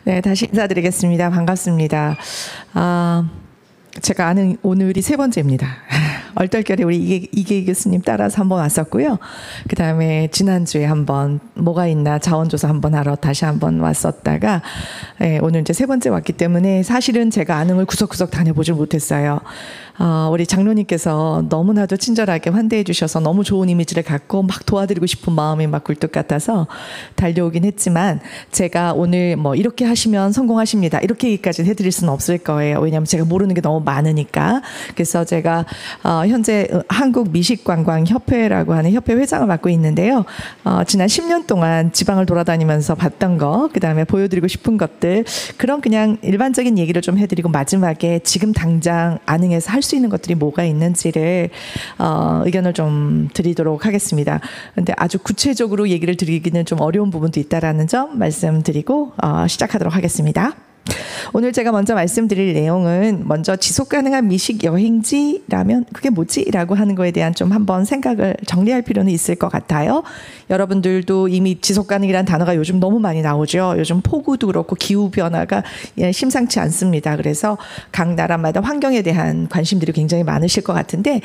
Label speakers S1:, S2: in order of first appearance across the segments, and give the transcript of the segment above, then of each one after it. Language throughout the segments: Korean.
S1: 네, 다시 인사드리겠습니다. 반갑습니다. 제가 아는 오늘이 세 번째입니다. 얼떨결에 우리 이계 교수님 따라서 한번 왔었고요. 그 다음에 지난주에 한번 뭐가 있나 자원조사 한번 하러 다시 한번 왔었다가 오늘 이제 세 번째 왔기 때문에 사실은 제가 아능을 구석구석 다녀보질 못했어요. 우리 장로님께서 너무나도 친절하게 환대해 주셔서 너무 좋은 이미지를 갖고 막 도와드리고 싶은 마음이 막 굴뚝 같아서 달려오긴 했지만 제가 오늘 뭐 이렇게 하시면 성공하십니다. 이렇게 얘기까지는 해드릴 수는 없을 거예요. 왜냐하면 제가 모르는 게 너무 많으니까. 그래서 제가 현재 한국미식관광협회라고 하는 협회 회장을 맡고 있는데요. 지난 10년 동안 지방을 돌아다니면서 봤던 거, 그 다음에 보여드리고 싶은 것들, 그런 그냥 일반적인 얘기를 좀 해드리고 마지막에 지금 당장 아능해서 할 수 있는 것들이 뭐가 있는지를 의견을 좀 드리도록 하겠습니다. 근데 아주 구체적으로 얘기를 드리기는 좀 어려운 부분도 있다라는 점 말씀드리고 시작하도록 하겠습니다. 오늘 제가 먼저 말씀드릴 내용은 먼저 지속가능한 미식 여행지라면 그게 뭐지? 라고 하는 거에 대한 좀 한번 생각을 정리할 필요는 있을 것 같아요. 여러분들도 이미 지속가능이라는 단어가 요즘 너무 많이 나오죠. 요즘 폭우도 그렇고 기후변화가 심상치 않습니다. 그래서 각 나라마다 환경에 대한 관심들이 굉장히 많으실 것 같은데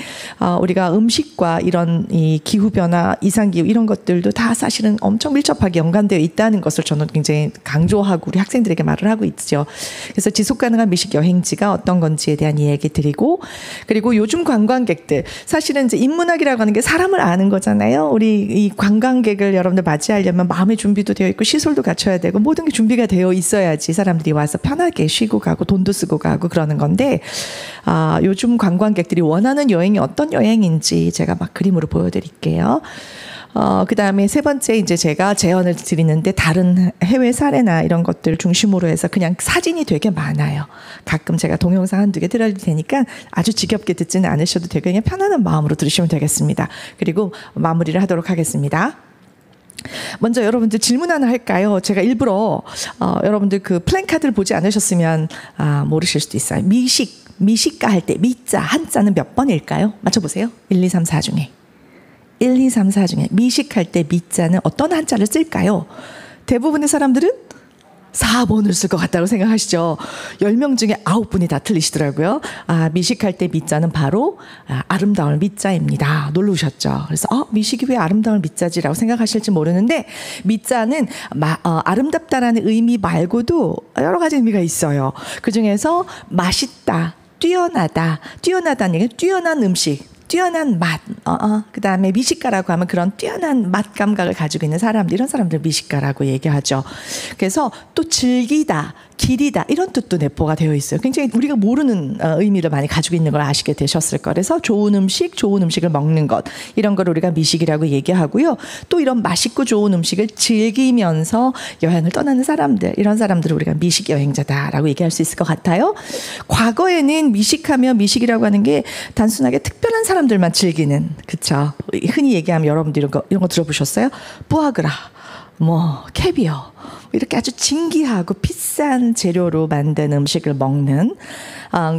S1: 우리가 음식과 이런 이 기후변화, 이상기후 이런 것들도 다 사실은 엄청 밀접하게 연관되어 있다는 것을 저는 굉장히 강조하고 우리 학생들에게 말을 하고 있죠. 그래서 지속가능한 미식 여행지가 어떤 건지에 대한 이야기 드리고, 그리고 요즘 관광객들 사실은 이제 인문학이라고 하는 게 사람을 아는 거잖아요. 우리 이 관광객을 여러분들 맞이하려면 마음의 준비도 되어 있고 시설도 갖춰야 되고 모든 게 준비가 되어 있어야지 사람들이 와서 편하게 쉬고 가고 돈도 쓰고 가고 그러는 건데 요즘 관광객들이 원하는 여행이 어떤 여행인지 제가 막 그림으로 보여드릴게요. 그 다음에 세 번째 이제 제가 제언을 드리는데 다른 해외 사례나 이런 것들 중심으로 해서 그냥 사진이 되게 많아요. 가끔 제가 동영상 한두 개 들어드릴 테니까 아주 지겹게 듣지는 않으셔도 되고 그냥 편안한 마음으로 들으시면 되겠습니다. 그리고 마무리를 하도록 하겠습니다. 먼저 여러분들 질문 하나 할까요? 제가 일부러 여러분들 그 플랜카드를 보지 않으셨으면 모르실 수도 있어요. 미식가 할 때 미자 한자는 몇 번일까요? 맞춰보세요. 1, 2, 3, 4 중에 1, 2, 3, 4 중에 미식할 때 미자는 어떤 한자를 쓸까요? 대부분의 사람들은 4번을 쓸 것 같다고 생각하시죠? 10명 중에 9분이 다 틀리시더라고요. 미식할 때 미자는 바로 아름다울 미자입니다. 놀라우셨죠? 그래서 미식이 왜 아름다울 미자지라고 생각하실지 모르는데 미자는 아름답다라는 의미 말고도 여러 가지 의미가 있어요. 그중에서 맛있다, 뛰어나다는 얘기는 뛰어난 음식, 뛰어난 맛, 그 다음에 미식가라고 하면 그런 뛰어난 맛 감각을 가지고 있는 사람들, 이런 사람들 미식가라고 얘기하죠. 그래서 또 즐기다, 길이다 이런 뜻도 내포가 되어 있어요. 굉장히 우리가 모르는 의미를 많이 가지고 있는 걸 아시게 되셨을 거예요. 그래서 좋은 음식을 먹는 것, 이런 걸 우리가 미식이라고 얘기하고요. 또 이런 맛있고 좋은 음식을 즐기면서 여행을 떠나는 사람들, 이런 사람들을 우리가 미식 여행자다라고 얘기할 수 있을 것 같아요. 과거에는 미식하면 미식이라고 하는 게 단순하게 특별한 사람들만 즐기는, 그쵸? 흔히 얘기하면 여러분들 이런 거 들어보셨어요? 푸아그라, 캐비어, 이렇게 아주 진귀하고 비싼 재료로 만든 음식을 먹는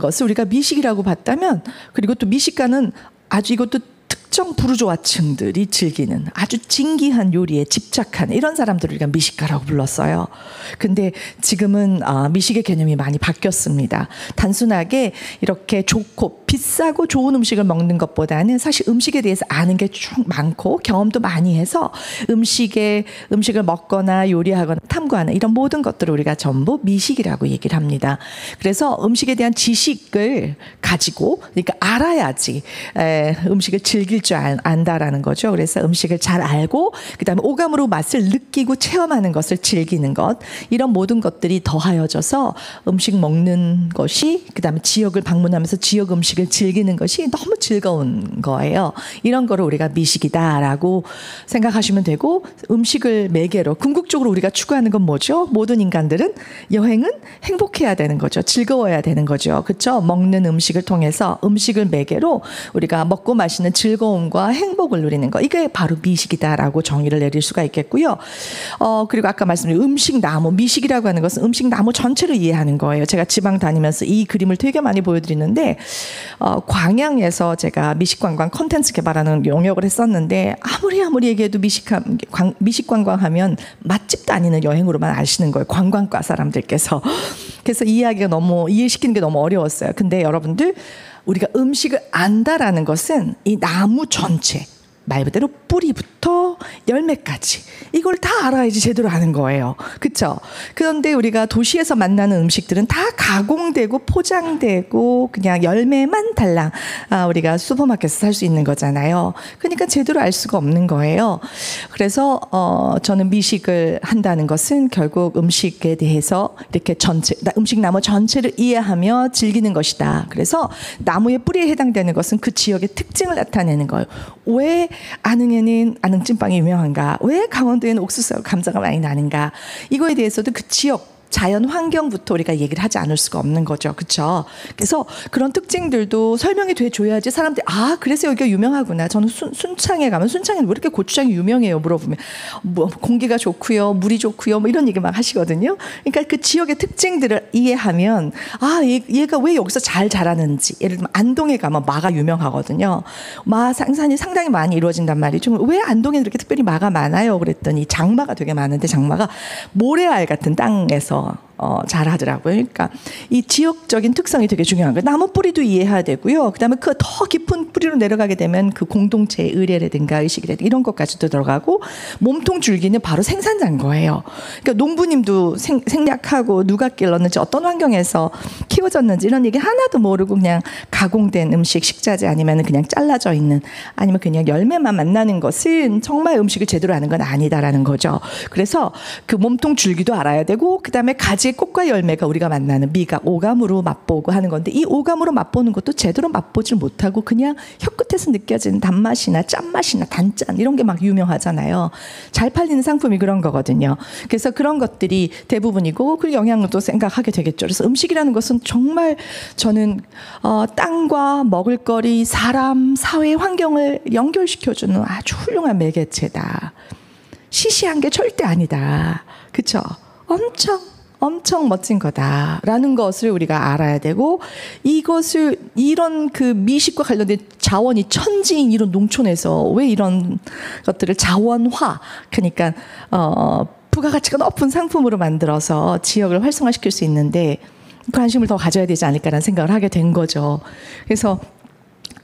S1: 것을 우리가 미식이라고 봤다면, 그리고 또 미식가는 아주 이것도 특정 부르주아층들이 즐기는 아주 진귀한 요리에 집착하는 이런 사람들을 우리가 미식가라고 불렀어요. 근데 지금은 미식의 개념이 많이 바뀌었습니다. 단순하게 이렇게 좋고 비싸고 좋은 음식을 먹는 것보다는 사실 음식에 대해서 아는 게 좀 많고 경험도 많이 해서 음식을 먹거나 요리하거나 탐구하는 이런 모든 것들을 우리가 전부 미식이라고 얘기를 합니다. 그래서 음식에 대한 지식을 가지고, 그러니까 알아야지 음식을 즐길 줄 안다라는 거죠. 그래서 음식을 잘 알고 그다음에 오감으로 맛을 느끼고 체험하는 것을 즐기는 것, 이런 모든 것들이 더하여져서 음식 먹는 것이, 그다음에 지역을 방문하면서 지역 음식을 즐기는 것이 너무 즐거운 거예요. 이런 거를 우리가 미식이다라고 생각하시면 되고, 음식을 매개로 궁극적으로 우리가 추구하는 건 뭐죠? 모든 인간들은 여행은 행복해야 되는 거죠. 즐거워야 되는 거죠. 그렇죠? 먹는 음식을 통해서 음식을 매개로 우리가 먹고 마시는 즐거움과 행복을 누리는 거, 이게 바로 미식이다라고 정의를 내릴 수가 있겠고요. 그리고 아까 말씀드린 음식나무, 미식이라고 하는 것은 음식나무 전체를 이해하는 거예요. 제가 지방 다니면서 이 그림을 되게 많이 보여드리는데 광양에서 제가 미식관광 콘텐츠 개발하는 영역을 했었는데 아무리 얘기해도 미식관광하면 맛집도 아니는 여행으로만 아시는 거예요. 관광과 사람들께서. 그래서 이 이야기가 너무 이해시키는 게 너무 어려웠어요. 근데 여러분들 우리가 음식을 안다라는 것은 이 나무 전체 말 그대로 뿌리부터 열매까지 이걸 다 알아야지 제대로 아는 거예요. 그렇죠? 그런데 우리가 도시에서 만나는 음식들은 다 가공되고 포장되고 그냥 열매만 달랑 우리가 슈퍼마켓에서 살 수 있는 거잖아요. 그러니까 제대로 알 수가 없는 거예요. 그래서 저는 미식을 한다는 것은 결국 음식에 대해서 이렇게 음식 나무 전체를 이해하며 즐기는 것이다. 그래서 나무의 뿌리에 해당되는 것은 그 지역의 특징을 나타내는 거예요. 왜 안흥에는 안흥찐빵이 유명한가? 왜 강원도에는 옥수수하고 감자가 많이 나는가? 이거에 대해서도 그 지역 자연 환경부터 우리가 얘기를 하지 않을 수가 없는 거죠. 그렇죠? 그래서 그런 특징들도 설명이 돼 줘야지 사람들이 그래서 여기가 유명하구나. 저는 순창에 가면 순창에는 왜 이렇게 고추장이 유명해요? 물어보면 뭐 공기가 좋고요. 물이 좋고요. 뭐 이런 얘기 막 하시거든요. 그러니까 그 지역의 특징들을 이해하면 얘가 왜 여기서 잘 자라는지. 예를 들면 안동에 가면 마가 유명하거든요. 마 생산이 상당히 많이 이루어진단 말이죠. 왜 안동에 이렇게 특별히 마가 많아요? 그랬더니 장마가 되게 많은데 장마가 모래알 같은 땅에서 잘하더라고요. 그러니까 이 지역적인 특성이 되게 중요한 거예요. 나무 뿌리도 이해해야 되고요. 그다음에 그 더 깊은 뿌리로 내려가게 되면 그 공동체의 의례라든가 의식이라든가 이런 것까지도 들어가고 몸통 줄기는 바로 생산자인 거예요. 그러니까 농부님도 생략하고 누가 길렀는지 어떤 환경에서 키워졌는지 이런 얘기 하나도 모르고 그냥 가공된 음식 식자재 아니면 그냥 잘라져 있는 아니면 그냥 열매만 만나는 것은 정말 음식을 제대로 아는 건 아니다라는 거죠. 그래서 그 몸통 줄기도 알아야 되고 그다음에 가지의 꽃과 열매가 우리가 만나는 미각, 오감으로 맛보고 하는 건데 이 오감으로 맛보는 것도 제대로 맛보질 못하고 그냥 혀끝에서 느껴지는 단맛이나 짠맛이나 단짠 이런 게 막 유명하잖아요. 잘 팔리는 상품이 그런 거거든요. 그래서 그런 것들이 대부분이고 그리고 영양도 생각하게 되겠죠. 그래서 음식이라는 것은 정말 저는 땅과 먹을거리, 사람, 사회 환경을 연결시켜주는 아주 훌륭한 매개체다. 시시한 게 절대 아니다. 그렇죠? 엄청 멋진 거다라는 것을 우리가 알아야 되고 이것을 이런 그 미식과 관련된 자원이 천지인 이런 농촌에서 왜 이런 것들을 자원화 그러니까 부가가치가 높은 상품으로 만들어서 지역을 활성화시킬 수 있는데 관심을 더 가져야 되지 않을까라는 생각을 하게 된 거죠. 그래서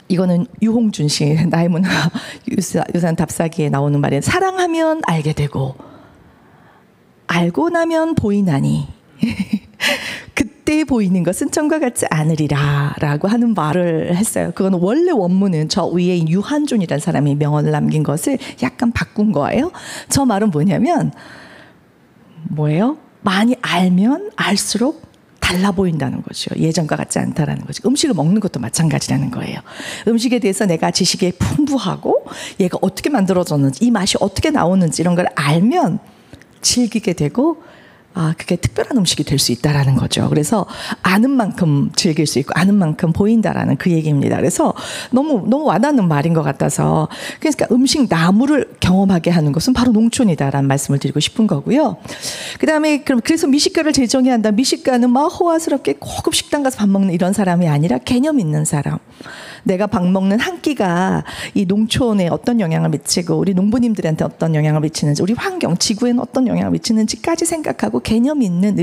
S1: 이거는 유홍준 씨 나의 문화 유산 답사기에 나오는 말이에요. 사랑하면 알게 되고 알고 나면 보이나니 그때 보이는 것은 처음과 같지 않으리라 라고 하는 말을 했어요. 그건 원래 원문은 저 위에 유한존이라는 사람이 명언을 남긴 것을 약간 바꾼 거예요. 저 말은 뭐예요? 많이 알면 알수록 달라 보인다는 거죠. 예전과 같지 않다라는 거죠. 음식을 먹는 것도 마찬가지라는 거예요. 음식에 대해서 내가 지식이 풍부하고 얘가 어떻게 만들어졌는지 이 맛이 어떻게 나오는지 이런 걸 알면 즐기게 되고 그게 특별한 음식이 될 수 있다라는 거죠. 그래서 아는 만큼 즐길 수 있고 아는 만큼 보인다라는 그 얘기입니다. 그래서 너무 와닿는 말인 것 같아서 그러니까 음식 나무를 경험하게 하는 것은 바로 농촌이다라는 말씀을 드리고 싶은 거고요. 그다음에 그래서 미식가를 제정해야 한다. 미식가는 막 호화스럽게 고급 식당 가서 밥 먹는 이런 사람이 아니라 개념 있는 사람. 내가 밥 먹는 한 끼가 이 농촌에 어떤 영향을 미치고 우리 농부님들한테 어떤 영향을 미치는지 우리 환경, 지구에는 어떤 영향을 미치는지까지 생각하고 개념 있는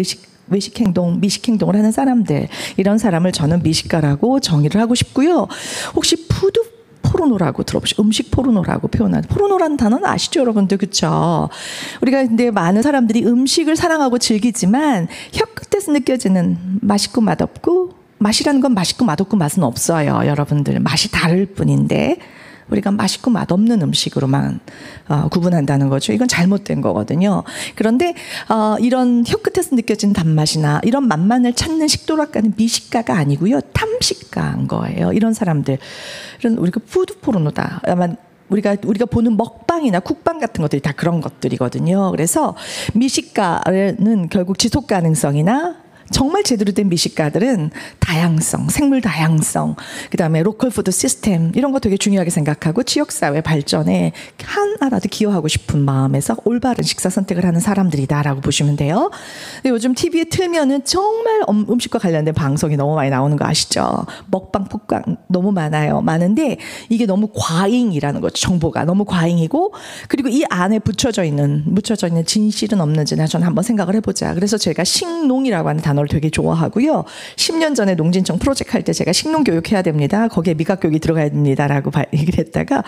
S1: 외식 행동, 미식 행동을 하는 사람들 이런 사람을 저는 미식가라고 정의를 하고 싶고요. 혹시 푸드 포르노라고 들어보시죠? 음식 포르노라고 표현하는 포르노라는 단어는 아시죠, 여러분들? 그렇죠? 우리가 근데 많은 사람들이 음식을 사랑하고 즐기지만 혀끝에서 느껴지는 맛있고 맛없고 맛이라는 건 맛있고 맛없고 맛은 없어요. 여러분들 맛이 다를 뿐인데 우리가 맛있고 맛없는 음식으로만 구분한다는 거죠. 이건 잘못된 거거든요. 그런데 이런 혀끝에서 느껴지는 단맛이나 이런 맛만을 찾는 식도락가는 미식가가 아니고요. 탐식가인 거예요. 이런 사람들은 우리가 푸드 포르노다. 아마 우리가 보는 먹방이나 쿡방 같은 것들이 다 그런 것들이거든요. 그래서 미식가는 결국 지속 가능성이나 정말 제대로 된 미식가들은 다양성, 생물 다양성, 그다음에 로컬 푸드 시스템 이런 거 되게 중요하게 생각하고 지역사회 발전에 하나라도 기여하고 싶은 마음에서 올바른 식사 선택을 하는 사람들이다라고 보시면 돼요. 요즘 TV에 틀면은 정말 음식과 관련된 방송이 너무 많이 나오는 거 아시죠? 먹방, 폭방 너무 많은데 이게 너무 과잉이라는 거죠. 정보가 너무 과잉이고 그리고 이 안에 묻혀져 있는 진실은 없는지 저는 한번 생각을 해보자. 그래서 제가 식농이라고 하는 단어를 되게 좋아하고요. 10년 전에 농진청 프로젝트 할 때 제가 식농 교육해야 됩니다. 거기에 미각 교육이 들어가야 됩니다라고 얘기를 했다가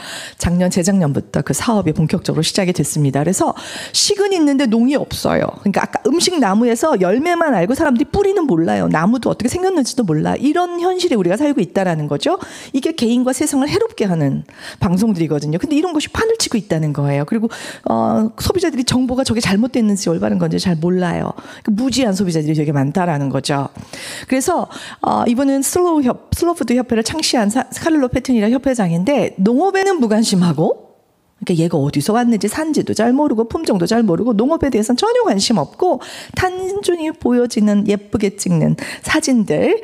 S1: 재작년부터 그 사업이 본격적으로 시작이 됐습니다. 그래서 식은 있는데 농이 없어요. 그러니까 아까 음식 나무에서 열매만 알고 사람들이 뿌리는 몰라요. 나무도 어떻게 생겼는지도 몰라. 이런 현실에 우리가 살고 있다라는 거죠. 이게 개인과 세상을 해롭게 하는 방송들이거든요. 근데 이런 것이 판을 치고 있다는 거예요. 그리고 소비자들이 정보가 저게 잘못됐는지 올바른 건지 잘 몰라요. 무지한 소비자들이 되게 많다라는 거죠. 그래서 이분은 슬로푸드 협회를 창시한 카를로 페트니라 협회장인데 농업에는 무관심하고 그러니까 얘가 어디서 왔는지 산지도 잘 모르고 품종도 잘 모르고 농업에 대해서는 전혀 관심 없고 단순히 보여지는 예쁘게 찍는 사진들,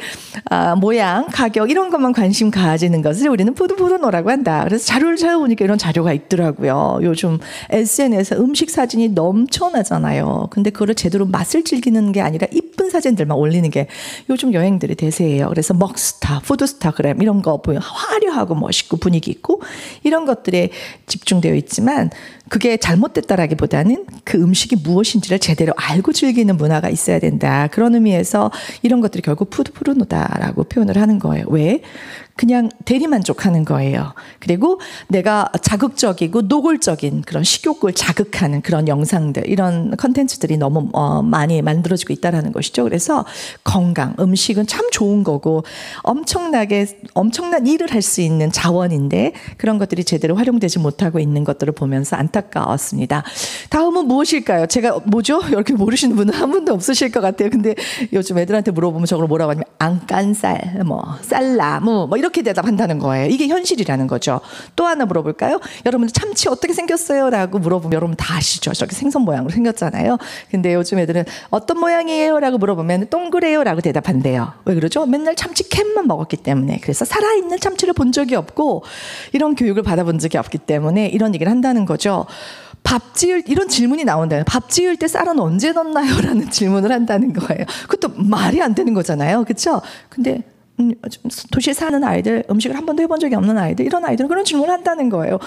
S1: 모양, 가격 이런 것만 관심 가지는 것을 우리는 푸드포르노라고 한다. 그래서 자료를 찾아보니까 이런 자료가 있더라고요. 요즘 SNS에 음식 사진이 넘쳐나잖아요. 근데 그거를 제대로 맛을 즐기는 게 아니라 이쁜 사진들만 올리는 게 요즘 여행들의 대세예요. 그래서 먹스타, 푸드스타그램 이런 거 보면 화려하고 멋있고 분위기 있고 이런 것들에 집중되어 있지만 그게 잘못됐다라기보다는 그 음식이 무엇인지를 제대로 알고 즐기는 문화가 있어야 된다. 그런 의미에서 이런 것들이 결국 푸드포르노다라고 표현을 하는 거예요. 왜? 그냥 대리만족하는 거예요. 그리고 내가 자극적이고 노골적인 그런 식욕을 자극하는 그런 영상들, 이런 컨텐츠들이 너무 많이 만들어지고 있다는 것이죠. 그래서 건강, 음식은 참 좋은 거고 엄청난 일을 할 수 있는 자원인데 그런 것들이 제대로 활용되지 못하고 있는 것들을 보면서 안타까웠습니다. 다음은 무엇일까요? 제가 뭐죠? 이렇게 모르시는 분은 한 분도 없으실 것 같아요. 근데 요즘 애들한테 물어보면 저걸 뭐라고 하냐면 안간살, 쌀나무 이렇게 대답한다는 거예요. 이게 현실이라는 거죠. 또 하나 물어볼까요? 여러분 참치 어떻게 생겼어요? 라고 물어보면 여러분 다 아시죠? 저렇게 생선 모양으로 생겼잖아요. 근데 요즘 애들은 어떤 모양이에요? 라고 물어보면 동그래요? 라고 대답한대요. 왜 그러죠? 맨날 참치 캔만 먹었기 때문에. 그래서 살아있는 참치를 본 적이 없고 이런 교육을 받아본 적이 없기 때문에 이런 얘기를 한다는 거죠. 이런 질문이 나온다요. 밥 지을 때 쌀은 언제 넣나요? 라는 질문을 한다는 거예요. 그것도 말이 안 되는 거잖아요. 그렇죠? 근데 도시에 사는 아이들, 음식을 한 번도 해본 적이 없는 아이들, 이런 아이들은 그런 질문을 한다는 거예요.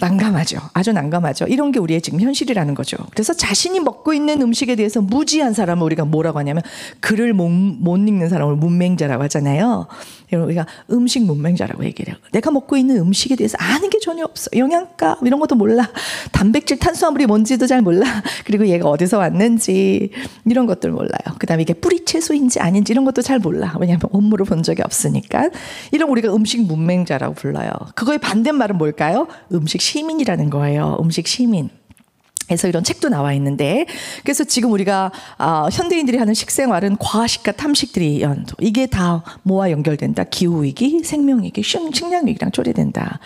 S1: 난감하죠. 아주 난감하죠. 이런 게 우리의 지금 현실이라는 거죠. 그래서 자신이 먹고 있는 음식에 대해서 무지한 사람을 우리가 뭐라고 하냐면 글을 못 읽는 사람을 문맹자라고 하잖아요. 우리가 음식 문맹자라고 얘기를 해요. 내가 먹고 있는 음식에 대해서 아는 게 전혀 없어. 영양가 이런 것도 몰라. 단백질, 탄수화물이 뭔지도 잘 몰라. 그리고 얘가 어디서 왔는지 이런 것들 몰라요. 그다음에 이게 뿌리 채소인지 아닌지 이런 것도 잘 몰라. 왜냐하면 업무를 본 적이 없으니까. 이런 우리가 음식 문맹자라고 불러요. 그거의 반대말은 뭘까요? 음식 시민이라는 거예요. 음식 시민. 그래서 이런 책도 나와 있는데, 그래서 지금 우리가 현대인들이 하는 식생활은 과식과 탐식들이 이게 다 뭐와 연결된다? 기후위기, 생명위기, 식량위기랑 초래된다.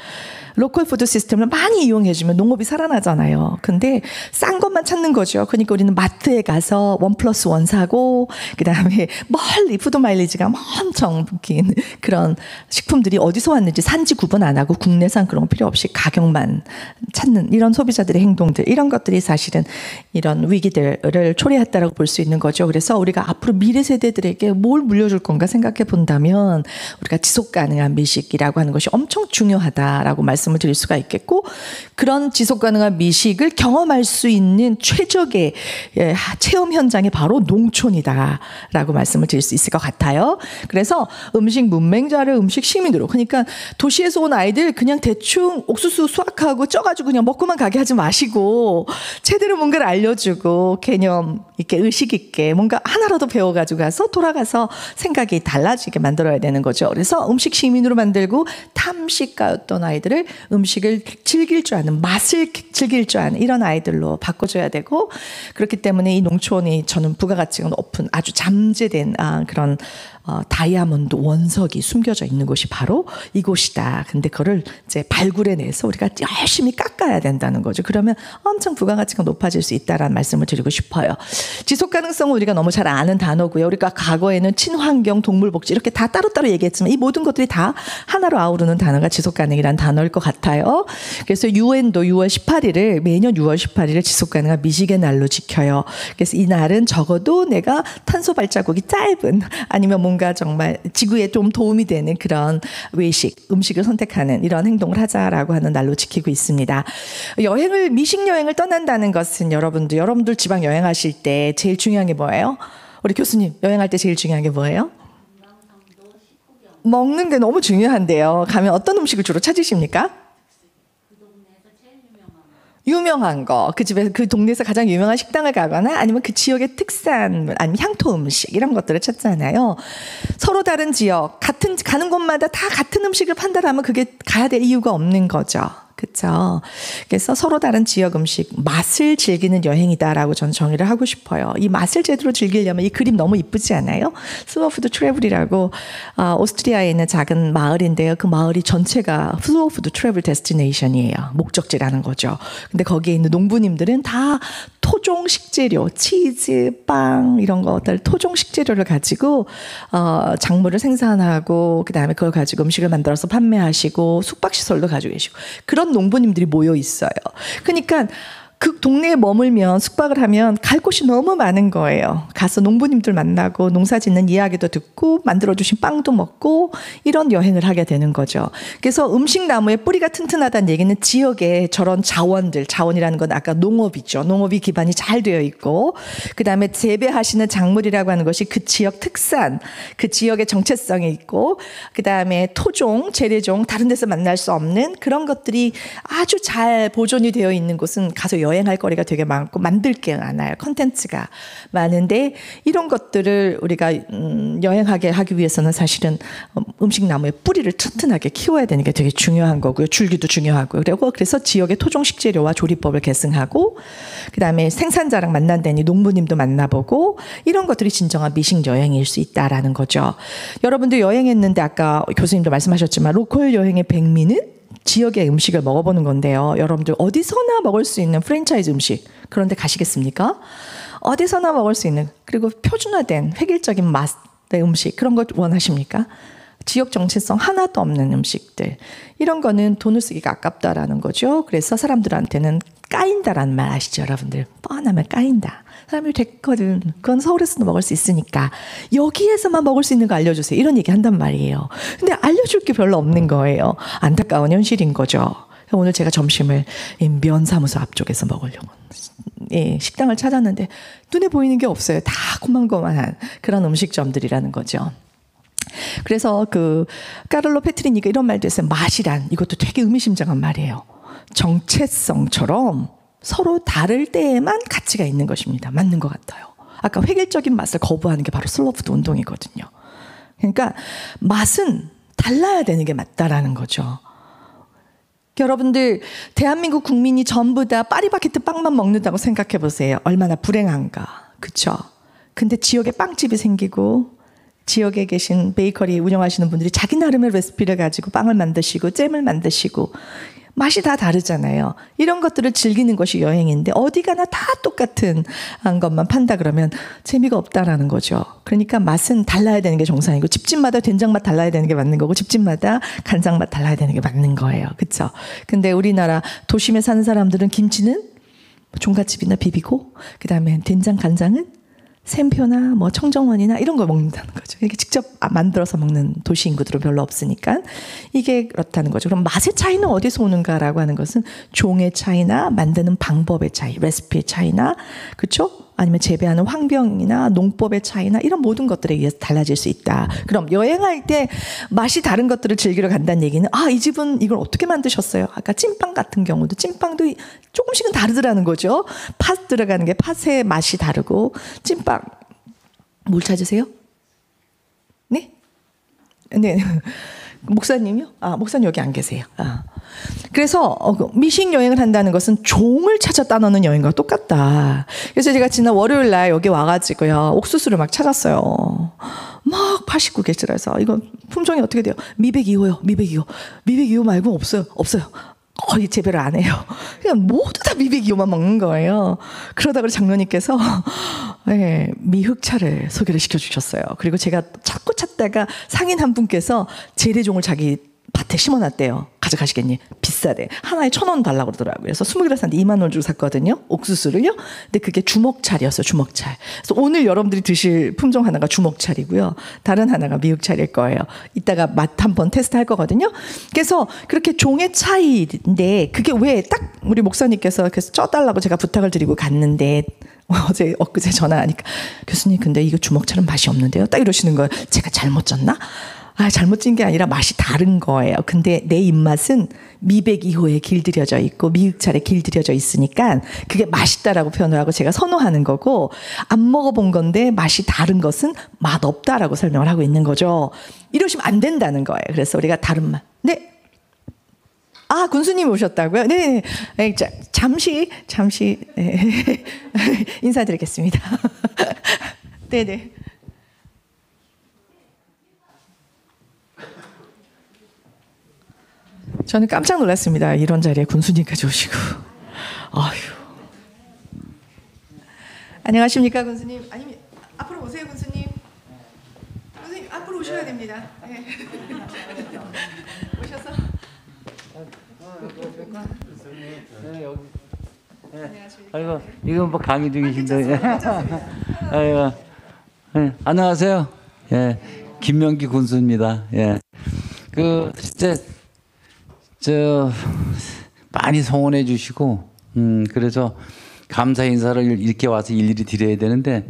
S1: 로컬 푸드 시스템을 많이 이용해주면 농업이 살아나잖아요. 근데 싼 것만 찾는 거죠. 그러니까 우리는 마트에 가서 1+1 사고, 그 다음에 멀리 푸드 마일리지가 엄청 긴 그런 식품들이 어디서 왔는지 산지 구분 안 하고 국내산 그런 거 필요 없이 가격만 찾는 이런 소비자들의 행동들, 이런 것들이 사실은 이런 위기들을 초래했다라고 볼 수 있는 거죠. 그래서 우리가 앞으로 미래 세대들에게 뭘 물려줄 건가 생각해 본다면 우리가 지속 가능한 미식이라고 하는 것이 엄청 중요하다라고 말씀을 드릴 수가 있겠고, 그런 지속 가능한 미식을 경험할 수 있는 최적의 체험 현장이 바로 농촌이다라고 말씀을 드릴 수 있을 것 같아요. 그래서 음식 문맹자를 음식 시민으로, 그러니까 도시에서 온 아이들 그냥 대충 옥수수 수확하고 쪄가지고 그냥 먹고만 가게 하지 마시고 제대로 뭔가를 알려주고 개념 있게 의식 있게 뭔가 하나라도 배워가지고 가서 돌아가서 생각이 달라지게 만들어야 되는 거죠. 그래서 음식 시민으로 만들고 탐식가였던 아이들을 음식을 즐길 줄 아는, 맛을 즐길 줄 아는 이런 아이들로 바꿔줘야 되고, 그렇기 때문에 이 농촌이 저는 부가가치가 높은 아주 잠재된 그런 다이아몬드 원석이 숨겨져 있는 곳이 바로 이곳이다. 근데 그거를 이제 발굴해내서 우리가 열심히 깎아야 된다는 거죠. 그러면 엄청 부가가치가 높아질 수 있다라는 말씀을 드리고 싶어요. 지속가능성은 우리가 너무 잘 아는 단어고요. 우리가 과거에는 친환경, 동물복지 이렇게 다 따로따로 얘기했지만 이 모든 것들이 다 하나로 아우르는 단어가 지속가능이라는 단어일 것 같아요. 그래서 유엔도 6월 18일을 매년 6월 18일을 지속가능한 미식의 날로 지켜요. 그래서 이 날은 적어도 내가 탄소 발자국이 짧은 아니면 뭔가 정말 지구에 좀 도움이 되는 그런 외식, 음식을 선택하는 이런 행동을 하자라고 하는 날로 지키고 있습니다. 미식 여행을 떠난다는 것은 여러분들 지방 여행하실 때 제일 중요한 게 뭐예요? 우리 교수님, 여행할 때 제일 중요한 게 뭐예요? 먹는 게 너무 중요한데요. 가면 어떤 음식을 주로 찾으십니까? 유명한 거, 그 집에 그 동네에서 가장 유명한 식당을 가거나 아니면 그 지역의 특산 아니면 향토 음식 이런 것들을 찾잖아요. 서로 다른 지역, 가는 곳마다 다 같은 음식을 판다라면 그게 가야 될 이유가 없는 거죠. 그렇죠. 그래서 서로 다른 지역 음식 맛을 즐기는 여행이다라고 저는 정의를 하고 싶어요. 이 맛을 제대로 즐기려면 이 그림 너무 이쁘지 않아요? 슬로푸드 트래블이라고 오스트리아에 있는 작은 마을인데요. 그 마을이 전체가 슬로푸드 트래블 데스티네이션이에요. 목적지라는 거죠. 근데 거기에 있는 농부님들은 다 토종 식재료, 치즈, 빵 이런 것들 토종 식재료를 가지고 작물을 생산하고 그다음에 그걸 가지고 음식을 만들어서 판매하시고 숙박시설도 가지고 계시고 그런 농부님들이 모여 있어요. 그러니까 그 동네에 머물면 숙박을 하면 갈 곳이 너무 많은 거예요. 가서 농부님들 만나고 농사 짓는 이야기도 듣고 만들어주신 빵도 먹고 이런 여행을 하게 되는 거죠. 그래서 음식나무의 뿌리가 튼튼하다는 얘기는 지역의 저런 자원이라는 건 아까 농업이죠. 농업이 기반이 잘 되어 있고 그다음에 재배하시는 작물이라고 하는 것이 그 지역 특산, 그 지역의 정체성이 있고 그다음에 토종, 재래종 다른 데서 만날 수 없는 그런 것들이 아주 잘 보존이 되어 있는 곳은 가서 여행할 거리가 되게 많고 만들 게 많아요. 컨텐츠가 많은데 이런 것들을 우리가 여행하게 하기 위해서는 사실은 음식나무의 뿌리를 튼튼하게 키워야 되는 게 되게 중요한 거고요. 줄기도 중요하고요. 그래서 지역의 토종 식재료와 조리법을 계승하고 그다음에 생산자랑 만난다니 농부님도 만나보고 이런 것들이 진정한 미식 여행일 수 있다라는 거죠. 여러분도 여행했는데 아까 교수님도 말씀하셨지만 로컬 여행의 백미는 지역의 음식을 먹어보는 건데요. 여러분들 어디서나 먹을 수 있는 프랜차이즈 음식 그런 데 가시겠습니까? 어디서나 먹을 수 있는 그리고 표준화된 획일적인 맛의 음식 그런 거 원하십니까? 지역 정체성 하나도 없는 음식들 이런 거는 돈을 쓰기가 아깝다라는 거죠. 그래서 사람들한테는 까인다라는 말 아시죠? 여러분들 뻔하면 까인다. 사람이 됐거든. 그건 서울에서도 먹을 수 있으니까 여기에서만 먹을 수 있는 거 알려주세요. 이런 얘기 한단 말이에요. 근데 알려줄 게 별로 없는 거예요. 안타까운 현실인 거죠. 오늘 제가 점심을 면사무소 앞쪽에서 먹으려고 식당을 찾았는데 눈에 보이는 게 없어요. 다 고만고만한 그런 음식점들이라는 거죠. 그래서 그 까를로 페트리니가 이런 말도 했어요. 맛이란 이것도 되게 의미심장한 말이에요. 정체성처럼 서로 다를 때에만 가치가 있는 것입니다. 맞는 것 같아요. 아까 획일적인 맛을 거부하는 게 바로 슬로푸드 운동이거든요. 그러니까 맛은 달라야 되는 게 맞다라는 거죠. 여러분들 대한민국 국민이 전부 다 파리바게뜨 빵만 먹는다고 생각해 보세요. 얼마나 불행한가. 그렇죠? 근데 지역에 빵집이 생기고 지역에 계신 베이커리 운영하시는 분들이 자기 나름의 레시피를 가지고 빵을 만드시고 잼을 만드시고 맛이 다 다르잖아요. 이런 것들을 즐기는 것이 여행인데 어디 가나 다 똑같은 것만 판다 그러면 재미가 없다라는 거죠. 그러니까 맛은 달라야 되는 게 정상이고 집집마다 된장맛 달라야 되는 게 맞는 거고 집집마다 간장맛 달라야 되는 게 맞는 거예요. 그렇죠? 근데 우리나라 도심에 사는 사람들은 김치는 종갓집이나 비비고 그다음에 된장 간장은 샘표나 뭐 청정원이나 이런 걸 먹는다는 거죠. 이렇게 직접 만들어서 먹는 도시 인구들은 별로 없으니까 이게 그렇다는 거죠. 그럼 맛의 차이는 어디서 오는가라고 하는 것은 종의 차이나 만드는 방법의 차이, 레시피의 차이나 그렇죠? 아니면 재배하는 환경이나 농법의 차이나 이런 모든 것들에 의해서 달라질 수 있다. 그럼 여행할 때 맛이 다른 것들을 즐기러 간다는 얘기는 이 집은 이걸 어떻게 만드셨어요? 아까 찐빵 같은 경우도 찐빵도 조금씩은 다르더라는 거죠. 팥 들어가는 게 팥의 맛이 다르고 찐빵 뭘 찾으세요? 네? 네. 목사님이요? 목사님 여기 안 계세요. 그래서 미식 여행을 한다는 것은 종을 찾아 따놓는 여행과 똑같다. 그래서 제가 지난 월요일 날 여기 와가지고요, 옥수수를 막 찾았어요. 막 89개지라서 이거 품종이 어떻게 돼요? 미백 2호요. 미백 2호. 미백 2호 말고 없어요. 거의 재배를 안 해요. 그냥 모두 다 미백 2호만 먹는 거예요. 그러다가 장로님께서 미흑차를 소개를 시켜주셨어요. 그리고 제가 자꾸 찾다가 상인 한 분께서 재래종을 자기 밭에 심어놨대요. 가져가시겠니? 비싸대. 하나에 1,000원 달라고 그러더라고요. 그래서 20개를 샀는데 2만 원 주고 샀거든요. 옥수수를요. 근데 그게 주먹찰이었어요. 주먹찰. 그래서 오늘 여러분들이 드실 품종 하나가 주먹찰이고요. 다른 하나가 미흑찰일 거예요. 이따가 맛 한번 테스트할 거거든요. 그래서 그렇게 종의 차이인데 그게 왜 딱 우리 목사님께서 그래서 쪄달라고 제가 부탁을 드리고 갔는데 엊그제 전화하니까 교수님 근데 이거 주먹찰은 맛이 없는데요. 딱 이러시는 거예요. 제가 잘못 쪘나? 잘못 찐 게 아니라 맛이 다른 거예요. 근데 내 입맛은 미백 2호에 길들여져 있고 미흑찰에 길들여져 있으니까 그게 맛있다라고 표현을 하고 제가 선호하는 거고, 안 먹어본 건데 맛이 다른 것은 맛없다라고 설명을 하고 있는 거죠. 이러시면 안 된다는 거예요. 그래서 우리가 다른 맛. 네. 군수님이 오셨다고요? 네. 잠시 인사드리겠습니다. 네네. 저는 깜짝 놀랐습니다. 이런 자리에 군수님까지 오시고. 안녕하십니까, 군수님. 아니면 앞으로 오세요, 군수님. 군수님 앞으로 오셔야 됩니다. 네. 오셔서.
S2: 아이고, 이건 뭐 강의 중이신데. 아이고, 안녕하세요. 김명기 군수입니다. 진짜 많이 성원해 주시고, 그래서 감사 인사를 이렇게 와서 일일이 드려야 되는데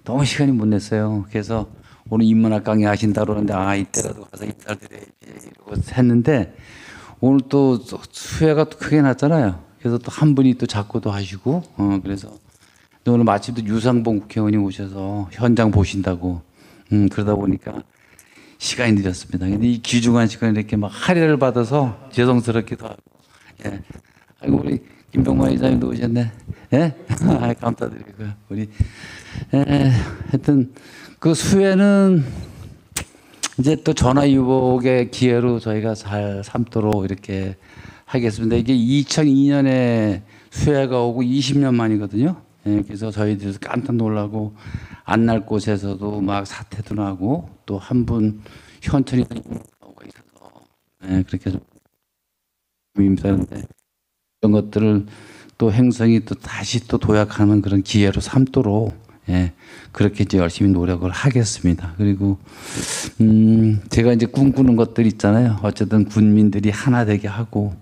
S2: 너무 시간이 못 냈어요. 그래서 오늘 인문학 강의 하신다 그러는데 이때라도 가서 인사를 드려야지 이러고 했는데, 오늘 또 수혜가 또 크게 났잖아요. 그래서 또 한 분이 또 작고도 하시고, 그래서 오늘 마침 또 유상봉 국회의원이 오셔서 현장 보신다고, 그러다 보니까 시간이 늦었습니다. 근데 이 귀중한 시간에 이렇게 막 할애를 받아서 죄송스럽기도 하고, 아이고, 우리 김병만 이사님도 오셨네. 감사드리고요. 우리, 하여튼, 그 수혜는 이제 또 전화유복의 기회로 저희가 잘 삼도록 이렇게 하겠습니다. 이게 2002년에 수혜가 오고 20년 만이거든요. 그래서 저희들도 깜짝 놀라고, 안 날 곳에서도 막 사태도 나고, 또 한 분 현천이 나오고 있어서, 그렇게 좀 임사는데, 이런 것들을 또 행성이 또 다시 또 도약하는 그런 기회로 삼도록, 그렇게 이제 열심히 노력을 하겠습니다. 그리고, 제가 이제 꿈꾸는 것들 있잖아요. 어쨌든 군민들이 하나 되게 하고,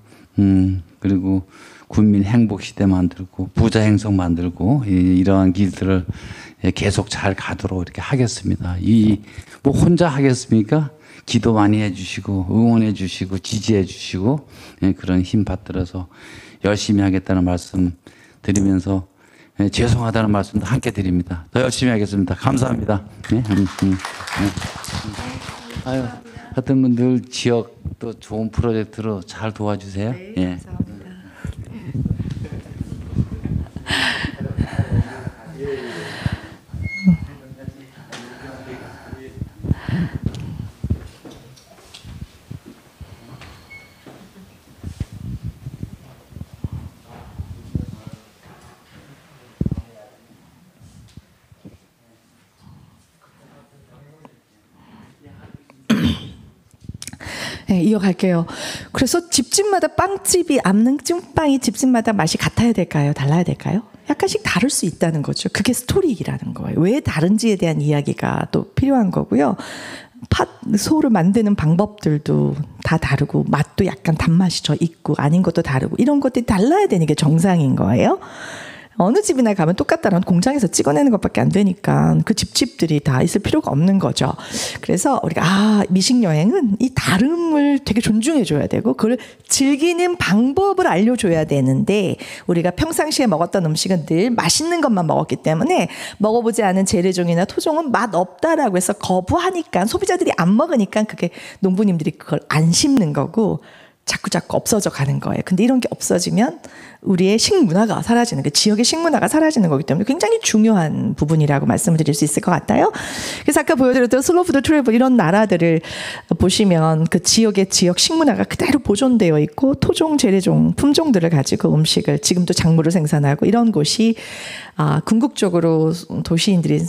S2: 그리고 군민 행복 시대 만들고, 부자 행성 만들고, 이러한 길들을 계속 잘 가도록 이렇게 하겠습니다. 뭐 혼자 하겠습니까? 기도 많이 해주시고, 응원해 주시고, 지지해 주시고, 그런 힘 받들어서 열심히 하겠다는 말씀 드리면서, 죄송하다는 말씀도 함께 드립니다. 더 열심히 하겠습니다. 감사합니다. 아유, 하여튼 늘 지역 또 좋은 프로젝트로 잘 도와주세요.
S1: 네, 감사합니다. 이어갈게요. 그래서 집집마다 빵집이 암능 찐빵이 집집마다 맛이 같아야 될까요? 달라야 될까요? 약간씩 다를 수 있다는 거죠. 그게 스토리라는 거예요. 왜 다른지에 대한 이야기가 또 필요한 거고요. 소를 만드는 방법들도 다 다르고, 맛도 약간 단맛이 저 있고 아닌 것도 다르고, 이런 것들이 달라야 되는 게 정상인 거예요. 어느 집이나 가면 똑같다는 공장에서 찍어내는 것밖에 안 되니까 그 집집들이 다 있을 필요가 없는 거죠. 그래서 우리가 미식 여행은 이 다름을 되게 존중해 줘야 되고 그걸 즐기는 방법을 알려줘야 되는데 우리가 평상시에 먹었던 음식은 늘 맛있는 것만 먹었기 때문에 먹어보지 않은 재래종이나 토종은 맛 없다라고 해서 거부하니까 소비자들이 안 먹으니까 그게 농부님들이 그걸 안 심는 거고 자꾸 없어져 가는 거예요. 근데 이런 게 없어지면 우리의 식문화가 사라지는, 그 지역의 식문화가 사라지는 거기 때문에 굉장히 중요한 부분이라고 말씀을 드릴 수 있을 것 같아요. 그래서 아까 보여드렸던 슬로푸드 트래블 이런 나라들을 보시면 그 지역의 지역 식문화가 그대로 보존되어 있고 토종, 재래종, 품종들을 가지고 음식을 지금도 작물을 생산하고 이런 곳이 궁극적으로 도시인들이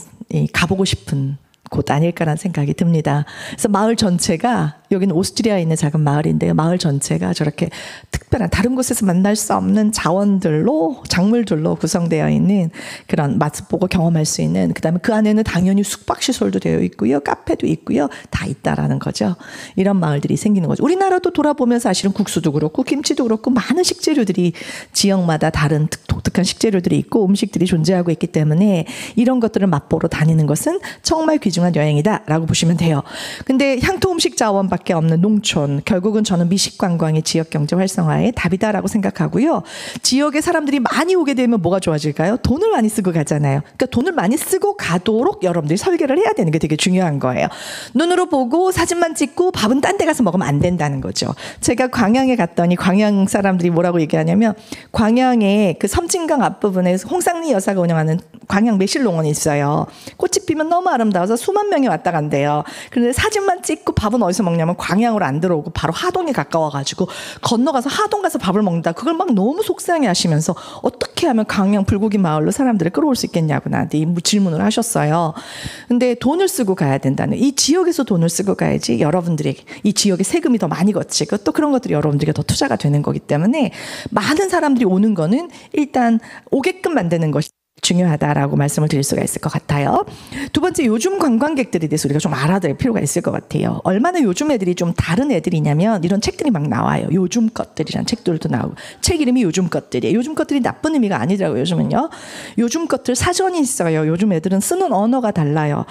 S1: 가보고 싶은 곳 아닐까라는 생각이 듭니다. 그래서 마을 전체가, 여기는 오스트리아에 있는 작은 마을인데요. 마을 전체가 저렇게 특별한 다른 곳에서 만날 수 없는 자원들로, 작물들로 구성되어 있는 그런 맛보고 경험할 수 있는, 그다음에 그 안에는 당연히 숙박시설도 되어 있고요. 카페도 있고요. 다 있다라는 거죠. 이런 마을들이 생기는 거죠. 우리나라도 돌아보면 사실은 국수도 그렇고 김치도 그렇고 많은 식재료들이 지역마다 다른 독특한 식재료들이 있고 음식들이 존재하고 있기 때문에 이런 것들을 맛보러 다니는 것은 정말 귀중한 여행이다라고 보시면 돼요. 근데 향토 음식 자원밖에 없는 농촌, 결국은 저는 미식 관광의 지역 경제 활성화의 답이다라고 생각하고요. 지역에 사람들이 많이 오게 되면 뭐가 좋아질까요? 돈을 많이 쓰고 가잖아요. 그러니까 돈을 많이 쓰고 가도록 여러분들이 설계를 해야 되는 게 되게 중요한 거예요. 눈으로 보고 사진만 찍고 밥은 딴 데 가서 먹으면 안 된다는 거죠. 제가 광양에 갔더니 광양 사람들이 뭐라고 얘기하냐면 광양에 그 섬진강 앞부분에 홍상리 여사가 운영하는 광양 매실농원이 있어요. 꽃이 피면 너무 아름다워서 수만 명이 왔다 간대요. 그런데 사진만 찍고 밥은 어디서 먹냐면 광양으로 안 들어오고 바로 하동에 가까워가지고 건너가서 하동 가서 밥을 먹는다. 그걸 막 너무 속상해 하시면서 어떻게 하면 광양 불고기 마을로 사람들을 끌어올 수 있겠냐고 나한테 이 질문을 하셨어요. 근데 돈을 쓰고 가야 된다는, 이 지역에서 돈을 쓰고 가야지 여러분들에게 이 지역에 세금이 더 많이 거치고 또 그런 것들이 여러분들에게 더 투자가 되는 거기 때문에 많은 사람들이 오는 거는 일단 오게끔 만드는 것이 중요하다라고 말씀을 드릴 수가 있을 것 같아요. 두 번째, 요즘 관광객들에 대해서 우리가 좀 알아둘 필요가 있을 것 같아요. 얼마나 요즘 애들이 좀 다른 애들이냐면 이런 책들이 막 나와요. 요즘 것들이란 책들도 나오고, 책 이름이 요즘 것들이에요. 요즘 것들이 나쁜 의미가 아니더라고요. 요즘은요. 요즘 것들 사전이 있어요. 요즘 애들은 쓰는 언어가 달라요.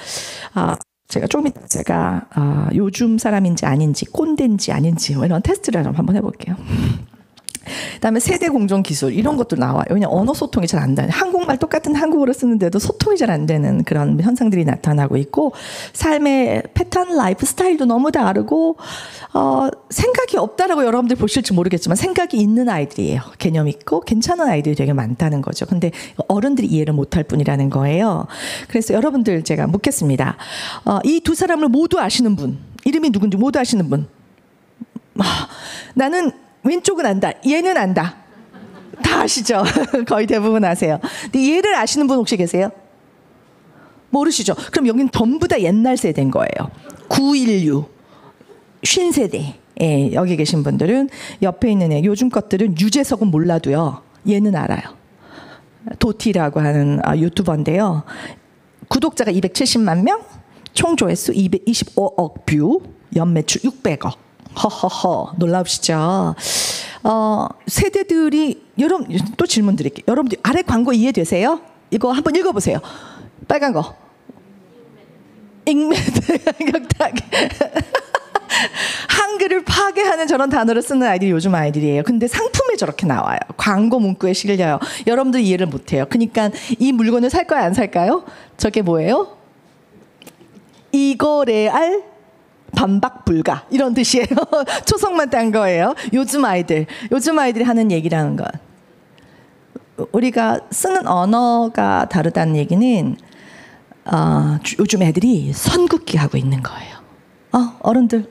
S1: 제가 조금 이따 요즘 사람인지 아닌지, 꼰대인지 아닌지 이런 테스트를 좀 한번 해볼게요. 그다음에 세대 공존 기술 이런 것도 나와요. 왜냐하면 언어 소통이 잘 안 되는, 한국말 똑같은 한국어를 쓰는데도 소통이 잘 안 되는 그런 현상들이 나타나고 있고, 삶의 패턴, 라이프 스타일도 너무 다르고 생각이 없다라고 여러분들 보실지 모르겠지만 생각이 있는 아이들이에요. 개념 있고 괜찮은 아이들이 되게 많다는 거죠. 근데 어른들이 이해를 못할 뿐이라는 거예요. 그래서 여러분들 제가 묻겠습니다. 이 두 사람을 모두 아시는 분, 이름이 누군지 모두 아시는 분. 나는 왼쪽은 안다, 얘는 안다. 다 아시죠? 거의 대부분 아세요. 근데 얘를 아시는 분 혹시 계세요? 모르시죠? 그럼 여기는 전부 다 옛날 세대인 거예요. 916 50세대. 예, 여기 계신 분들은, 옆에 있는 애, 요즘 것들은 유재석은 몰라도요, 얘는 알아요. 도티라고 하는 유튜버인데요. 구독자가 270만 명, 총 조회수 225억 뷰, 연매출 600억. 허허허, 놀라우시죠? 세대들이, 여러분 또 질문 드릴게요. 여러분들 아래 광고 이해되세요? 이거 한번 읽어보세요. 빨간 거. 한글을 파괴하는 저런 단어를 쓰는 아이들이 요즘 아이들이에요. 근데 상품에 저렇게 나와요. 광고 문구에 실려요. 여러분들 이해를 못해요. 그러니까 이 물건을 살 거야 안 살까요? 저게 뭐예요? 이거 레알 반박 불가 이런 뜻이에요. 초성만 딴 거예요. 요즘 아이들이 하는 얘기라는 건, 우리가 쓰는 언어가 다르다는 얘기는 요즘 애들이 선긋기 하고 있는 거예요. 어른들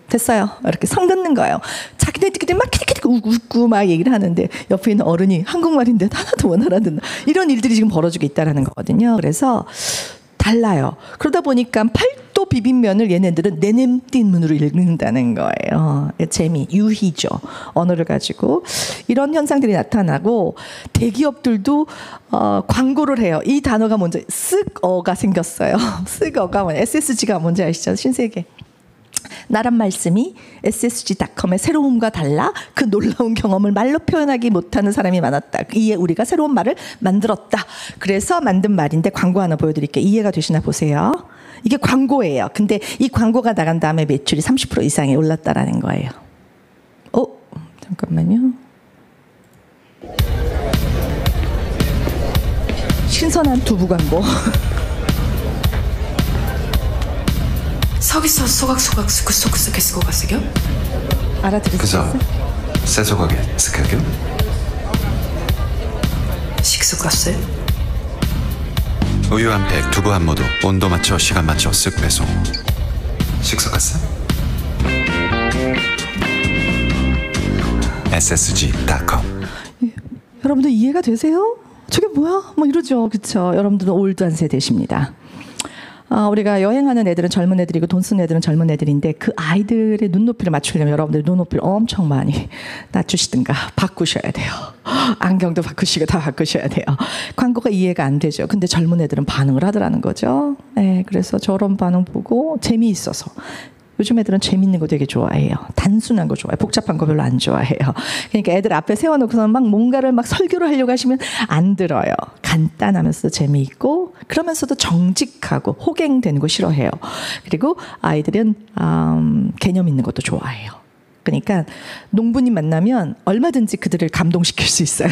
S1: 됐어요, 이렇게 선 긋는 거예요. 자기네들끼리 막 키키키키 웃고 막 얘기를 하는데 옆에 있는 어른이 한국말인데 하나도 못 알아듣는 이런 일들이 지금 벌어지고 있다는 거거든요. 그래서 달라요. 그러다 보니까 팔도 비빔면을 얘네들은 내냄띵문으로 읽는다는 거예요. 재미, 유희죠. 언어를 가지고 이런 현상들이 나타나고, 대기업들도 광고를 해요. 이 단어가 먼저 쓱어가 생겼어요. 쓱어가 뭐냐? SSG가 뭔지 아시죠? 신세계. 나란 말씀이 ssg.com의 새로움과 달라 그 놀라운 경험을 말로 표현하기 못하는 사람이 많았다. 이에 우리가 새로운 말을 만들었다. 그래서 만든 말인데 광고 하나 보여드릴게요. 이해가 되시나 보세요. 이게 광고예요. 근데 이 광고가 나간 다음에 매출이 30% 이상이 올랐다라는 거예요. 잠깐만요. 신선한 두부 광고.
S3: 서기서 소각소각 스쿠스쿠스 개스고가스겨?
S1: 알아들으셨어요?
S4: 그래서 세소각에 스카교?
S3: 식수가스?
S4: 우유 한 팩, 두부 한 모두 온도 맞춰 시간 맞춰 쓱 배송. 식소가스? ssg.com.
S1: 여러분들 이해가 되세요? 저게 뭐야? 뭐 이러죠. 그렇죠? 여러분들은 올드한 세대십니다. 우리가 여행하는 애들은 젊은 애들이고 돈 쓰는 애들은 젊은 애들인데 그 아이들의 눈높이를 맞추려면 여러분들이 눈높이를 엄청 많이 낮추시든가 바꾸셔야 돼요. 안경도 바꾸시고 다 바꾸셔야 돼요. 광고가 이해가 안 되죠. 근데 젊은 애들은 반응을 하더라는 거죠. 네, 그래서 저런 반응 보고 재미있어서. 요즘 애들은 재밌는 거 되게 좋아해요. 단순한 거 좋아해요. 복잡한 거 별로 안 좋아해요. 그러니까 애들 앞에 세워놓고서 막 뭔가를 막 설교를 하려고 하시면 안 들어요. 간단하면서도 재미있고 그러면서도 정직하고 호갱되는 거 싫어해요. 그리고 아이들은 개념 있는 것도 좋아해요. 그러니까 농부님 만나면 얼마든지 그들을 감동시킬 수 있어요.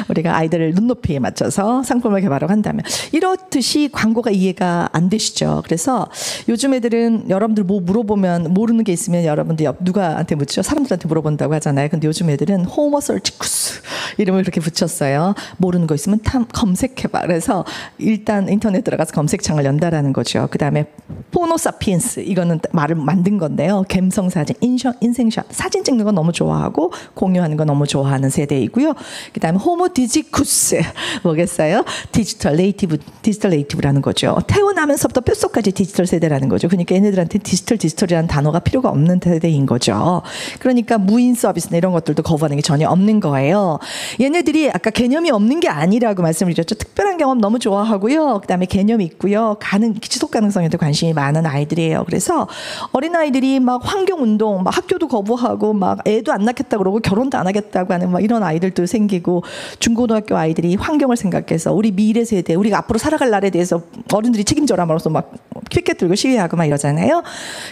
S1: 우리가 아이들을 눈높이에 맞춰서 상품을 개발하고 한다면 이렇듯이 광고가 이해가 안 되시죠. 그래서 요즘 애들은 여러분들 뭐 물어보면 모르는 게 있으면 여러분들 누구한테 묻죠? 사람들한테 물어본다고 하잖아요. 근데 요즘 애들은 호모설치쿠스 이름을 그렇게 붙였어요. 모르는 거 있으면 검색해봐. 그래서 일단 인터넷 들어가서 검색창을 연다라는 거죠. 그 다음에 포노사피엔스 이거는 말을 만든 건데요. 감성사진, 인생샷 사진 찍는 거 너무 좋아하고 공유하는 거 너무 좋아하는 세대이고요. 그 다음에 호모디지쿠스 뭐겠어요? 디지털 네이티브라는 거죠. 태어나면서부터 뼛속까지 디지털 세대라는 거죠. 그러니까 얘네들한테 디지털이라는 단어가 필요가 없는 세대인 거죠. 그러니까 무인 서비스나 이런 것들도 거부하는 게 전혀 없는 거예요. 얘네들이 아까 개념이 없는 게 아니라고 말씀을 드렸죠. 특별한 경험 너무 좋아하고요. 그 다음에 개념이 있고요. 지속 가능성에도 관심이 많은 아이들이에요. 그래서 어린아이들이 막 환경운동, 막 학교도 거부하고 막 애도 안 낳겠다 그러고 결혼도 안 하겠다고 하는 막 이런 아이들도 생기고 중고등학교 아이들이 환경을 생각해서 우리 미래 세대, 우리가 앞으로 살아갈 날에 대해서 어른들이 책임져라 말아서 막 피켓 들고 시위하고 막 이러잖아요.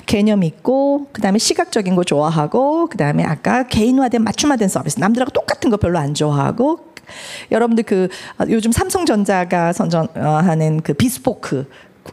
S1: 개념 있고 그다음에 시각적인 거 좋아하고 그다음에 아까 개인화된 맞춤화된 서비스 남들하고 똑같은 거 별로 안 좋아하고 여러분들 요즘 삼성전자가 선전하는 그 비스포크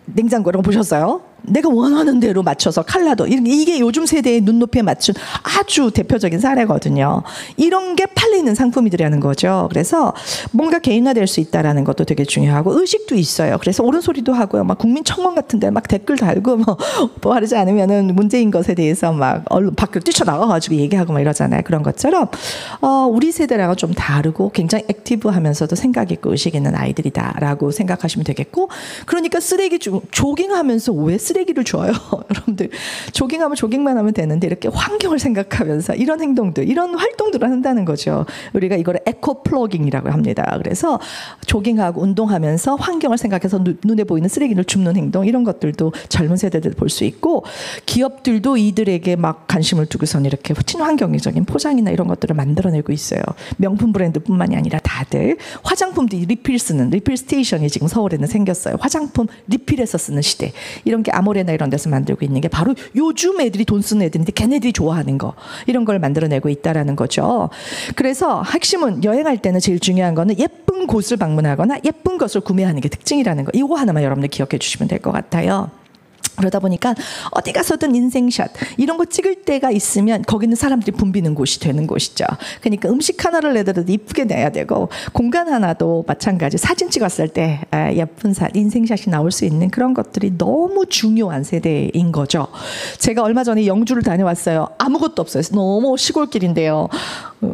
S1: 냉장고 이런 거 보셨어요? 내가 원하는 대로 맞춰서 컬러도 이게 요즘 세대의 눈높이에 맞춘 아주 대표적인 사례거든요. 이런 게 팔리는 상품이라는 거죠. 그래서 뭔가 개인화될 수 있다라는 것도 되게 중요하고 의식도 있어요. 그래서 옳은 소리도 하고요. 막 국민청원 같은데 막 댓글 달고 뭐 바르지 않으면은 문제인 것에 대해서 막 얼른 밖으로 뛰쳐나가가지고 얘기하고 막 이러잖아요. 그런 것처럼 우리 세대랑은 좀 다르고 굉장히 액티브하면서도 생각 있고 의식 있는 아이들이다라고 생각하시면 되겠고 그러니까 쓰레기 조깅하면서 왜 쓰레기를 줘요. 여러분들 조깅하면 조깅만 하면 되는데 이렇게 환경을 생각하면서 이런 행동들 이런 활동들을 한다는 거죠. 우리가 이걸 에코 플러깅이라고 합니다. 그래서 조깅하고 운동하면서 환경을 생각해서 눈에 보이는 쓰레기를 줍는 행동 이런 것들도 젊은 세대들 볼 수 있고 기업들도 이들에게 막 관심을 두고선 이렇게 친환경적인 포장이나 이런 것들을 만들어내고 있어요. 명품 브랜드뿐만이 아니라 다들 화장품도 리필 쓰는 리필 스테이션이 지금 서울에는 생겼어요. 화장품 리필해서 쓰는 시대 이런 게 아모레나 이런 데서 만들고 있는 게 바로 요즘 애들이 돈 쓰는 애들인데 걔네들이 좋아하는 거 이런 걸 만들어내고 있다라는 거죠. 그래서 핵심은 여행할 때는 제일 중요한 거는 예쁜 곳을 방문하거나 예쁜 것을 구매하는 게 특징이라는 거 이거 하나만 여러분들 기억해 주시면 될 것 같아요. 그러다 보니까 어디 가서든 인생샷 이런 거 찍을 때가 있으면 거기는 사람들이 붐비는 곳이 되는 곳이죠. 그러니까 음식 하나를 내더라도 이쁘게 내야 되고 공간 하나도 마찬가지 사진 찍었을 때 예쁜 인생샷이 나올 수 있는 그런 것들이 너무 중요한 세대인 거죠. 제가 얼마 전에 영주를 다녀왔어요. 아무것도 없어요. 너무 시골길인데요.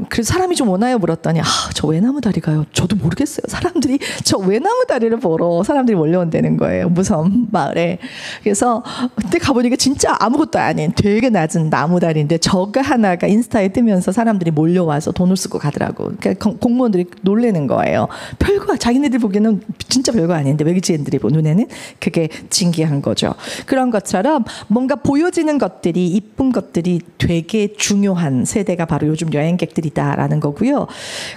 S1: 그래서 사람이 좀 오나요? 물었더니 저 외나무 다리가요? 저도 모르겠어요. 사람들이 저 외나무 다리를 보러 사람들이 몰려온다는 거예요. 무섬 마을에. 그래서 그때 가보니까 진짜 아무것도 아닌 되게 낮은 나무 다리인데 저거 하나가 인스타에 뜨면서 사람들이 몰려와서 돈을 쓰고 가더라고. 그러니까 공무원들이 놀라는 거예요. 별거 자기네들 보기에는 진짜 별거 아닌데 외지인들이 눈에는 그게 신기한 거죠. 그런 것처럼 뭔가 보여지는 것들이 이쁜 것들이 되게 중요한 세대가 바로 요즘 여행객들이다라는 거고요.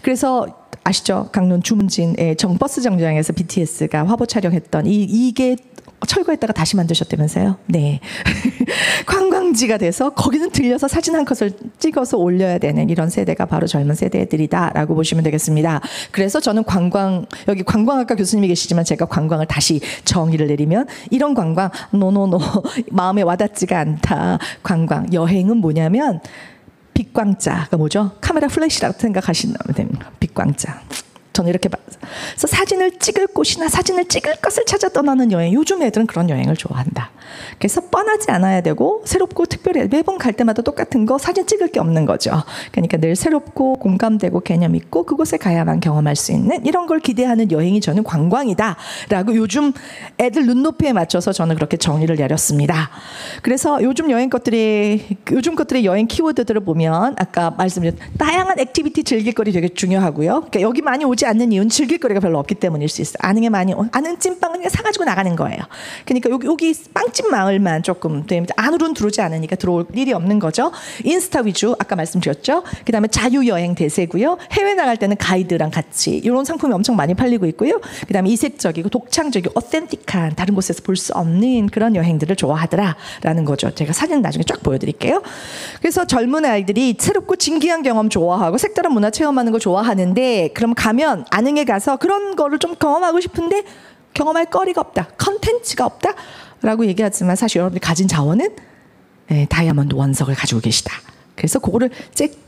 S1: 그래서 아시죠? 강릉 주문진의 버스 정류장에서 BTS가 화보 촬영했던 이게 철거했다가 다시 만드셨다면서요? 네. 관광지가 돼서 거기는 들려서 사진 한 컷을 찍어서 올려야 되는 이런 세대가 바로 젊은 세대들이다라고 보시면 되겠습니다. 그래서 저는 여기 관광학과 교수님이 계시지만 제가 관광을 다시 정의를 내리면 이런 관광, 노노노, 마음에 와닿지가 않다. 관광, 여행은 뭐냐면 빛광자가 뭐죠? 카메라 플래시라고 생각하시면 됩니다. 빛광자. 저는 이렇게 그래서 사진을 찍을 곳이나 사진을 찍을 것을 찾아 떠나는 여행. 요즘 애들은 그런 여행을 좋아한다. 그래서 뻔하지 않아야 되고 새롭고 특별해. 매번 갈 때마다 똑같은 거 사진 찍을 게 없는 거죠. 그러니까 늘 새롭고 공감되고 개념 있고 그곳에 가야만 경험할 수 있는 이런 걸 기대하는 여행이 저는 관광이다라고 요즘 애들 눈높이에 맞춰서 저는 그렇게 정의를 내렸습니다. 그래서 요즘 것들의 여행 키워드들을 보면 아까 말씀드린 다양한 액티비티 즐길거리 되게 중요하고요. 그러니까 여기 많이 오지 않는 이유는 즐길거리가 별로 없기 때문일 수 있어요. 안흥에 안흥 찐빵은 그냥 사가지고 나가는 거예요. 그러니까 여기 빵집 마을만 조금 안으로는 들어오지 않으니까 들어올 일이 없는 거죠. 인스타 위주 아까 말씀드렸죠. 그다음에 자유여행 대세고요. 해외 나갈 때는 가이드랑 같이 이런 상품이 엄청 많이 팔리고 있고요. 그다음에 이색적이고 독창적이고 어센틱한 다른 곳에서 볼 수 없는 그런 여행들을 좋아하더라라는 거죠. 제가 사진 나중에 쫙 보여드릴게요. 그래서 젊은 아이들이 새롭고 진기한 경험 좋아하고 색다른 문화 체험하는 거 좋아하는데 그럼 가면 안흥에 가서 그런 거를 좀 경험하고 싶은데 경험할 거리가 없다. 컨텐츠가 없다. 라고 얘기하지만 사실 여러분들이 가진 자원은 다이아몬드 원석을 가지고 계시다. 그래서 그거를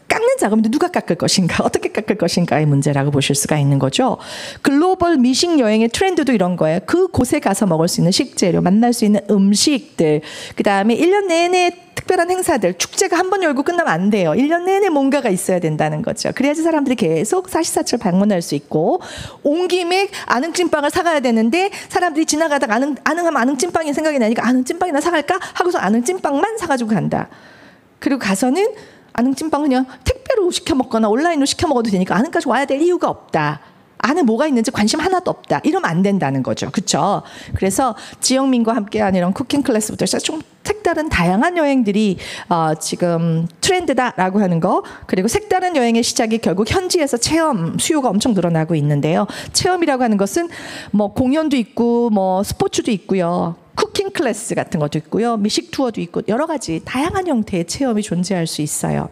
S1: 깎는 작업인데 누가 깎을 것인가 어떻게 깎을 것인가의 문제라고 보실 수가 있는 거죠. 글로벌 미식 여행의 트렌드도 이런 거예요. 그곳에 가서 먹을 수 있는 식재료 만날 수 있는 음식들 그다음에 1년 내내 특별한 행사들 축제가 한 번 열고 끝나면 안 돼요. 1년 내내 뭔가가 있어야 된다는 거죠. 그래야지 사람들이 계속 사시사철 방문할 수 있고 온 김에 안흥찐빵을 사가야 되는데 사람들이 지나가다가 안흥하면 안흥찐빵이 생각이 나니까 안흥찐빵이나 사갈까 하고서 안흥찐빵만 사가지고 간다. 그리고 가서는 안흥찐빵 그냥 택배로 시켜 먹거나 온라인으로 시켜 먹어도 되니까 안흥까지 와야 될 이유가 없다. 안에 뭐가 있는지 관심 하나도 없다. 이러면 안 된다는 거죠. 그렇죠? 그래서 지영민과 함께하는 이런 쿠킹 클래스부터 시작 좀 색다른 다양한 여행들이 지금 트렌드다라고 하는 거 그리고 색다른 여행의 시작이 결국 현지에서 체험 수요가 엄청 늘어나고 있는데요. 체험이라고 하는 것은 뭐 공연도 있고 뭐 스포츠도 있고요. 쿠킹 클래스 같은 것도 있고요. 미식 투어도 있고 여러 가지 다양한 형태의 체험이 존재할 수 있어요.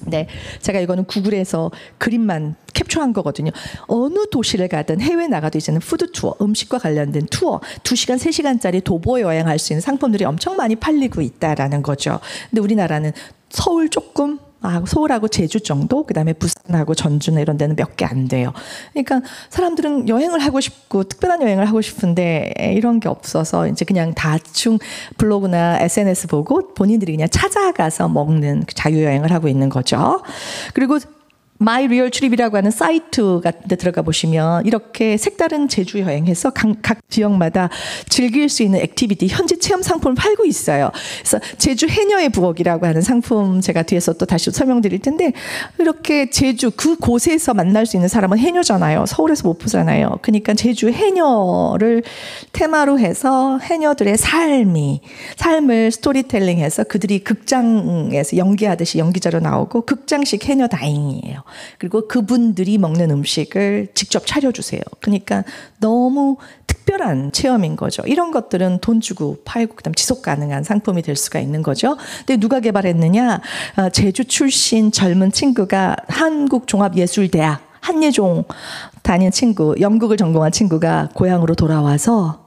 S1: 네, 제가 이거는 구글에서 그림만 캡처한 거거든요. 어느 도시를 가든 해외 나가도 이제는 푸드 투어, 음식과 관련된 투어, 2시간, 3시간짜리 도보 여행할 수 있는 상품들이 엄청 많이 팔리고 있다라는 거죠. 근데 우리나라는 서울 조금 서울하고 제주 정도, 그다음에 부산하고 전주나 이런 데는 몇 개 안 돼요. 그러니까 사람들은 여행을 하고 싶고 특별한 여행을 하고 싶은데 이런 게 없어서 이제 그냥 대충 블로그나 SNS 보고 본인들이 그냥 찾아가서 먹는 자유여행을 하고 있는 거죠. 그리고 마이 리얼 트립이라고 하는 사이트 같은 데 들어가 보시면 이렇게 색다른 제주 여행해서 각 지역마다 즐길 수 있는 액티비티, 현지 체험 상품을 팔고 있어요. 그래서 제주 해녀의 부엌이라고 하는 상품 제가 뒤에서 또 다시 설명드릴 텐데 이렇게 제주 그곳에서 만날 수 있는 사람은 해녀잖아요. 서울에서 못 보잖아요. 그러니까 제주 해녀를 테마로 해서 해녀들의 삶을 스토리텔링해서 그들이 극장에서 연기하듯이 연기자로 나오고 극장식 해녀 다잉이에요. 그리고 그분들이 먹는 음식을 직접 차려주세요. 그러니까 너무 특별한 체험인 거죠. 이런 것들은 돈 주고 팔고 그다음 지속 가능한 상품이 될 수가 있는 거죠. 근데 누가 개발했느냐? 제주 출신 젊은 친구가 한국종합예술대학 한예종 다닌 친구, 연극을 전공한 친구가 고향으로 돌아와서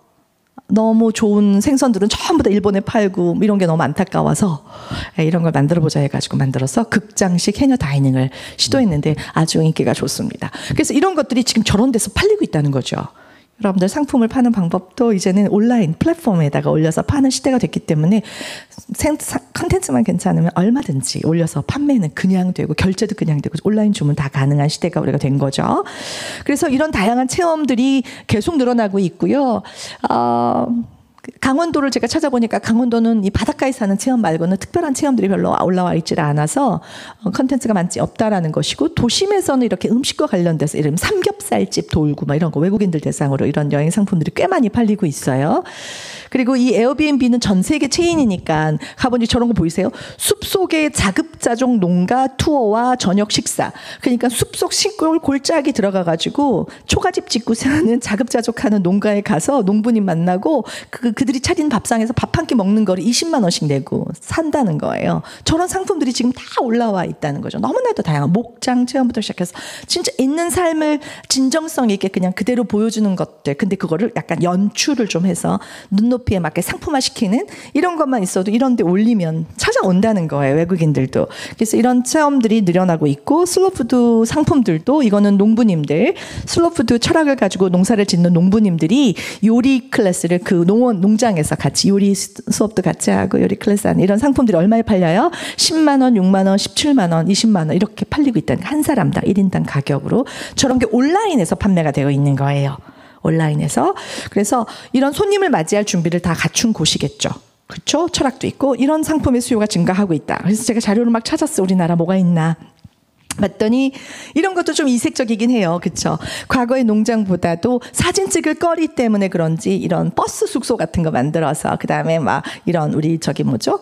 S1: 너무 좋은 생선들은 전부 다 일본에 팔고 이런 게 너무 안타까워서 이런 걸 만들어보자 해가지고 만들어서 극장식 해녀 다이닝을 시도했는데 아주 인기가 좋습니다. 그래서 이런 것들이 지금 저런 데서 팔리고 있다는 거죠. 여러분들 상품을 파는 방법도 이제는 온라인 플랫폼에다가 올려서 파는 시대가 됐기 때문에 컨텐츠만 괜찮으면 얼마든지 올려서 판매는 그냥 되고 결제도 그냥 되고 온라인 주문 다 가능한 시대가 우리가 된 거죠. 그래서 이런 다양한 체험들이 계속 늘어나고 있고요. 강원도를 제가 찾아보니까 강원도는 이 바닷가에 사는 체험 말고는 특별한 체험들이 별로 올라와 있지 않아서 컨텐츠가 많지 없다라는 것이고, 도심에서는 이렇게 음식과 관련돼서 이런 삼겹살집 돌고 막 이런 거 외국인들 대상으로 이런 여행 상품들이 꽤 많이 팔리고 있어요. 그리고 이 에어비앤비는 전 세계 체인이니까 가보니 저런 거 보이세요? 숲속의 자급자족 농가 투어와 저녁 식사. 그러니까 숲속 시골 골짜기 들어가가지고 초가집 짓고 사는 자급자족하는 농가에 가서 농부님 만나고 그들이 차린 밥상에서 밥 한 끼 먹는 거를 20만 원씩 내고 산다는 거예요. 저런 상품들이 지금 다 올라와 있다는 거죠. 너무나도 다양한 목장 체험부터 시작해서 진짜 있는 삶을 진정성 있게 그냥 그대로 보여주는 것들. 근데 그거를 약간 연출을 좀 해서 눈높이에 맞게 상품화시키는 이런 것만 있어도 이런 데 올리면 찾아온다는 거예요. 외국인들도. 그래서 이런 체험들이 늘어나고 있고, 슬로푸드 상품들도 이거는 농부님들, 슬로푸드 철학을 가지고 농사를 짓는 농부님들이 요리 클래스를 그 농장에서 같이 요리 수업도 같이 하고 요리 클래스 하는 이런 상품들이 얼마에 팔려요? 10만 원, 6만 원, 17만 원, 20만 원 이렇게 팔리고 있다는, 한 사람당 1인당 가격으로 저런 게 온라인에서 판매가 되어 있는 거예요. 온라인에서. 그래서 이런 손님을 맞이할 준비를 다 갖춘 곳이겠죠. 그렇죠? 철학도 있고 이런 상품의 수요가 증가하고 있다. 그래서 제가 자료를 막 찾았어요. 우리나라 뭐가 있나. 봤더니 이런 것도 좀 이색적이긴 해요. 그렇죠? 과거의 농장보다도 사진 찍을 거리 때문에 그런지 이런 버스 숙소 같은 거 만들어서 그다음에 막 이런 우리 저기 뭐죠?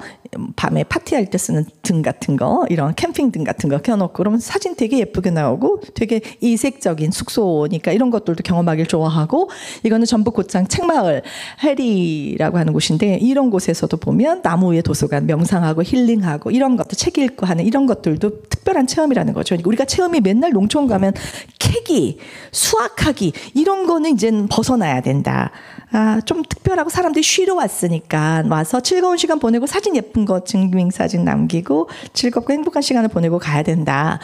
S1: 밤에 파티할 때 쓰는 등 같은 거, 이런 캠핑 등 같은 거 켜놓고 그러면 사진 되게 예쁘게 나오고 되게 이색적인 숙소니까 이런 것들도 경험하길 좋아하고, 이거는 전북 고창 책마을 해리라고 하는 곳인데 이런 곳에서도 보면 나무 위에 도서관 명상하고 힐링하고 이런 것도 책 읽고 하는 이런 것들도 특별한 체험이라는 거죠. 우리가 체험이 맨날 농촌 가면 캐기, 수확하기 이런 거는 이제는 벗어나야 된다. 좀 특별하고 사람들이 쉬러 왔으니까 와서 즐거운 시간 보내고 사진 예쁜 거 증명사진 남기고 즐겁고 행복한 시간을 보내고 가야 된다.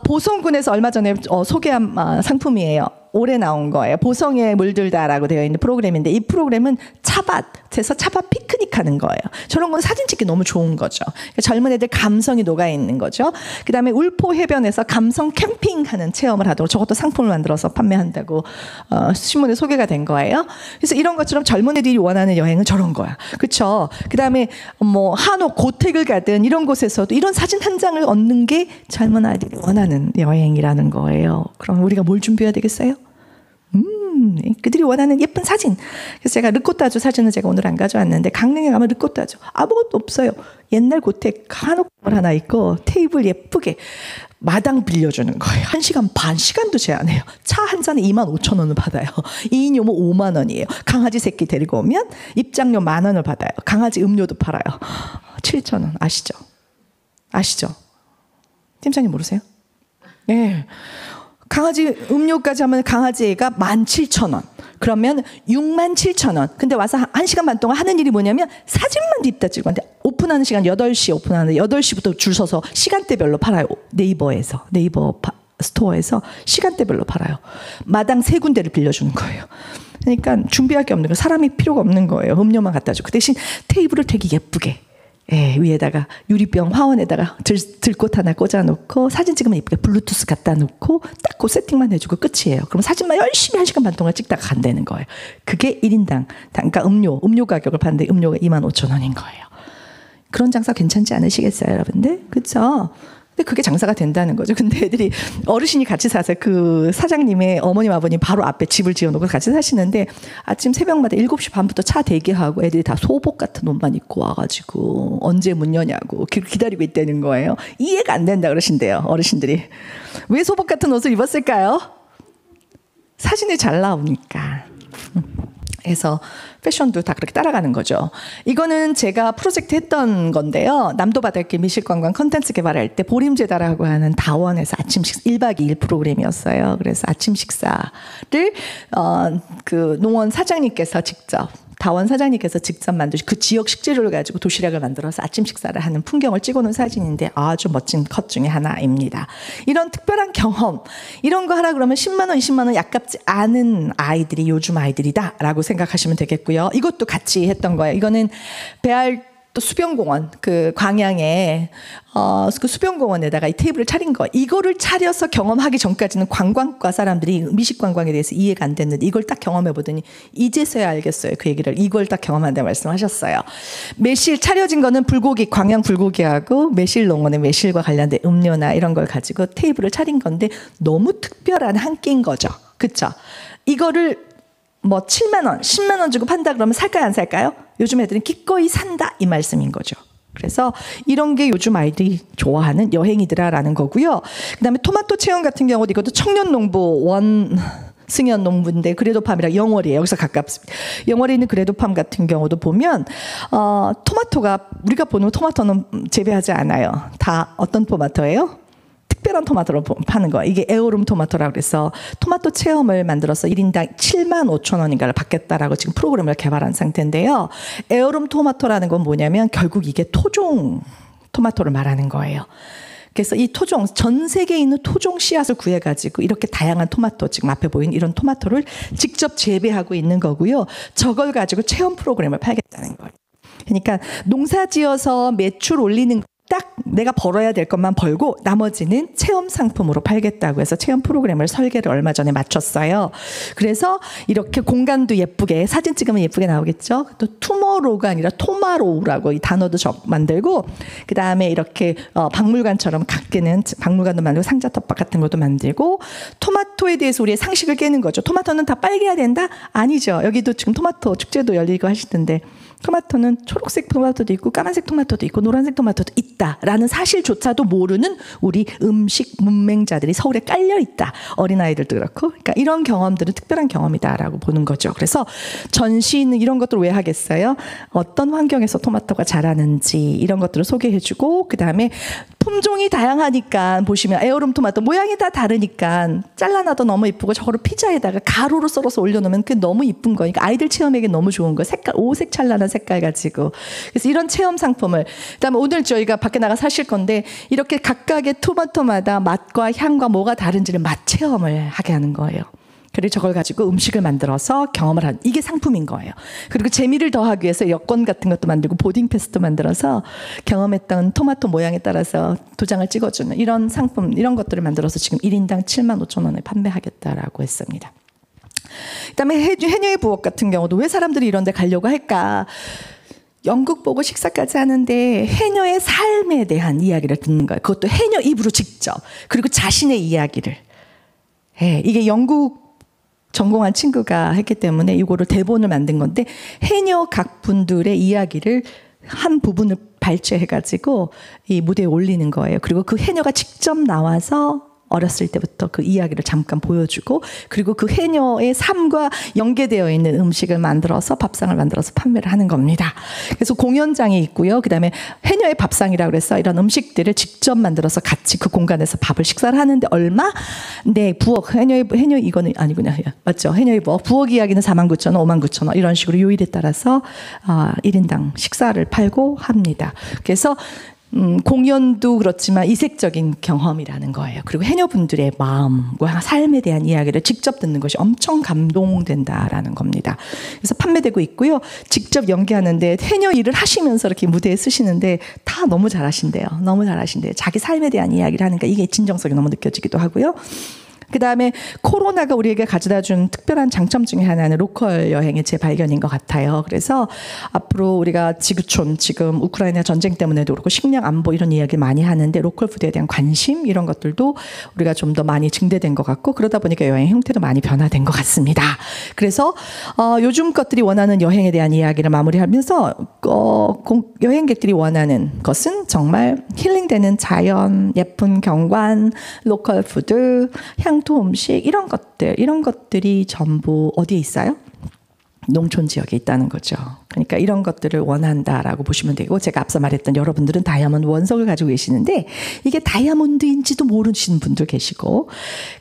S1: 보성군에서 얼마 전에 소개한 상품이에요. 올해 나온 거예요. 보성에 물들다라고 되어 있는 프로그램인데 이 프로그램은 차밭에서 차밭 피크닉 하는 거예요. 저런 건 사진 찍기 너무 좋은 거죠. 젊은 애들 감성이 녹아 있는 거죠. 그다음에 울포 해변에서 감성 캠핑하는 체험을 하도록 저것도 상품을 만들어서 판매한다고 신문에 소개가 된 거예요. 그래서 이런 것처럼 젊은 애들이 원하는 여행은 저런 거야. 그렇죠? 그다음에 뭐 한옥 고택을 가든 이런 곳에서도 이런 사진 한 장을 얻는 게 젊은 아이들이 원하는 여행이라는 거예요. 그럼 우리가 뭘 준비해야 되겠어요? 그들이 원하는 예쁜 사진. 그래서 제가 르꼬따주 사진을 제가 오늘 안 가져왔는데, 강릉에 가면 르꼬따주 아무것도 없어요. 옛날 고택 한옥 하나 있고 테이블 예쁘게 마당 빌려주는 거예요. 1시간 반, 시간도 제한해요. 차 한 잔에 25,000원을 받아요. 2인 요금 5만 원이에요. 강아지 새끼 데리고 오면 입장료 10,000원을 받아요. 강아지 음료도 팔아요. 7,000원. 아시죠? 아시죠? 팀장님 모르세요? 네. 강아지 음료까지 하면 강아지가 17,000원. 그러면 67,000원. 근데 와서 1시간 반 동안 하는 일이 뭐냐면 사진만 입다 찍고, 근데 오픈하는 시간 8시 오픈하는데 8시부터 줄 서서 시간대별로 팔아요. 네이버 스토어에서 시간대별로 팔아요. 마당 3군데를 빌려주는 거예요. 그러니까 준비할 게 없는 거예요. 사람이 필요가 없는 거예요. 음료만 갖다 주고. 그 대신 테이블을 되게 예쁘게, 위에다가 유리병 화원에다가 들꽃 하나 꽂아놓고 사진 찍으면 예쁘게 블루투스 갖다 놓고 딱 그 세팅만 해주고 끝이에요. 그럼 사진만 열심히 1시간 반 동안 찍다가 간다는 거예요. 그게 1인당 단가 음료 가격을 봤는데 음료가 25,000원인 거예요. 그런 장사 괜찮지 않으시겠어요, 여러분들? 그렇죠? 근데 그게 장사가 된다는 거죠. 근데 애들이 어르신이 같이 사세요. 그 사장님의 어머님 아버님 바로 앞에 집을 지어놓고 같이 사시는데 아침 새벽마다 7시 반부터 차 대기하고 애들이 다 소복 같은 옷만 입고 와가지고 언제 문 여냐고 기다리고 있다는 거예요. 이해가 안 된다 그러신대요, 어르신들이. 왜 소복 같은 옷을 입었을까요? 사진이 잘 나오니까. 해서 패션도 다 그렇게 따라가는 거죠. 이거는 제가 프로젝트 했던 건데요. 남도 바닷길 미식관광 컨텐츠 개발할 때 보림제다라고 하는 다원에서 아침 식사 1박 2일 프로그램이었어요. 그래서 아침 식사를 그 농원 사장님께서 직접 다원 사장님께서 직접 만드신 그 지역 식재료를 가지고 도시락을 만들어서 아침 식사를 하는 풍경을 찍어놓은 사진인데 아주 멋진 컷 중에 하나입니다. 이런 특별한 경험 이런 거 하라 그러면 10만 원, 20만 원 아깝지 않은 아이들이 요즘 아이들이다라고 생각하시면 되겠고요. 이것도 같이 했던 거예요. 이거는 배알 또 수변공원 그 광양에 그 수변공원에다가 이 테이블을 차린 거 이거를 차려서 경험하기 전까지는 관광과 사람들이 미식 관광에 대해서 이해가 안 됐는데 이걸 딱 경험해 보더니 이제서야 알겠어요. 그 얘기를 이걸 딱 경험한다 말씀하셨어요. 매실 차려진 거는 불고기 광양 불고기하고 매실농원의 매실과 관련된 음료나 이런 걸 가지고 테이블을 차린 건데 너무 특별한 한 끼인 거죠. 그렇죠? 이거를 뭐 7만 원, 10만 원 주고 판다 그러면 살까요, 안 살까요? 요즘 애들은 기꺼이 산다 이 말씀인 거죠. 그래서 이런 게 요즘 아이들이 좋아하는 여행이더라라는 거고요. 그다음에 토마토 체험 같은 경우도 이것도 청년농부 승연 농부인데 그레도팜이랑 영월이에요. 여기서 가깝습니다. 영월에 있는 그레도팜 같은 경우도 보면 토마토가 우리가 보는 토마토는 재배하지 않아요. 다 어떤 토마토예요? 특별한 토마토를 파는 거예요. 이게 에어룸 토마토라고 해서 토마토 체험을 만들어서 1인당 7만 5천 원인가를 받겠다라고 지금 프로그램을 개발한 상태인데요. 에어룸 토마토라는 건 뭐냐면 결국 이게 토종 토마토를 말하는 거예요. 그래서 이 토종, 전 세계에 있는 토종 씨앗을 구해가지고 이렇게 다양한 토마토, 지금 앞에 보이는 이런 토마토를 직접 재배하고 있는 거고요. 저걸 가지고 체험 프로그램을 팔겠다는 거예요. 그러니까 농사 지어서 매출 올리는 딱 내가 벌어야 될 것만 벌고 나머지는 체험 상품으로 팔겠다고 해서 체험 프로그램을 설계를 얼마 전에 마쳤어요. 그래서 이렇게 공간도 예쁘게 사진 찍으면 예쁘게 나오겠죠. 또 투머로우가 아니라 토마로우라고 이 단어도 만들고 그다음에 이렇게 박물관처럼 갖게는 박물관도 만들고 상자 텃밭 같은 것도 만들고 토마토에 대해서 우리의 상식을 깨는 거죠. 토마토는 다 빨개야 된다? 아니죠. 여기도 지금 토마토 축제도 열리고 하시던데 토마토는 초록색 토마토도 있고 까만색 토마토도 있고 노란색 토마토도 있다라는 사실조차도 모르는 우리 음식 문맹자들이 서울에 깔려 있다. 어린아이들도 그렇고. 그러니까 이런 경험들은 특별한 경험이다라고 보는 거죠. 그래서 전시는 이런 것들을 왜 하겠어요? 어떤 환경에서 토마토가 자라는지 이런 것들을 소개해주고 그다음에 품종이 다양하니까 보시면 에어룸 토마토 모양이 다 다르니까 잘라놔도 너무 이쁘고 저거를 피자에다가 가루로 썰어서 올려놓으면 그게 너무 이쁜 거니까 아이들 체험에게 너무 좋은 거. 색깔 오색 찬란한 색깔 가지고 그래서 이런 체험 상품을 그다음에 오늘 저희가 밖에 나가 사실 건데 이렇게 각각의 토마토마다 맛과 향과 뭐가 다른지를 맛 체험을 하게 하는 거예요. 그리고 저걸 가지고 음식을 만들어서 경험을 하는 이게 상품인 거예요. 그리고 재미를 더하기 위해서 여권 같은 것도 만들고 보딩 패스도 만들어서 경험했던 토마토 모양에 따라서 도장을 찍어주는 이런 상품 이런 것들을 만들어서 지금 1인당 7만 5천 원에 판매하겠다라고 했습니다. 그다음에 해녀의 부엌 같은 경우도 왜 사람들이 이런 데 가려고 할까? 연극 보고 식사까지 하는데 해녀의 삶에 대한 이야기를 듣는 거예요. 그것도 해녀 입으로 직접. 그리고 자신의 이야기를. 이게 영국 전공한 친구가 했기 때문에 이거를 대본을 만든 건데 해녀 각 분들의 이야기를 한 부분을 발췌해가지고 이 무대에 올리는 거예요. 그리고 그 해녀가 직접 나와서 어렸을 때부터 그 이야기를 잠깐 보여주고 그리고 그 해녀의 삶과 연계되어 있는 음식을 만들어서 밥상을 만들어서 판매를 하는 겁니다. 그래서 공연장이 있고요. 그다음에 해녀의 밥상이라고 해서 이런 음식들을 직접 만들어서 같이 그 공간에서 밥을 식사를 하는데 얼마? 네, 부엌 해녀 이거는 아니구나. 맞죠? 해녀의 부엌 이야기는 49,000원, 59,000원 이런 식으로 요일에 따라서 1인당 식사를 팔고 합니다. 그래서 공연도 그렇지만 이색적인 경험이라는 거예요. 그리고 해녀분들의 마음과 삶에 대한 이야기를 직접 듣는 것이 엄청 감동된다라는 겁니다. 그래서 판매되고 있고요. 직접 연기하는데 해녀 일을 하시면서 이렇게 무대에 쓰시는데 다 너무 잘하신대요. 너무 잘하신대요. 자기 삶에 대한 이야기를 하니까 이게 진정성이 너무 느껴지기도 하고요. 그다음에 코로나가 우리에게 가져다 준 특별한 장점 중에 하나는 로컬 여행의 재발견인 것 같아요. 그래서 앞으로 우리가 지구촌 지금 우크라이나 전쟁 때문에도 그렇고 식량 안보 이런 이야기 많이 하는데 로컬 푸드에 대한 관심 이런 것들도 우리가 좀 더 많이 증대된 것 같고 그러다 보니까 여행 형태도 많이 변화된 것 같습니다. 그래서 요즘 것들이 원하는 여행에 대한 이야기를 마무리하면서 여행객들이 원하는 것은 정말 힐링되는 자연, 예쁜 경관, 로컬 푸드, 향토 음식 이런 것들이 전부 어디에 있어요? 농촌 지역에 있다는 거죠. 그러니까 이런 것들을 원한다라고 보시면 되고, 제가 앞서 말했던 여러분들은 다이아몬드 원석을 가지고 계시는데 이게 다이아몬드인지도 모르시는 분도 계시고,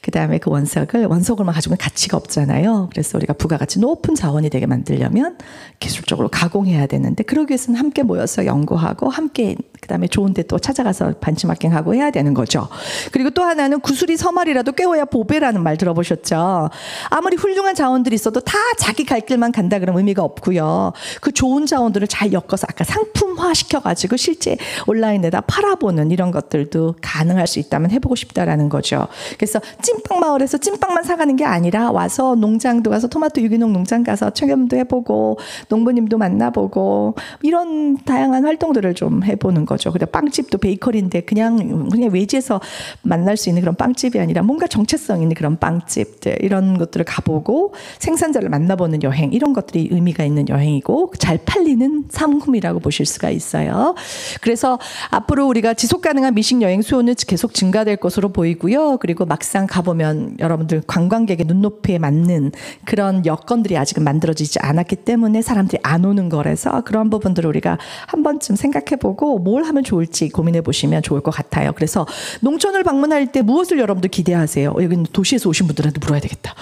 S1: 그 다음에 그 원석을만 가지고는 가치가 없잖아요. 그래서 우리가 부가가치 높은 자원이 되게 만들려면 기술적으로 가공해야 되는데, 그러기 위해서는 함께 모여서 연구하고 함께 그 다음에 좋은 데 또 찾아가서 벤치마킹하고 해야 되는 거죠. 그리고 또 하나는 구슬이 서말이라도 꿰어야 보배라는 말 들어보셨죠? 아무리 훌륭한 자원들이 있어도 다 자기 갈 길만 간다 그러면 의미가 없고요. 그 좋은 자원들을 잘 엮어서 아까 상품화 시켜가지고 실제 온라인에다 팔아보는 이런 것들도 가능할 수 있다면 해보고 싶다라는 거죠. 그래서 찐빵 마을에서 찐빵만 사가는 게 아니라 와서 농장도 가서 토마토 유기농 농장 가서 체험도 해보고 농부님도 만나보고 이런 다양한 활동들을 좀 해보는 거죠. 그리고 빵집도 베이커리인데 그냥 외지에서 만날 수 있는 그런 빵집이 아니라 뭔가 정체성 있는 그런 빵집들, 이런 것들을 가보고 생산자를 만나보는 여행, 이런 것들이 의미가 있는 여행이고 잘 팔리는 상품이라고 보실 수가 있어요. 그래서 앞으로 우리가 지속가능한 미식 여행 수요는 계속 증가될 것으로 보이고요. 그리고 막상 가보면 여러분들 관광객의 눈높이에 맞는 그런 여건들이 아직은 만들어지지 않았기 때문에 사람들이 안 오는 거라서 그런 부분들을 우리가 한 번쯤 생각해보고 뭘 하면 좋을지 고민해보시면 좋을 것 같아요. 그래서 농촌을 방문할 때 무엇을 여러분들 기대하세요? 여기는 도시에서 오신 분들한테 물어야 되겠다.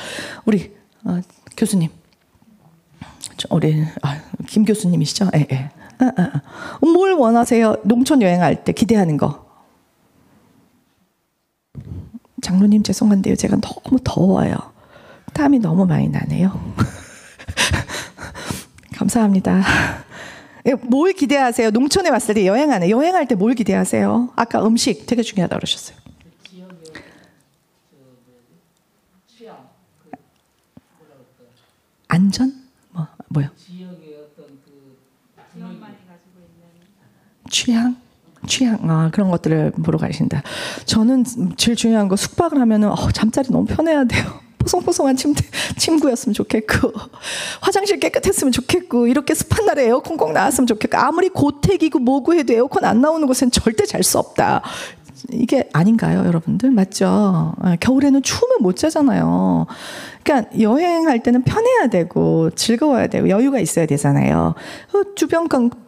S1: 우리 교수님, 우리 김 교수님이시죠? 예, 예. 뭘 원하세요? 농촌 여행할 때 기대하는 거. 장로님 죄송한데요, 제가 너무 더워요. 땀이 너무 많이 나네요. 감사합니다. 뭘 기대하세요? 농촌에 왔을 때 여행할 때 뭘 기대하세요? 아까 음식 되게 중요하다고 그러셨어요. 안전? 뭐요? 지역의 어떤 그 지역만이 가지고 있는 취향, 그런 것들을 보러 가신다. 저는 제일 중요한 거, 숙박을 하면은 잠자리 너무 편해야 돼요. 포송포송한 침구였으면 좋겠고, 화장실 깨끗했으면 좋겠고, 이렇게 습한 날에 에어컨 꼭 나왔으면 좋겠고, 아무리 고택이고 뭐고 해도 에어컨 안 나오는 곳엔 절대 잘 수 없다. 이게 아닌가요, 여러분들? 맞죠? 겨울에는 추우면 못 자잖아요. 그러니까 여행할 때는 편해야 되고 즐거워야 되고 여유가 있어야 되잖아요. 주변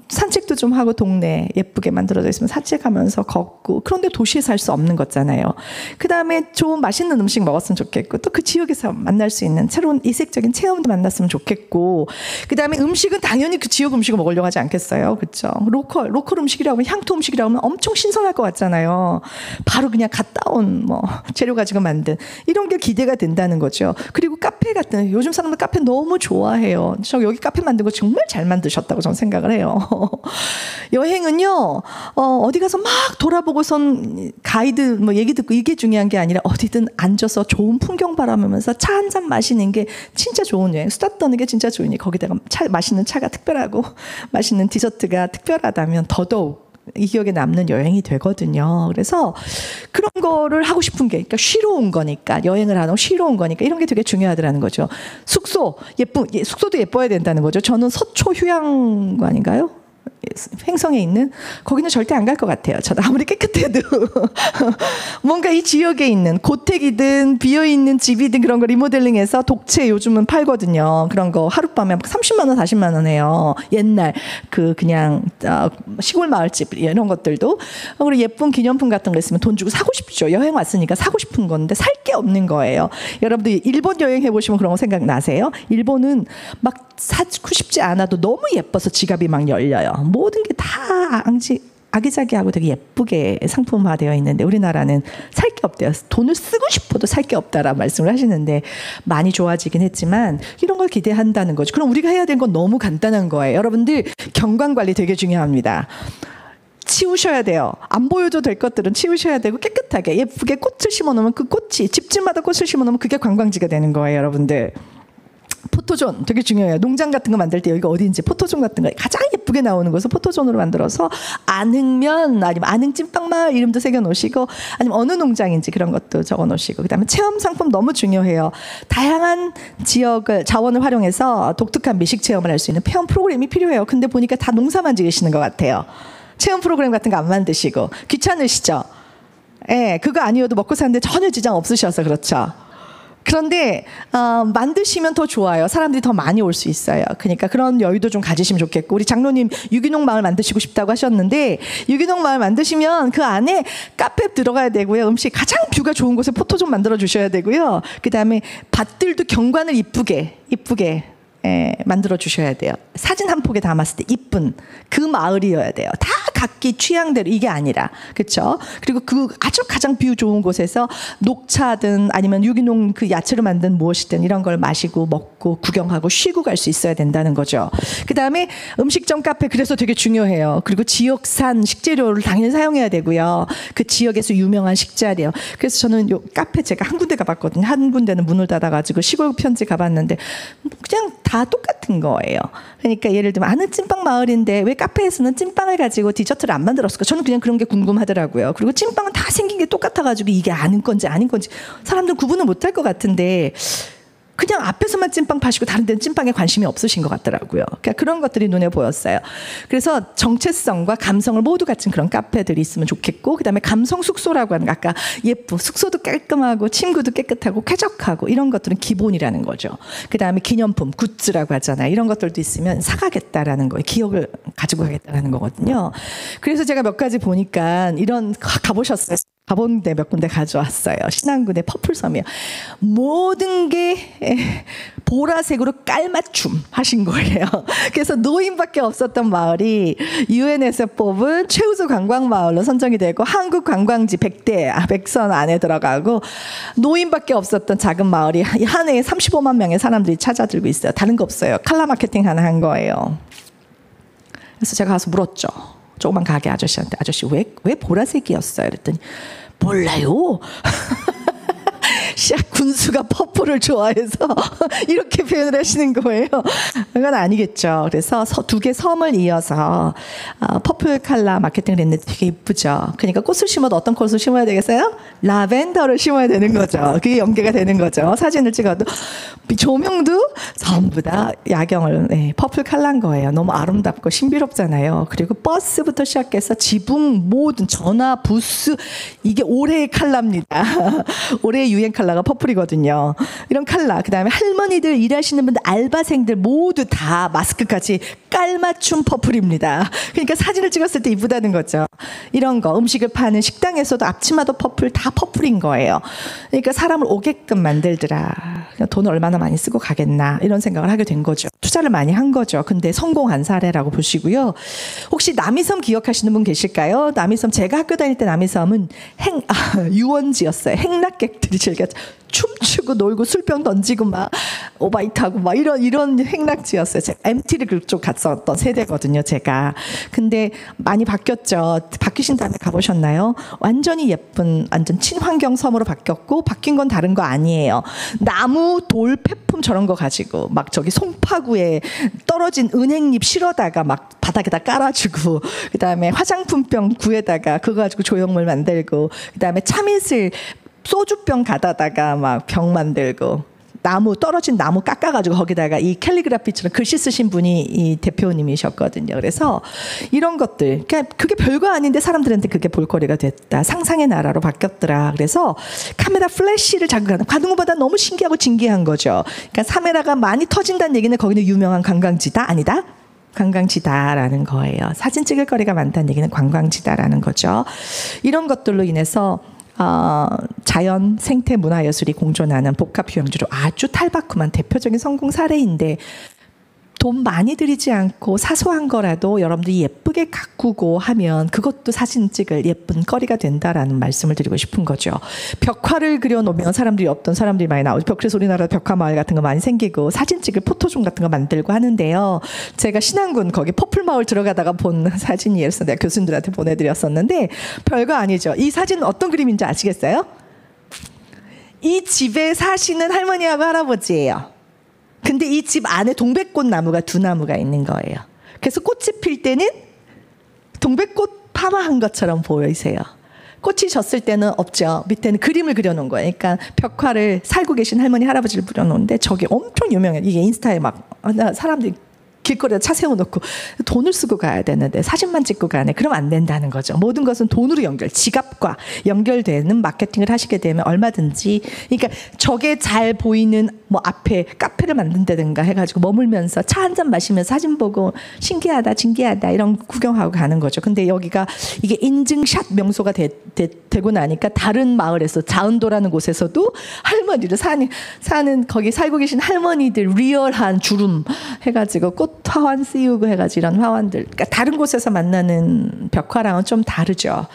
S1: 산책도 좀 하고 동네 예쁘게 만들어져 있으면 산책하면서 걷고, 그런데 도시에서 할 수 없는 거잖아요. 그 다음에 좋은 맛있는 음식 먹었으면 좋겠고, 또 그 지역에서 만날 수 있는 새로운 이색적인 체험도 만났으면 좋겠고, 그 다음에 음식은 당연히 그 지역 음식을 먹으려고 하지 않겠어요? 그렇죠? 로컬 음식이라고 하면, 향토 음식이라고 하면 엄청 신선할 것 같잖아요. 바로 그냥 갔다 온 재료 가지고 만든 이런 게 기대가 된다는 거죠. 그리고 카페 같은, 요즘 사람들 카페 너무 좋아해요. 저 여기 카페 만든 거 정말 잘 만드셨다고 저는 생각을 해요. 여행은요, 어디 가서 막 돌아보고선 가이드 얘기 듣고 이게 중요한 게 아니라 어디든 앉아서 좋은 풍경 바라보면서 차 한 잔 마시는 게 진짜 좋은 여행. 수다 떠는 게 진짜 좋으니 거기다가 맛있는 차가 특별하고 맛있는 디저트가 특별하다면 더더욱 이 기억에 남는 여행이 되거든요. 그래서 그런 거를 하고 싶은 게, 그러니까 쉬러 온 거니까, 여행을 하는 쉬러 온 거니까 이런 게 되게 중요하더라는 거죠. 숙소도 예뻐야 된다는 거죠. 저는 서초 휴양관인가요? 횡성에 있는, 거기는 절대 안 갈 것 같아요. 저도 아무리 깨끗해도 뭔가 이 지역에 있는 고택이든 비어있는 집이든 그런 거 리모델링해서 독채 요즘은 팔거든요. 그런 거 하룻밤에 30만 원 40만 원 해요. 옛날 그냥 시골 마을집 이런 것들도. 그리고 예쁜 기념품 같은 거 있으면 돈 주고 사고 싶죠. 여행 왔으니까 사고 싶은 건데 살 게 없는 거예요. 여러분들 일본 여행해 보시면 그런 거 생각나세요? 일본은 막 사고 싶지 않아도 너무 예뻐서 지갑이 막 열려요. 모든 게 다 아기자기하고 되게 예쁘게 상품화되어 있는데, 우리나라는 살 게 없대요. 돈을 쓰고 싶어도 살 게 없다라는 말씀을 하시는데, 많이 좋아지긴 했지만 이런 걸 기대한다는 거죠. 그럼 우리가 해야 되는 건 너무 간단한 거예요. 여러분들 경관관리 되게 중요합니다. 치우셔야 돼요. 안 보여도 될 것들은 치우셔야 되고, 깨끗하게 예쁘게 꽃을 심어놓으면 그 꽃이, 집집마다 꽃을 심어놓으면 그게 관광지가 되는 거예요. 여러분들 포토존 되게 중요해요. 농장 같은 거 만들 때 여기가 어디인지 포토존 같은 거 가장 예쁘게 나오는 곳을 포토존으로 만들어서 안흥면 아니면 안흥찐빵마을 이름도 새겨 놓으시고, 아니면 어느 농장인지 그런 것도 적어 놓으시고, 그다음에 체험 상품 너무 중요해요. 다양한 지역을 자원을 활용해서 독특한 미식 체험을 할 수 있는 체험 프로그램이 필요해요. 근데 보니까 다 농사만 지으시는 것 같아요. 체험 프로그램 같은 거 안 만드시고. 귀찮으시죠? 예, 그거 아니어도 먹고 사는데 전혀 지장 없으셔서 그렇죠. 그런데 만드시면 더 좋아요. 사람들이 더 많이 올 수 있어요. 그러니까 그런 여유도 좀 가지시면 좋겠고, 우리 장로님 유기농 마을 만드시고 싶다고 하셨는데, 유기농 마을 만드시면 그 안에 카페 들어가야 되고요. 음식 가장 뷰가 좋은 곳에 포토 좀 만들어 주셔야 되고요. 그다음에 밭들도 경관을 이쁘게 만들어 주셔야 돼요. 사진 한 폭에 담았을 때 이쁜 그 마을이어야 돼요. 다 각기 취향대로, 이게 아니라, 그렇죠? 그리고 그 아주 가장 뷰 좋은 곳에서 녹차든 아니면 유기농 그 야채로 만든 무엇이든 이런 걸 마시고 먹고 구경하고 쉬고 갈 수 있어야 된다는 거죠. 그다음에 음식점 카페, 그래서 되게 중요해요. 그리고 지역산 식재료를 당연히 사용해야 되고요. 그 지역에서 유명한 식자리요. 그래서 저는 요 카페 제가 한 군데 가봤거든요. 한 군데는 문을 닫아가지고 시골 편지 가봤는데 그냥 다 똑같은 거예요. 그러니까 예를 들면 아는 찐빵 마을인데 왜 카페에서는 찐빵을 가지고 디저트를 안 만들었을까? 저는 그냥 그런 게 궁금하더라고요. 그리고 찐빵은 다 생긴 게 똑같아가지고 이게 아는 건지 아닌 건지 사람들 구분을 못할 것 같은데, 그냥 앞에서만 찐빵 파시고 다른 데는 찐빵에 관심이 없으신 것 같더라고요. 그러니까 그런 것들이 눈에 보였어요. 그래서 정체성과 감성을 모두 갖춘 그런 카페들이 있으면 좋겠고, 그다음에 감성 숙소라고 하는 거, 아까 숙소도 깔끔하고 침구도 깨끗하고 쾌적하고 이런 것들은 기본이라는 거죠. 그다음에 기념품, 굿즈라고 하잖아요. 이런 것들도 있으면 사가겠다라는 거예요. 기억을 가지고 가겠다라는 거거든요. 그래서 제가 몇 가지 보니까 이런, 가보셨어요? 가본 데 몇 군데 가져왔어요. 신안군의 퍼플섬이요. 모든 게 보라색으로 깔맞춤 하신 거예요. 그래서 노인밖에 없었던 마을이 유엔에서 뽑은 최우수 관광마을로 선정이 되고, 한국 관광지 100선 안에 들어가고, 노인밖에 없었던 작은 마을이 한 해에 35만 명의 사람들이 찾아들고 있어요. 다른 거 없어요. 칼라 마케팅 하나 한 거예요. 그래서 제가 가서 물었죠. 조그만 가게 아저씨한테, 아저씨 왜 보라색이었어요? 그랬더니 몰라요. 군수가 퍼플을 좋아해서 이렇게 표현을 하시는 거예요. 그건 아니겠죠. 그래서 두 개 섬을 이어서 퍼플 컬러 마케팅을 했는데 되게 이쁘죠. 그러니까 꽃을 심어도 어떤 꽃을 심어야 되겠어요? 라벤더를 심어야 되는 거죠. 그게 연계가 되는 거죠. 사진을 찍어도 조명도 전부 다 야경을 퍼플 컬러인 거예요. 너무 아름답고 신비롭잖아요. 그리고 버스부터 시작해서 지붕 모든 전화 부스, 이게 올해의 컬러입니다. 올해의 유행 컬러가 퍼플이거든요. 이런 컬러. 그다음에 할머니들, 일하시는 분들, 알바생들 모두 다 마스크까지 깔맞춤 퍼플입니다. 그러니까 사진을 찍었을 때 이쁘다는 거죠. 이런 거. 음식을 파는 식당에서도 앞치마도 퍼플, 다 퍼플인 거예요. 그러니까 사람을 오게끔 만들더라. 돈을 얼마나 많이 쓰고 가겠나, 이런 생각을 하게 된 거죠. 투자를 많이 한 거죠. 근데 성공한 사례라고 보시고요. 혹시 남이섬 기억하시는 분 계실까요? 남이섬, 제가 학교 다닐 때 남이섬은 유원지였어요. 행락객들이 즐겨 춤추고 놀고 술병 던지고 막 오바이트하고 막 이런 행락지였어요. 제가 MT를 그쪽 갔었던 세대거든요, 제가. 근데 많이 바뀌었죠. 바뀌신 다음에 가보셨나요? 완전히 예쁜, 완전 친환경 섬으로 바뀌었고, 바뀐 건 다른 거 아니에요. 나무, 돌, 폐품 저런 거 가지고 막 저기 송파구에 떨어진 은행잎 실어다가 막 바닥에다 깔아주고, 그다음에 화장품병 구에다가 그거 가지고 조형물 만들고, 그다음에 참이슬 소주병 가다다가 막 병 만들고, 나무, 떨어진 나무 깎아가지고 거기다가 이 캘리그라피처럼 글씨 쓰신 분이 이 대표님이셨거든요. 그래서 이런 것들, 그러니까 그게 별거 아닌데 사람들한테 그게 볼거리가 됐다. 상상의 나라로 바뀌었더라. 그래서 카메라 플래시를 자극하는 것보다 너무 신기하고 진기한 거죠. 그러니까 카메라가 많이 터진다는 얘기는 거기는 유명한 관광지다? 아니다? 관광지다라는 거예요. 사진 찍을 거리가 많다는 얘기는 관광지다라는 거죠. 이런 것들로 인해서 자연, 생태, 문화예술이 공존하는 복합휴양지로 아주 탈바꿈한 대표적인 성공 사례인데, 돈 많이 들이지 않고 사소한 거라도 여러분들이 예쁘게 가꾸고 하면 그것도 사진 찍을 예쁜 거리가 된다라는 말씀을 드리고 싶은 거죠. 벽화를 그려놓으면 사람들이, 없던 사람들이 많이 나오죠. 그래서 우리나라 벽화마을 같은 거 많이 생기고 사진 찍을 포토존 같은 거 만들고 하는데요. 제가 신안군 거기 퍼플마을 들어가다가 본 사진이에요. 그래서 내가 교수님들한테 보내드렸었는데 별거 아니죠. 이 사진은 어떤 그림인지 아시겠어요? 이 집에 사시는 할머니하고 할아버지예요. 근데 이 집 안에 동백꽃 나무가 2나무가 있는 거예요. 그래서 꽃이 필 때는 동백꽃 파마한 것처럼 보이세요. 꽃이 졌을 때는 없죠. 밑에는 그림을 그려놓은 거예요. 그러니까 벽화를 살고 계신 할머니, 할아버지를 그려놓은데 저게 엄청 유명해요. 이게 인스타에 막 사람들이 길거리에 차 세워놓고 돈을 쓰고 가야 되는데 사진만 찍고 가네. 그럼 안 된다는 거죠. 모든 것은 돈으로 지갑과 연결되는 마케팅을 하시게 되면 얼마든지, 그러니까 저게 잘 보이는 뭐 앞에 카페를 만든다든가 해가지고 머물면서 차 한 잔 마시면서 사진 보고 신기하다, 진기하다 이런 구경하고 가는 거죠. 근데 여기가 이게 인증샷 명소가 되고 나니까 다른 마을에서 자은도라는 곳에서도 할머니를 사는 거기 살고 계신 할머니들 리얼한 주름 해가지고 꽃 화환 씌우고 해가지고 이런 화환들, 그러니까 다른 곳에서 만나는 벽화랑은 좀 다르죠.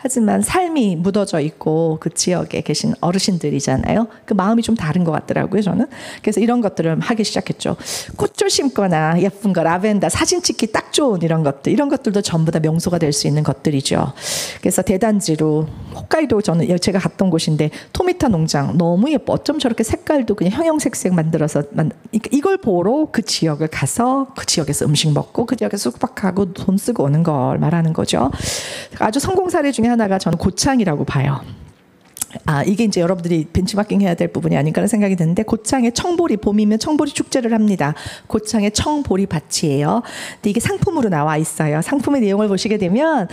S1: 하지만 삶이 묻어져 있고 그 지역에 계신 어르신들이잖아요. 그 마음이 좀 다른 것 같더라고요, 저는. 그래서 이런 것들을 하기 시작했죠. 꽃을 심거나 예쁜 거, 라벤더, 사진 찍기 딱 좋은 이런 것들, 이런 것들도 전부 다 명소가 될 수 있는 것들이죠. 그래서 대단지로 홋카이도 저는 제가 갔던 곳인데 토미타 농장 너무 예뻐. 어쩜 저렇게 색깔도 그냥 형형색색 만들어서 이걸 보러 그 지역을 가서 그 지역에서 음식 먹고 그 지역에서 숙박하고 돈 쓰고 오는 걸 말하는 거죠. 아주 성공 사례 중에 하나가 저는 고창이라고 봐요. 이게 이제 여러분들이 벤치마킹 해야 될 부분이 아닌가 하는 생각이 드는데, 고창에 청보리, 봄이면 청보리 축제를 합니다. 고창의 청보리 밭이에요. 근데 이게 상품으로 나와 있어요. 상품의 내용을 보시게 되면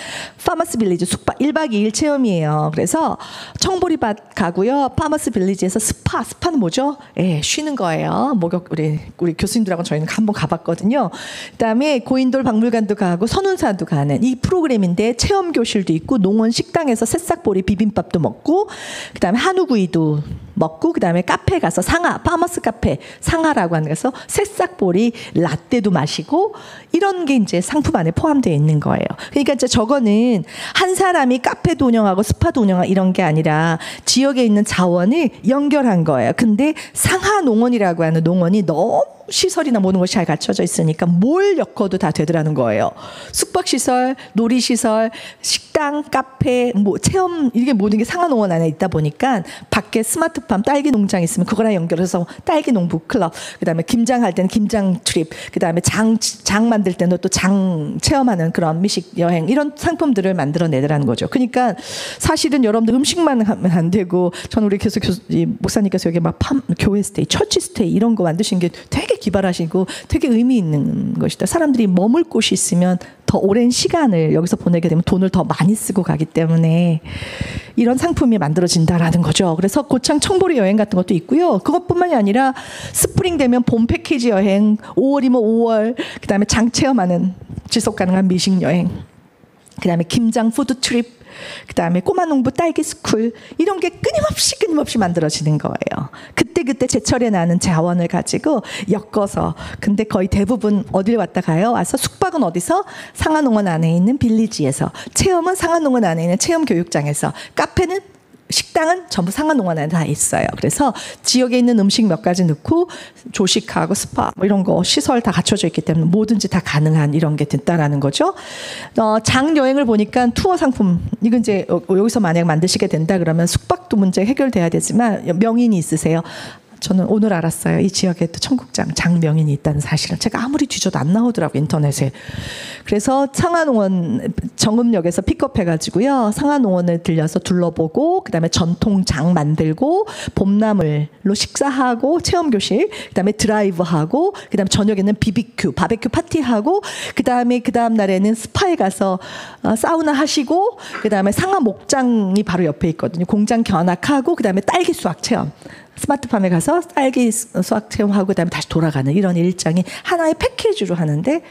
S1: 파머스 빌리지 숙박 1박 2일 체험이에요. 그래서 청보리 밭 가고요. 파머스 빌리지에서 스파는 뭐죠? 예, 쉬는 거예요. 목욕, 우리 교수님들하고 저희는 한번 가봤거든요. 그다음에 고인돌 박물관도 가고 선운사도 가는 이 프로그램인데, 체험 교실도 있고 농원 식당에서 새싹보리 비빔밥도 먹고, 그다음에 한우구이도 먹고, 그다음에 카페 가서 파머스 카페 상하라고 하는 데서 새싹보리 라떼도 마시고, 이런 게 이제 상품 안에 포함되어 있는 거예요. 그러니까 이제 저거는 한 사람이 카페도 운영하고 스파도 운영하고 이런 게 아니라 지역에 있는 자원을 연결한 거예요. 근데 상하농원이라고 하는 농원이 너무 시설이나 모든 것이 잘 갖춰져 있으니까 뭘 엮어도 다 되더라는 거예요. 숙박시설, 놀이시설, 식당, 카페, 뭐 체험, 이게 모든 게 상하농원 안에 있다 보니까 밖에 스마트팜 딸기 농장 있으면 그거랑 연결해서 딸기 농부 클럽, 그다음에 김장할 때는 김장 트립, 그다음에 장 만들 때는 또 장 체험하는 그런 미식 여행, 이런 상품들을 만들어내더라는 거죠. 그러니까 사실은 여러분들 음식만 하면 안 되고, 저는 우리 계속 목사님께서 여기 막 교회 스테이, 처치 스테이 이런 거 만드신 게 되게 기발하시고 되게 의미 있는 것이다. 사람들이 머물 곳이 있으면 더 오랜 시간을 여기서 보내게 되면 돈을 더 많이 쓰고 가기 때문에 이런 상품이 만들어진다라는 거죠. 그래서 고창 청보리 여행 같은 것도 있고요. 그것뿐만이 아니라 스프링 되면 봄 패키지 여행, 5월이면 5월, 그다음에 장 체험하는 지속 가능한 미식 여행, 그다음에 김장 푸드 트립, 그다음에 꼬마농부 딸기 스쿨, 이런 게 끊임없이 만들어지는 거예요. 그때 제철에 나는 자원을 가지고 엮어서. 근데 거의 대부분 어딜 왔다 가요? 와서 숙박은 어디서? 상하농원 안에 있는 빌리지에서, 체험은 상하농원 안에 있는 체험교육장에서, 카페는 식당은 전부 상하농원 안에 다 있어요. 그래서 지역에 있는 음식 몇 가지 넣고 조식하고 스파 뭐 이런 거 시설 다 갖춰져 있기 때문에 뭐든지 다 가능한 이런 게 됐다라는 거죠. 장 여행을 보니까 투어 상품, 이건 이제 여기서 만약 만드시게 된다 그러면 숙박도 문제 해결돼야 되지만, 명인이 있으세요? 저는 오늘 알았어요. 이 지역에 또 청국장 장명인이 있다는 사실은. 제가 아무리 뒤져도 안 나오더라고요, 인터넷에. 그래서 상하농원 정읍역에서 픽업해가지고요, 상하농원을 들려서 둘러보고, 그다음에 전통장 만들고, 봄나물로 식사하고, 체험교실, 그다음에 드라이브하고, 그다음에 저녁에는 바베큐 파티하고, 그다음에 그 다음 날에는 스파에 가서 사우나 하시고, 그다음에 상하 목장이 바로 옆에 있거든요. 공장 견학하고, 그다음에 딸기 수확 체험. 스마트팜에 가서 딸기 수확 체험하고 그다음에 다시 돌아가는 이런 일정이 하나의 패키지로 하는데,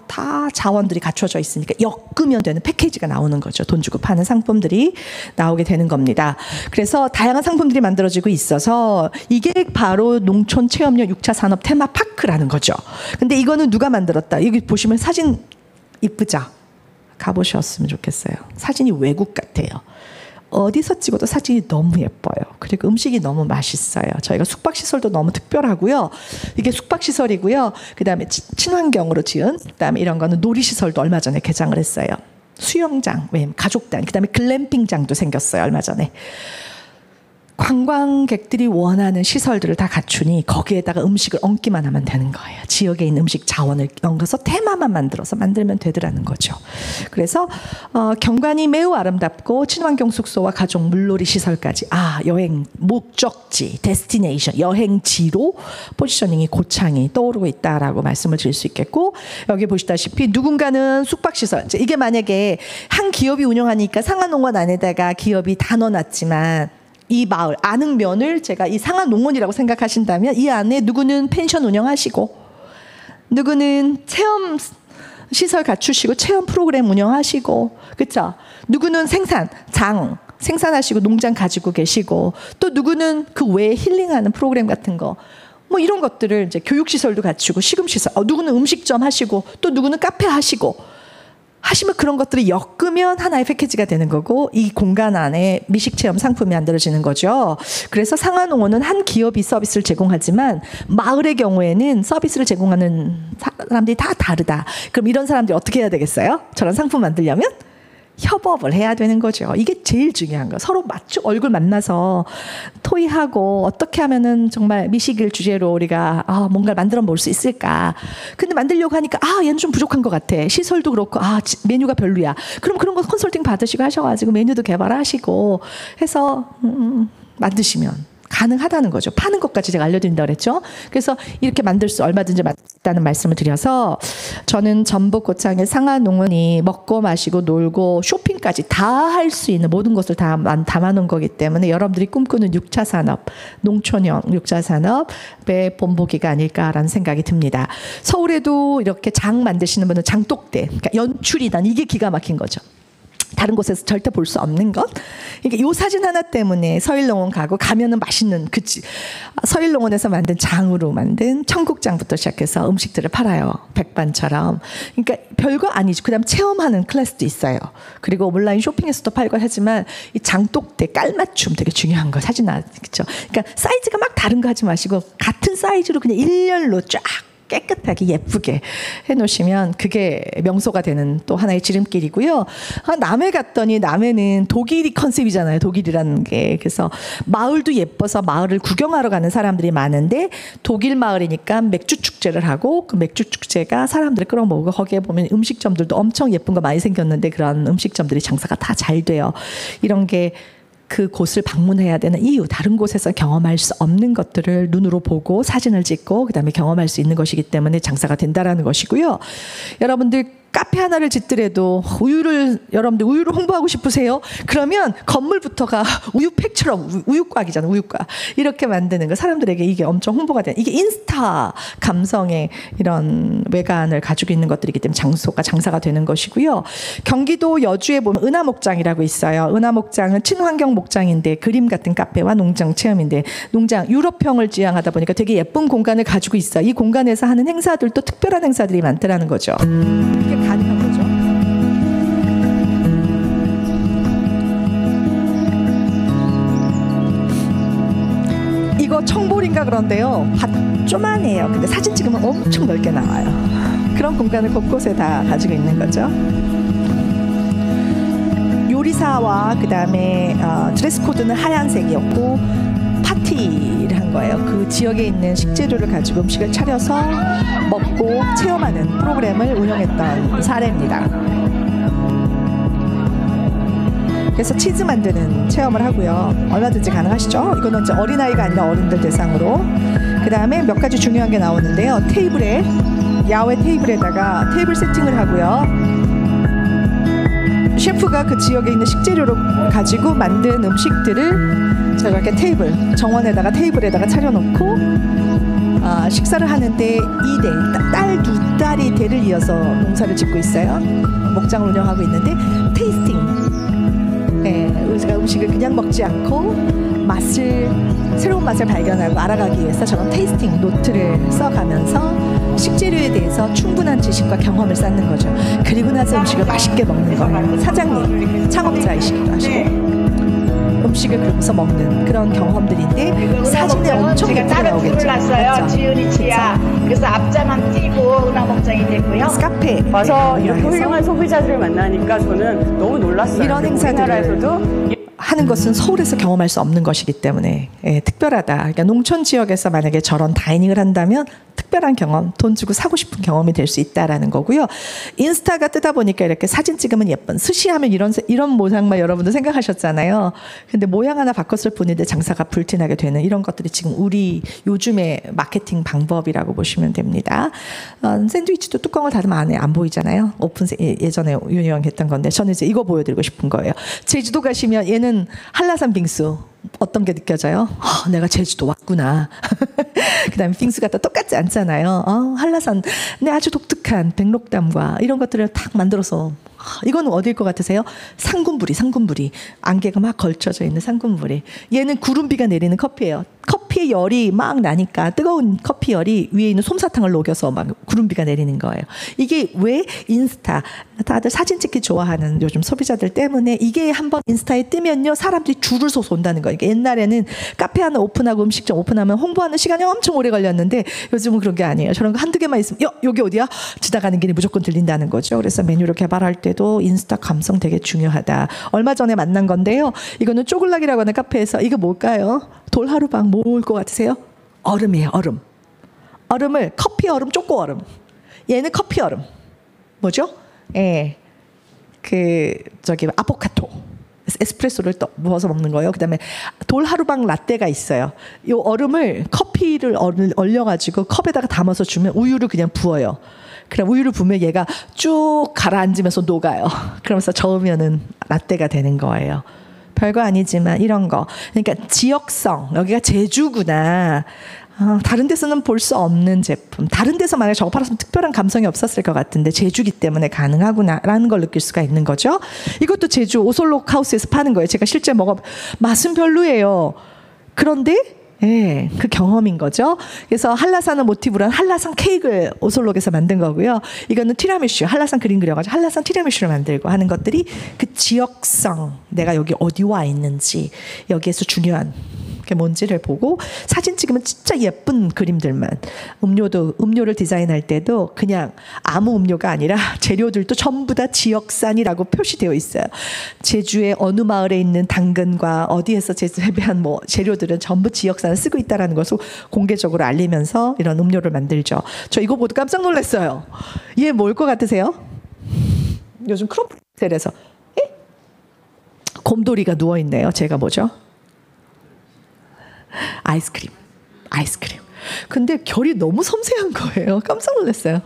S1: 다 자원들이 갖춰져 있으니까 엮으면 되는 패키지가 나오는 거죠. 돈 주고 파는 상품들이 나오게 되는 겁니다. 그래서 다양한 상품들이 만들어지고 있어서 이게 바로 농촌 체험형 6차 산업 테마파크라는 거죠. 근데 이거는 누가 만들었다? 여기 보시면 사진 이쁘죠? 가보셨으면 좋겠어요. 사진이 외국 같아요. 어디서 찍어도 사진이 너무 예뻐요. 그리고 음식이 너무 맛있어요. 저희가 숙박시설도 너무 특별하고요. 이게 숙박시설이고요. 그다음에 친환경으로 지은, 그다음에 이런 거는 놀이시설도 얼마 전에 개장을 했어요. 수영장, 가족단, 그다음에 글램핑장도 생겼어요, 얼마 전에. 관광객들이 원하는 시설들을 다 갖추니 거기에다가 음식을 얹기만 하면 되는 거예요. 지역에 있는 음식 자원을 얹어서 테마만 만들면 되더라는 거죠. 그래서 경관이 매우 아름답고 친환경 숙소와 가족 물놀이 시설까지 여행 목적지 데스티네이션 여행지로 포지셔닝이 고창이 떠오르고 있다라고 말씀을 드릴 수 있겠고, 여기 보시다시피 누군가는 숙박시설, 이게 만약에 한 기업이 운영하니까 상하농원 안에다가 기업이 다 넣어놨지만 이 마을 안흥면을 제가 이 상하농원이라고 생각하신다면 이 안에 누구는 펜션 운영하시고 누구는 체험 시설 갖추시고 체험 프로그램 운영하시고, 그렇죠? 누구는 생산하시고 농장 가지고 계시고, 또 누구는 그 외에 힐링하는 프로그램 같은 거 뭐 이런 것들을 이제 교육시설도 갖추고 식음시설, 누구는 음식점 하시고 또 누구는 카페 하시고 하시면 그런 것들을 엮으면 하나의 패키지가 되는 거고, 이 공간 안에 미식체험 상품이 만들어지는 거죠. 그래서 상하농원은 한 기업이 서비스를 제공하지만 마을의 경우에는 서비스를 제공하는 사람들이 다 다르다. 그럼 이런 사람들이 어떻게 해야 되겠어요? 저런 상품 만들려면 협업을 해야 되는 거죠. 이게 제일 중요한 거. 서로 얼굴 만나서 토의하고 어떻게 하면은 정말 미식을 주제로 우리가 뭔가를 만들어 볼 수 있을까. 근데 만들려고 하니까 얘는 좀 부족한 것 같아. 시설도 그렇고 메뉴가 별로야. 그럼 그런 거 컨설팅 받으시고 하셔가지고 메뉴도 개발하시고 해서 만드시면 가능하다는 거죠. 파는 것까지 제가 알려드린다고 그랬죠. 그래서 이렇게 만들 수 얼마든지 있다는 말씀을 드려서, 저는 전북 고창의 상하농원이 먹고 마시고 놀고 쇼핑까지 다 할 수 있는 모든 것을 다 담아놓은 거기 때문에 여러분들이 꿈꾸는 6차 산업, 농촌형 6차 산업의 본보기가 아닐까라는 생각이 듭니다. 서울에도 이렇게 장 만드시는 분은 장독대, 그러니까 연출이단 이게 기가 막힌 거죠. 다른 곳에서 절대 볼 수 없는 것. 그러니까 이 사진 하나 때문에 서일농원 가면은 맛있는 서일농원에서 만든 장으로 만든 청국장부터 시작해서 음식들을 팔아요. 백반처럼. 그러니까 별거 아니죠. 그다음 체험하는 클래스도 있어요. 그리고 온라인 쇼핑에서도 팔고 하지만 이 장독대 깔맞춤 되게 중요한 거 사진 나왔죠. 그러니까 사이즈가 막 다른 거 하지 마시고 같은 사이즈로 그냥 일렬로 쫙 깨끗하게 예쁘게 해놓으시면 그게 명소가 되는 또 하나의 지름길이고요. 남해 갔더니 남해는 독일이 컨셉이잖아요. 독일이라는 게. 그래서 마을도 예뻐서 마을을 구경하러 가는 사람들이 많은데 독일 마을이니까 맥주 축제를 하고 그 맥주 축제가 사람들을 끌어모으고 거기에 보면 음식점들도 엄청 예쁜 거 많이 생겼는데 그런 음식점들이 장사가 다 잘 돼요. 이런 게 그 곳을 방문해야 되는 이유, 다른 곳에서 경험할 수 없는 것들을 눈으로 보고 사진을 찍고 그다음에 경험할 수 있는 것이기 때문에 장사가 된다라는 것이고요. 여러분들 카페 하나를 짓더라도 여러분들 우유를 홍보하고 싶으세요? 그러면 건물부터가 우유팩처럼 우유곽이잖아요. 우유곽. 이렇게 만드는 거 사람들에게 이게 엄청 홍보가 되는, 이게 인스타 감성의 이런 외관을 가지고 있는 것들이기 때문에 장사가 되는 것이고요. 경기도 여주에 보면 은하목장이라고 있어요. 은하목장은 친환경 목장인데 그림 같은 카페와 농장 체험인데, 농장 유럽형을 지향하다 보니까 되게 예쁜 공간을 가지고 있어요. 이 공간에서 하는 행사들도 특별한 행사들이 많더라는 거죠. 이게 가능한 거죠. 이거 청볼인가 그런데요. 조만해요. 근데 사진 찍으면 엄청 넓게 나와요. 그런 공간을 곳곳에 다 가지고 있는 거죠. 요리사와 그 다음에 드레스 코드는 하얀색이었고 파티를 한 거예요. 그 지역에 있는 식재료를 가지고 음식을 차려서 먹고 체험하는 프로그램을 운영했던 사례입니다. 그래서 치즈 만드는 체험을 하고요. 얼마든지 가능하시죠. 이거는 이제 어린아이가 아니라 어른들 대상으로. 그 다음에 몇 가지 중요한 게 나오는데요. 야외 테이블에다가 테이블 세팅을 하고요. 셰프가 그 지역에 있는 식재료를 가지고 만든 음식들을 제가 이렇게 정원에다가 테이블에다가 차려놓고 식사를 하는데 딸 두 딸이 대를 이어서 농사를 짓고 있어요. 목장을 운영하고 있는데 테이스팅. 우리가 음식을 그냥 먹지 않고 새로운 맛을 발견하고 알아가기 위해서 저런 테이스팅 노트를 써가면서 식재료에 대해서 충분한 지식과 경험을 쌓는 거죠. 그리고 나서 음식을 맛있게 먹는 거예요. 사장님, 창업자이시기도 하시고 음식을 그러면서 먹는 그런 경험들인데 사진에 엄청 예쁘게 나오겠죠.
S5: 맞죠? 지은이 지야. 그래서 앞자만 띄고 은하목장이 됐고요.
S1: 카페
S6: 와서 이렇게 훌륭한 소비자들을 만나니까 저는 너무 놀랐어요.
S1: 이런 행사들을
S6: 우리나라에서도
S1: 하는 것은 서울에서 경험할 수 없는 것이기 때문에 특별하다. 그러니까 농촌 지역에서 만약에 저런 다이닝을 한다면 특별한 경험, 돈 주고 사고 싶은 경험이 될 수 있다라는 거고요. 인스타가 뜨다 보니까 이렇게 사진 찍으면 예쁜, 스시하면 이런 모양만 여러분도 생각하셨잖아요. 근데 모양 하나 바꿨을 뿐인데 장사가 불티나게 되는 이런 것들이 지금 우리 요즘의 마케팅 방법이라고 보시면 됩니다. 샌드위치도 뚜껑을 닫으면 안에 안 보이잖아요. 오픈 예전에 유명했던 건데 저는 이제 이거 보여드리고 싶은 거예요. 제주도 가시면 얘는 한라산 빙수. 어떤 게 느껴져요? 내가 제주도 왔구나. 그 다음에 빙수가 다 똑같지 않잖아요. 한라산, 네, 아주 독특한 백록담과 이런 것들을 탁 만들어서 이거는 어딜 것 같으세요? 상군부리. 안개가 막 걸쳐져 있는 상군부리. 얘는 구름비가 내리는 커피예요. 커피의 열이 막 나니까 뜨거운 커피 열이 위에 있는 솜사탕을 녹여서 막 구름비가 내리는 거예요. 이게 왜 인스타, 다들 사진 찍기 좋아하는 요즘 소비자들 때문에 이게 한번 인스타에 뜨면요 사람들이 줄을 서서 온다는 거예요. 그러니까 옛날에는 카페 하나 오픈하고 음식점 오픈하면 홍보하는 시간이 엄청 오래 걸렸는데 요즘은 그런 게 아니에요. 저런 거 한두 개만 있으면 여기 어디야? 지나가는 길에 무조건 들린다는 거죠. 그래서 메뉴를 개발할 때도 인스타 감성 되게 중요하다. 얼마 전에 만난 건데요. 이거는 쪼글락이라고 하는 카페에서 이거 뭘까요? 돌하루방 뭘 것 같으세요? 얼음이에요. 얼음을 커피 얼음, 쪼꼬 얼음. 얘는 커피 얼음. 뭐죠? 아포카토. 에스프레소를 부어서 먹는 거예요. 그다음에 돌하루방 라떼가 있어요. 이 얼음을 커피를 얼려가지고 컵에다가 담아서 주면 우유를 그냥 부어요. 그럼 우유를 부으면 얘가 쭉 가라앉으면서 녹아요. 그러면서 저으면은 라떼가 되는 거예요. 별거 아니지만 이런 거. 그러니까 지역성. 여기가 제주구나. 다른 데서는 볼 수 없는 제품. 다른 데서 만약에 저거 팔았으면 특별한 감성이 없었을 것 같은데 제주기 때문에 가능하구나라는 걸 느낄 수가 있는 거죠. 이것도 제주 오솔록 하우스에서 파는 거예요. 제가 실제 맛은 별로예요. 그런데 그 경험인 거죠. 그래서 한라산을 모티브로 한 한라산 케이크를 오솔록에서 만든 거고요. 이거는 티라미슈, 한라산 그림 그려가지고 한라산 티라미슈를 만들고 하는 것들이 그 지역성, 내가 여기 어디 와 있는지 여기에서 중요한 게 뭔지를 보고 사진 찍으면 진짜 예쁜 그림들만. 음료를 디자인할 때도 그냥 아무 음료가 아니라 재료들도 전부 다 지역산이라고 표시되어 있어요. 제주의 어느 마을에 있는 당근과 어디에서 재배한 재료들은 전부 지역산을 쓰고 있다는 것을 공개적으로 알리면서 이런 음료를 만들죠. 저 이거 보고 깜짝 놀랐어요. 얘 뭘 것 같으세요? 요즘 크로플셀에서 곰돌이가 누워있네요. 제가 뭐죠? 아이스크림. 근데 결이 너무 섬세한 거예요. 깜짝 놀랐어요.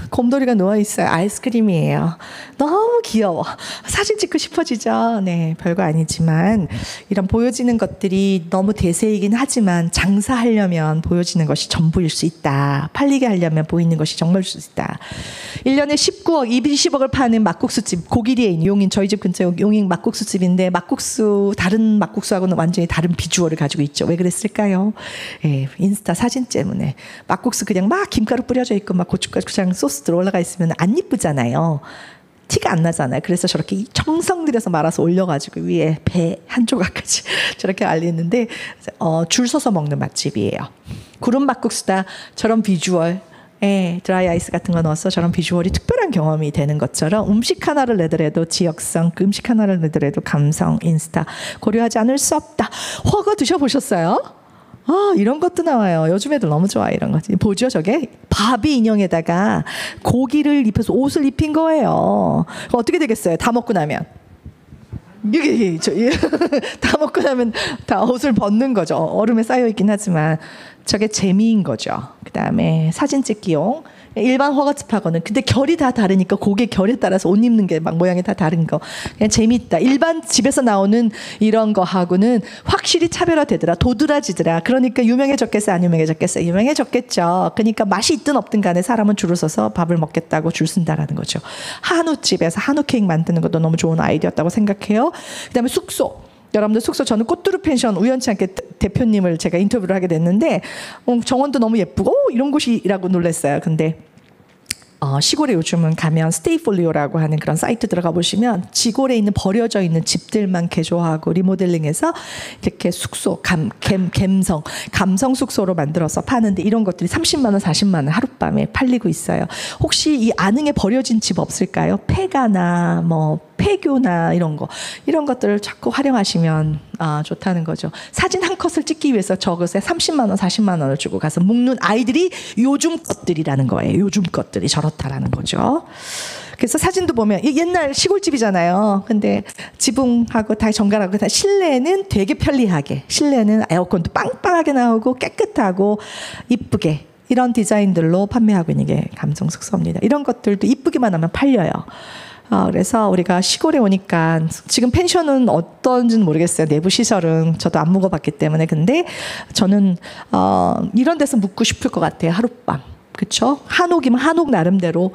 S1: 곰돌이가 누워있어요. 아이스크림이에요. 너무 귀여워. 사진 찍고 싶어지죠. 네, 별거 아니지만 이런 보여지는 것들이 너무 대세이긴 하지만 장사하려면 보여지는 것이 전부일 수 있다. 팔리게 하려면 보이는 것이 정말일 수 있다. 1년에 19억, 20억을 파는 막국수집, 고기리에 있는 용인, 저희 집 근처 용인 막국수집인데 다른 막국수하고는 완전히 다른 비주얼을 가지고 있죠. 왜 그랬을까요? 인스타 사진 때문에. 막국수 그냥 막 김가루 뿌려져 있고 막 고춧가루 그냥 소스 들어 올라가 있으면 안 이쁘잖아요. 티가 안 나잖아요. 그래서 저렇게 정성 들여서 말아서 올려가지고 위에 배 한 조각까지 저렇게 알리는데 줄 서서 먹는 맛집이에요. 구름 막국수다. 저런 비주얼. 드라이 아이스 같은 거 넣어서 저런 비주얼이 특별한 경험이 되는 것처럼 음식 하나를 내더라도 지역성, 그 음식 하나를 내더라도 감성, 인스타 고려하지 않을 수 없다. 허거 드셔보셨어요? 이런 것도 나와요. 요즘 애들 너무 좋아해 이런 거. 보죠 저게? 바비 인형에다가 고기를 입혀서 옷을 입힌 거예요. 어떻게 되겠어요? 다 먹고 나면. 다 먹고 나면 다 옷을 벗는 거죠. 얼음에 쌓여있긴 하지만 저게 재미인 거죠. 그 다음에 사진 찍기용. 일반 허거집하고는 근데 결이 다 다르니까 고개 결에 따라서 옷 입는 게 막 모양이 다 다른 거 그냥 재밌다. 일반 집에서 나오는 이런 거 하고는 확실히 차별화되더라. 도드라지더라. 그러니까 유명해졌겠어요? 안 유명해졌겠어요? 유명해졌겠죠. 그러니까 맛이 있든 없든 간에 사람은 줄을 서서 밥을 먹겠다고 줄 쓴다라는 거죠. 한우집에서 한우 케이크 만드는 것도 너무 좋은 아이디어였다고 생각해요. 그다음에 숙소. 여러분들 숙소 저는 꽃두루 펜션 우연치 않게 대표님을 제가 인터뷰를 하게 됐는데 정원도 너무 예쁘고 이런 곳이라고 놀랐어요. 근데 시골에 요즘은 가면 스테이폴리오라고 하는 그런 사이트 들어가 보시면 시골에 있는 버려져 있는 집들만 개조하고 리모델링해서 이렇게 숙소 감성 숙소로 만들어서 파는데 이런 것들이 30만 원, 40만 원 하룻밤에 팔리고 있어요. 혹시 이 안흥에 버려진 집 없을까요? 폐가나 폐교나 이런 것들을 자꾸 활용하시면 좋다는 거죠. 사진 한 컷을 찍기 위해서 저것에 30만 원, 40만 원을 주고 가서 묶는 아이들이 요즘 것들이라는 거예요. 요즘 것들이 저렇다라는 거죠. 그래서 사진도 보면 옛날 시골집이잖아요. 근데 지붕하고 다 정갈하고 다 실내는 되게 편리하게, 실내는 에어컨도 빵빵하게 나오고 깨끗하고 이쁘게 이런 디자인들로 판매하고 있는 게 감성 숙소입니다. 이런 것들도 이쁘기만 하면 팔려요. 그래서 우리가 시골에 오니까 지금 펜션은 어떤지는 모르겠어요. 내부 시설은 저도 안 묵어봤기 때문에. 근데 저는 이런 데서 묵고 싶을 것 같아요. 하룻밤. 그렇죠? 한옥이면 한옥 나름대로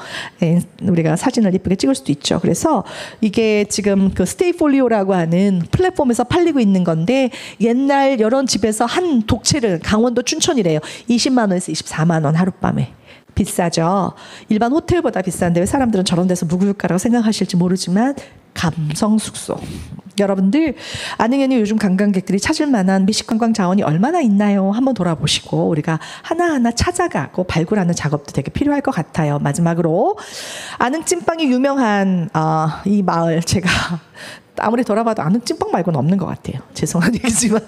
S1: 우리가 사진을 이쁘게 찍을 수도 있죠. 그래서 이게 지금 그 스테이폴리오라고 하는 플랫폼에서 팔리고 있는 건데 옛날 이런 집에서 한 독채를 강원도 춘천이래요. 20만 원에서 24만 원 하룻밤에. 비싸죠. 일반 호텔보다 비싼데 왜 사람들은 저런 데서 묵을까라고 생각하실지 모르지만 감성 숙소. 여러분들 안흥에는 요즘 관광객들이 찾을 만한 미식관광 자원이 얼마나 있나요? 한번 돌아보시고 우리가 하나하나 찾아가고 발굴하는 작업도 되게 필요할 것 같아요. 마지막으로 안흥 찐빵이 유명한 이 마을 제가 아무리 돌아봐도 안흥 찐빵 말고는 없는 것 같아요. 죄송한 얘기지만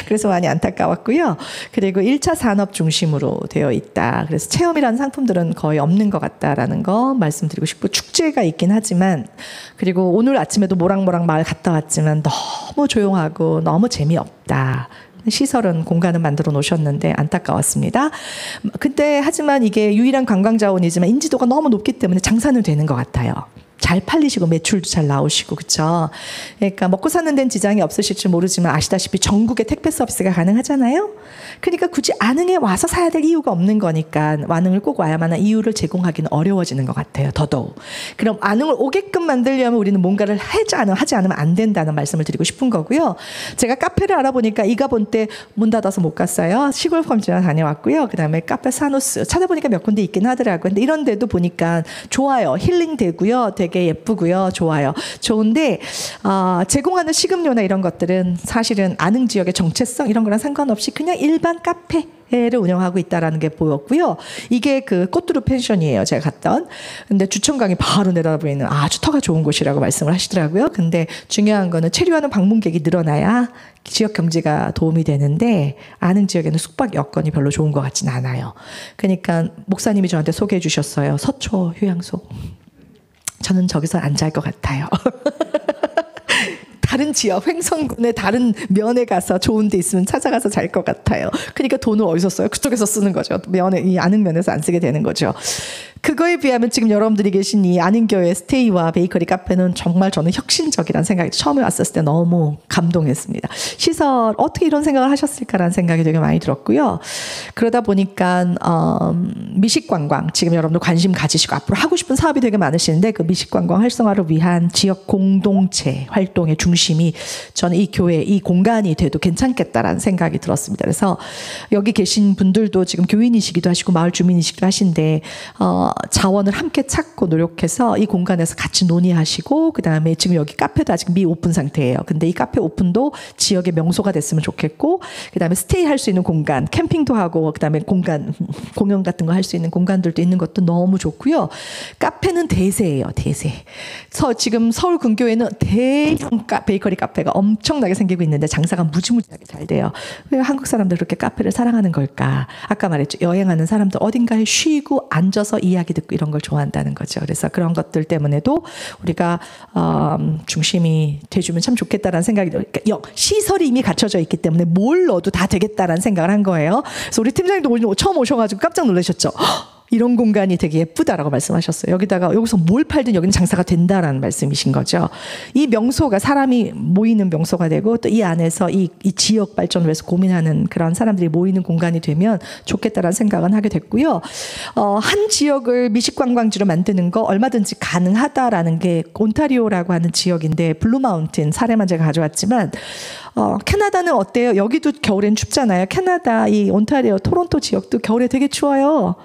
S1: 그래서 많이 안타까웠고요. 그리고 1차 산업 중심으로 되어 있다. 그래서 체험이라는 상품들은 거의 없는 것 같다라는 거 말씀드리고 싶고 축제가 있긴 하지만 그리고 오늘 아침에도 모락모락 마을 갔다 왔지만 너무 조용하고 너무 재미없다. 시설은 공간을 만들어 놓으셨는데 안타까웠습니다. 근데 하지만 이게 유일한 관광 자원이지만 인지도가 너무 높기 때문에 장사는 되는 것 같아요. 잘 팔리시고 매출도 잘 나오시고 그렇죠. 그러니까 먹고 사는 데는 지장이 없으실지 모르지만 아시다시피 전국에 택배 서비스가 가능하잖아요. 그러니까 굳이 안흥에 와서 사야 될 이유가 없는 거니까 안흥을 꼭 와야만 한 이유를 제공하기는 어려워지는 것 같아요. 더더욱. 그럼 안흥을 오게끔 만들려면 우리는 뭔가를 하지 않으면 안 된다는 말씀을 드리고 싶은 거고요. 제가 카페를 알아보니까 이가본 때 문 닫아서 못 갔어요. 시골 펌지나 다녀왔고요. 그다음에 카페 사누스 찾아보니까 몇 군데 있긴 하더라고요. 근데 이런 데도 보니까 좋아요. 힐링 되고요. 되게 예쁘고요. 좋아요. 좋은데 제공하는 식음료나 이런 것들은 사실은 안흥 지역의 정체성 이런 거랑 상관없이 그냥 일반 카페를 운영하고 있다라는 게 보였고요. 이게 그 꽃두루 펜션이에요. 제가 갔던. 근데 주천강이 바로 내려다보이는 아주 터가 좋은 곳이라고 말씀을 하시더라고요. 근데 중요한 거는 체류하는 방문객이 늘어나야 지역 경제가 도움이 되는데 안흥 지역에는 숙박 여건이 별로 좋은 것 같지는 않아요. 그러니까 목사님이 저한테 소개해 주셨어요. 서초 휴양소. 저는 저기서 안 잘 것 같아요. 다른 지역, 횡성군의 다른 면에 가서 좋은 데 있으면 찾아가서 잘 것 같아요. 그러니까 돈을 어디서 써요? 그쪽에서 쓰는 거죠. 면에, 이 안흥면에서 안 쓰게 되는 거죠. 그거에 비하면 지금 여러분들이 계신 이 안흥교회 스테이와 베이커리 카페는 정말 저는 혁신적이라는 생각이 처음에 왔었을 때 너무 감동했습니다. 시설 어떻게 이런 생각을 하셨을까라는 생각이 되게 많이 들었고요. 그러다 보니까 미식관광 지금 여러분들 관심 가지시고 앞으로 하고 싶은 사업이 되게 많으시는데 그 미식관광 활성화를 위한 지역 공동체 활동의 중심이 저는 이 교회 이 공간이 돼도 괜찮겠다라는 생각이 들었습니다. 그래서 여기 계신 분들도 지금 교인이시기도 하시고 마을 주민이시기도 하신데 자원을 함께 찾고 노력해서 이 공간에서 같이 논의하시고 그다음에 지금 여기 카페도 아직 미오픈 상태예요. 근데 이 카페 오픈도 지역의 명소가 됐으면 좋겠고 그다음에 스테이 할 수 있는 공간, 캠핑도 하고 그다음에 공간, 공연 같은 거 할 수 있는 공간들도 있는 것도 너무 좋고요. 카페는 대세예요. 대세. 지금 서울 근교에는 대형 베이커리 카페가 엄청나게 생기고 있는데 장사가 무지무지하게 잘 돼요. 왜 한국 사람들 그렇게 카페를 사랑하는 걸까? 아까 말했죠. 여행하는 사람들 어딘가에 쉬고 앉아서 이야기 듣고 이런 걸 좋아한다는 거죠. 그래서 그런 것들 때문에도 우리가 중심이 돼주면 참 좋겠다라는 생각이 들어요. 그러니까 시설이 이미 갖춰져 있기 때문에 뭘 넣어도 다 되겠다라는 생각을 한 거예요. 그래서 우리 팀장님도 오늘 처음 오셔가지고 깜짝 놀라셨죠. 이런 공간이 되게 예쁘다라고 말씀하셨어요. 여기서 뭘 팔든 여기는 장사가 된다라는 말씀이신 거죠. 이 명소가 사람이 모이는 명소가 되고 또 이 안에서 이 지역 발전을 위해서 고민하는 그런 사람들이 모이는 공간이 되면 좋겠다라는 생각은 하게 됐고요. 한 지역을 미식관광지로 만드는 거 얼마든지 가능하다라는 게 온타리오라고 하는 지역인데 블루마운틴 사례만 제가 가져왔지만 캐나다는 어때요? 여기도 겨울엔 춥잖아요. 캐나다 이 온타리오 토론토 지역도 겨울에 되게 추워요.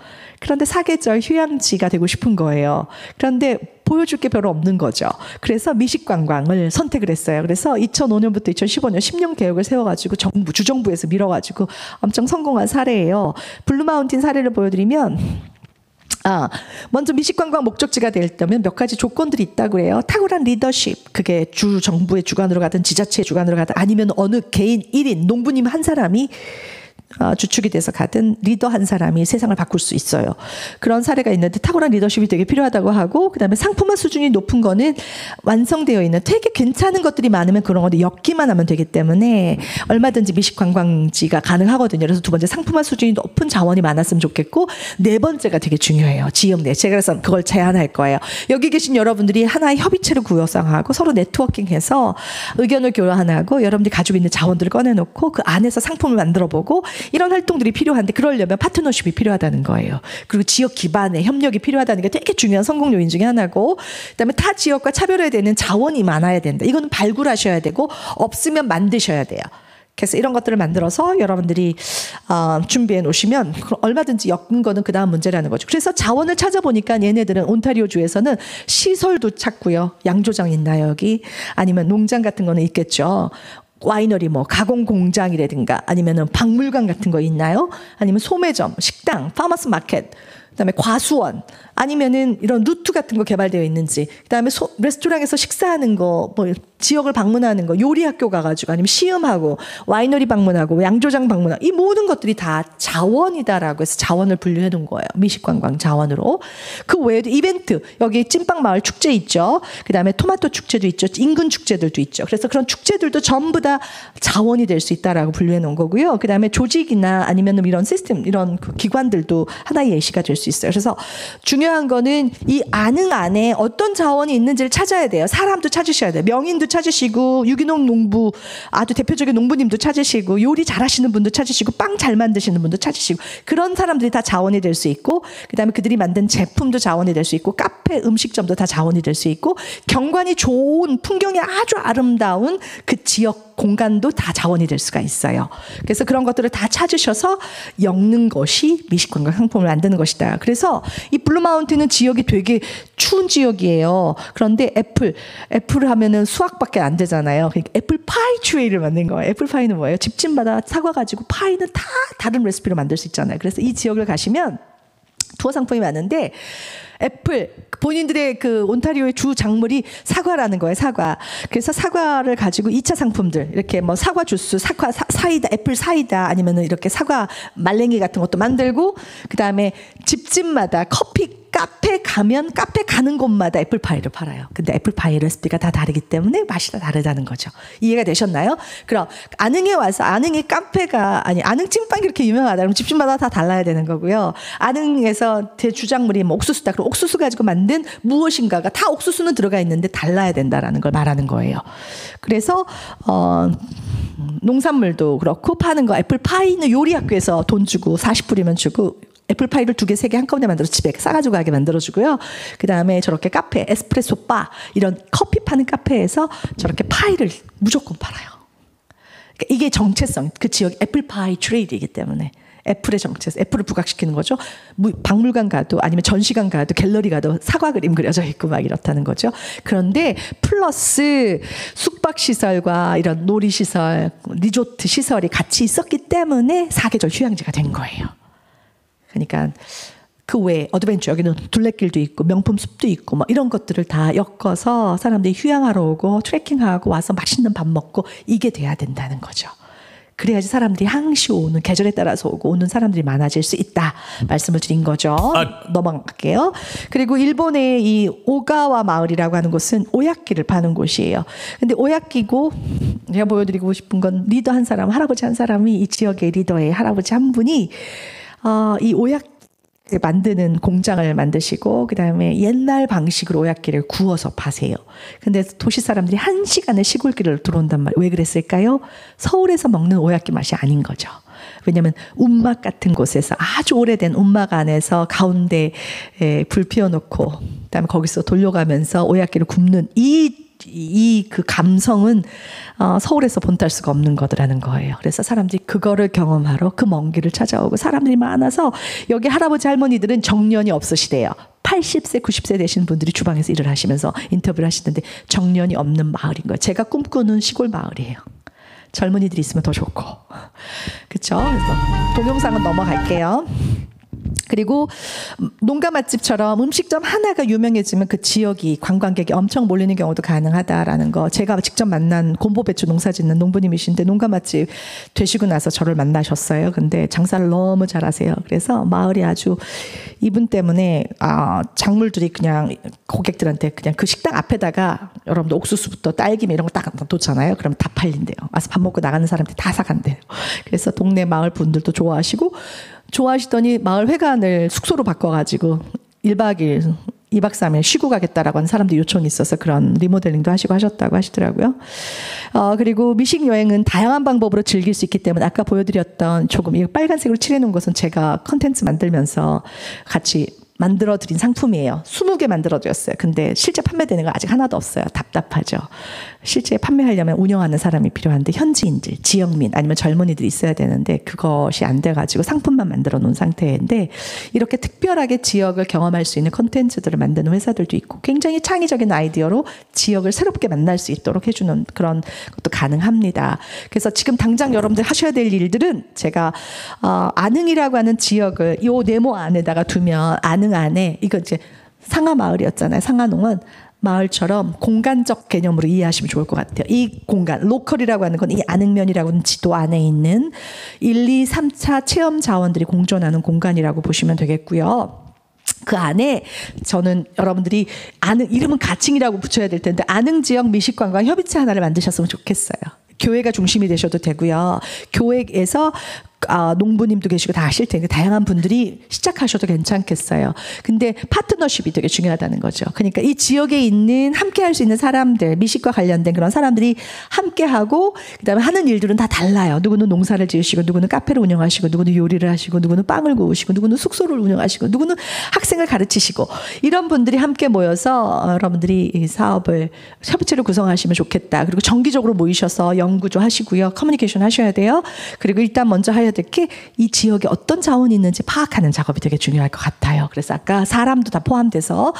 S1: 그런데 사계절 휴양지가 되고 싶은 거예요. 그런데 보여줄 게 별로 없는 거죠. 그래서 미식관광을 선택을 했어요. 그래서 2005년부터 2015년 10년 계획을 세워가지고 주정부에서 밀어가지고 엄청 성공한 사례예요. 블루마운틴 사례를 보여드리면 먼저 미식관광 목적지가 되려면 몇 가지 조건들이 있다고 해요. 탁월한 리더십, 그게 주 정부의 주관으로 가든 지자체의 주관으로 가든 아니면 어느 개인 1인 농부님 한 사람이 주축이 돼서 가든 리더 한 사람이 세상을 바꿀 수 있어요. 그런 사례가 있는데 탁월한 리더십이 되게 필요하다고 하고, 그다음에 상품화 수준이 높은 거는 완성되어 있는 되게 괜찮은 것들이 많으면 그런 거를 엮기만 하면 되기 때문에 얼마든지 미식관광지가 가능하거든요. 그래서 두 번째 상품화 수준이 높은 자원이 많았으면 좋겠고, 네 번째가 되게 중요해요. 지역 내. 제가 그래서 그걸 제안할 거예요. 여기 계신 여러분들이 하나의 협의체를 구성하고 서로 네트워킹해서 의견을 교환하고 여러분들이 가지고 있는 자원들을 꺼내놓고 그 안에서 상품을 만들어보고, 이런 활동들이 필요한데 그러려면 파트너십이 필요하다는 거예요. 그리고 지역 기반의 협력이 필요하다는 게 되게 중요한 성공 요인 중에 하나고, 그다음에 타 지역과 차별화되는 자원이 많아야 된다. 이거는 발굴하셔야 되고 없으면 만드셔야 돼요. 그래서 이런 것들을 만들어서 여러분들이 준비해 놓으시면 얼마든지 엮는 거는 그 다음 문제라는 거죠. 그래서 자원을 찾아보니까 얘네들은 온타리오주에서는 시설도 찾고요. 양조장 있나요 여기? 아니면 농장 같은 거는 있겠죠. 와이너리 뭐 가공 공장이라든가 아니면은 박물관 같은 거 있나요? 아니면 소매점, 식당, 파머스 마켓, 그다음에 과수원, 아니면은 이런 루트 같은 거 개발되어 있는지, 그다음에 레스토랑에서 식사하는 거, 뭐 지역을 방문하는 거, 요리 학교 가가지고 아니면 시음하고 와이너리 방문하고 양조장 방문하고, 이 모든 것들이 다 자원이다라고 해서 자원을 분류해 놓은 거예요. 미식관광 자원으로. 그 외에도 이벤트, 여기 찐빵 마을 축제 있죠. 그다음에 토마토 축제도 있죠. 인근 축제들도 있죠. 그래서 그런 축제들도 전부 다 자원이 될 수 있다라고 분류해 놓은 거고요. 그다음에 조직이나 아니면 이런 시스템, 이런 그 기관들도 하나의 예시가 될 수 있어요. 그래서 중요한 거는 이 안흥 안에 어떤 자원이 있는지를 찾아야 돼요. 사람도 찾으셔야 돼요. 명인도 찾으시고, 유기농 농부, 아주 대표적인 농부님도 찾으시고, 요리 잘하시는 분도 찾으시고, 빵 잘 만드시는 분도 찾으시고, 그런 사람들이 다 자원이 될 수 있고, 그다음에 그들이 만든 제품도 자원이 될 수 있고, 카페, 음식점도 다 자원이 될 수 있고, 경관이 좋은, 풍경이 아주 아름다운 그 지역 공간도 다 자원이 될 수가 있어요. 그래서 그런 것들을 다 찾으셔서 엮는 것이 미식관광 상품을 만드는 것이다. 그래서 이 블루마운틴은 지역이 되게 추운 지역이에요. 그런데 애플을 하면은 수확밖에 안 되잖아요. 그러니까 애플 파이 트레이를 만든 거예요. 애플 파이는 뭐예요? 집집마다 사과 가지고 파이는 다 다른 레시피로 만들 수 있잖아요. 그래서 이 지역을 가시면 투어 상품이 많은데, 애플, 본인들의 그 온타리오의 주 작물이 사과라는 거예요. 사과. 그래서 사과를 가지고 2차 상품들, 이렇게 뭐 사과 주스, 사이다, 애플 사이다, 아니면은 이렇게 사과 말랭이 같은 것도 만들고, 그 다음에 집집마다 카페 가면 카페 가는 곳마다 애플파이를 팔아요. 근데 애플파이 레시피가 다 다르기 때문에 맛이 다 다르다는 거죠. 이해가 되셨나요? 그럼 안흥에 와서, 안흥이 카페가 아니 안흥 찐빵이 그렇게 유명하다 그러면 집집마다 다 달라야 되는 거고요. 안흥에서 제 주작물이 뭐 옥수수다 그럼 옥수수 가지고 만든 무엇인가가 다 옥수수는 들어가 있는데 달라야 된다라는 걸 말하는 거예요. 그래서 농산물도 그렇고 파는 거, 애플파이는 요리학교에서 돈 주고 40불이면 주고, 애플파이를 2개, 3개 한꺼번에 만들어서 집에 싸가지고 가게 만들어주고요. 그 다음에 저렇게 카페, 에스프레소 바, 이런 커피 파는 카페에서 저렇게 파이를 무조건 팔아요. 그러니까 이게 정체성, 그 지역 애플파이 트레이드이기 때문에 애플의 정체성, 애플을 부각시키는 거죠. 박물관 가도 아니면 전시관 가도 갤러리 가도 사과 그림 그려져 있고 막 이렇다는 거죠. 그런데 플러스 숙박시설과 이런 놀이시설, 리조트 시설이 같이 있었기 때문에 사계절 휴양지가 된 거예요. 그러니까 그 외에 어드벤처, 여기는 둘레길도 있고 명품 숲도 있고 뭐 이런 것들을 다 엮어서 사람들이 휴양하러 오고 트레킹하고 와서 맛있는 밥 먹고, 이게 돼야 된다는 거죠. 그래야지 사람들이 항시 오는, 계절에 따라서 오는 사람들이 많아질 수 있다 말씀을 드린 거죠. 넘어갈게요. 그리고 일본의 이 오가와 마을이라고 하는 곳은 오야끼를 파는 곳이에요. 근데 오야끼고, 제가 보여드리고 싶은 건 리더 한 사람, 할아버지 한 사람이, 이 지역의 리더의 할아버지 한 분이 이 오야끼 만드는 공장을 만드시고, 그 다음에 옛날 방식으로 오야끼를 구워서 파세요. 근데 도시 사람들이 1시간에 시골길을 들어온단 말이에요. 왜 그랬을까요? 서울에서 먹는 오야끼 맛이 아닌 거죠. 왜냐하면 운막 같은 곳에서, 아주 오래된 운막 안에서 가운데 불 피워놓고 그다음에 거기서 돌려가면서 오야끼를 굽는 그 감성은 서울에서 본탈 수가 없는 거더라는 거예요. 그래서 사람들이 그거를 경험하러 그 먼 길을 찾아오고, 사람들이 많아서 여기 할아버지 할머니들은 정년이 없으시대요. 80세 90세 되신 분들이 주방에서 일을 하시면서 인터뷰를 하시는데 정년이 없는 마을인 거예요. 제가 꿈꾸는 시골 마을이에요. 젊은이들이 있으면 더 좋고. 그렇죠? 그래서 동영상은 넘어갈게요. 그리고 농가 맛집처럼 음식점 하나가 유명해지면 그 지역이 관광객이 엄청 몰리는 경우도 가능하다라는 거. 제가 직접 만난 곰보배추 농사 짓는 농부님이신데 농가 맛집 되시고 나서 저를 만나셨어요. 근데 장사를 너무 잘하세요. 그래서 마을이 아주 이분 때문에 작물들이 그냥 고객들한테 그냥 그 식당 앞에다가 여러분들 옥수수부터 딸기 이런 거 딱 놓잖아요. 그러면 다 팔린대요. 와서 밥 먹고 나가는 사람들이 다 사간대요. 그래서 동네 마을 분들도 좋아하시더니 마을 회관을 숙소로 바꿔가지고 1박 2일, 2박 3일 쉬고 가겠다라고 하는 사람들이 요청이 있어서 그런 리모델링도 하시고 하셨다고 하시더라고요. 그리고 미식 여행은 다양한 방법으로 즐길 수 있기 때문에 아까 보여드렸던 조금 이 빨간색으로 칠해놓은 것은 제가 컨텐츠 만들면서 같이 만들어드린 상품이에요. 20개 만들어드렸어요. 근데 실제 판매되는 거 아직 하나도 없어요. 답답하죠. 실제 판매하려면 운영하는 사람이 필요한데 현지인들, 지역민 아니면 젊은이들이 있어야 되는데 그것이 안 돼가지고 상품만 만들어 놓은 상태인데 이렇게 특별하게 지역을 경험할 수 있는 콘텐츠들을 만드는 회사들도 있고 굉장히 창의적인 아이디어로 지역을 새롭게 만날 수 있도록 해주는 그런 것도 가능합니다. 그래서 지금 당장 여러분들 하셔야 될 일들은 제가 안흥이라고 하는 지역을 이 네모 안에다가 두면 안흥 안에 이거 이제 상하마을이었잖아요. 상하농은 마을처럼 공간적 개념으로 이해하시면 좋을 것 같아요. 이 공간, 로컬이라고 하는 건 이 안흥면이라고 하는 지도 안에 있는 1, 2, 3차 체험 자원들이 공존하는 공간이라고 보시면 되겠고요. 그 안에 저는 여러분들이 이름은 가칭이라고 붙여야 될 텐데 안흥지역 미식관광 협의체 하나를 만드셨으면 좋겠어요. 교회가 중심이 되셔도 되고요. 교회에서 농부님도 계시고 다 아실 텐데 다양한 분들이 시작하셔도 괜찮겠어요. 근데 파트너십이 되게 중요하다는 거죠. 그러니까 이 지역에 있는 함께 할 수 있는 사람들, 미식과 관련된 그런 사람들이 함께 하고 그다음에 하는 일들은 다 달라요. 누구는 농사를 지으시고 누구는 카페를 운영하시고 누구는 요리를 하시고 누구는 빵을 구우시고 누구는 숙소를 운영하시고 누구는 학생을 가르치시고 이런 분들이 함께 모여서 여러분들이 이 사업을 협의체를 구성하시면 좋겠다. 그리고 정기적으로 모이셔서 연구도 하시고요. 커뮤니케이션 하셔야 돼요. 그리고 일단 먼저 해야 될 게 이 지역에 어떤 자원이 있는지 파악하는 작업이 되게 중요할 것 같아요. 그래서 아까 사람도 다 포함돼서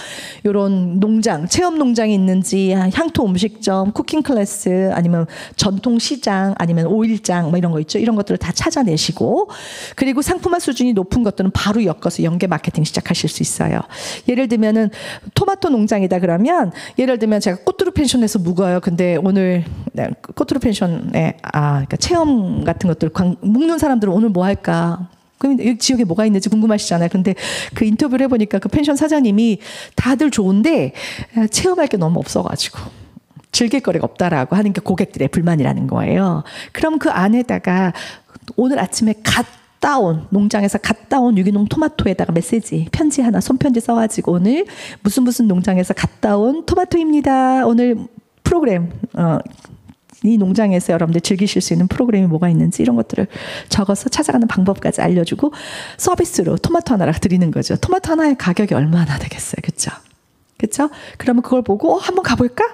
S1: 이런 농장, 체험 농장이 있는지 향토 음식점, 쿠킹 클래스 아니면 전통 시장 아니면 오일장 뭐 이런 거 있죠. 이런 것들을 다 찾아내시고 그리고 상품화 수준이 높은 것들은 바로 엮어서 연계 마케팅 시작하실 수 있어요. 예를 들면은 토마토 농장이다 그러면 예를 들면 제가 꼬투르 펜션에서 묵어요. 근데 오늘 꼬투르 펜션에 그러니까 체험 같은 것들 묵는 사람들은 오늘 뭐 할까? 그럼 이 지역에 뭐가 있는지 궁금하시잖아요. 근데 그 인터뷰를 해보니까 그 펜션 사장님이 다들 좋은데 체험할 게 너무 없어가지고 즐길 거리가 없다라고 하는 게 고객들의 불만이라는 거예요. 그럼 그 안에다가 오늘 아침에 농장에서 갔다 온 유기농 토마토에다가 메시지, 편지 하나, 손편지 써가지고 오늘 무슨 농장에서 갔다 온 토마토입니다. 오늘 프로그램, 이 농장에서 여러분들 즐기실 수 있는 프로그램이 뭐가 있는지 이런 것들을 적어서 찾아가는 방법까지 알려주고 서비스로 토마토 하나를 드리는 거죠. 토마토 하나의 가격이 얼마나 되겠어요. 그렇죠? 그러면 그걸 보고 한번 가볼까?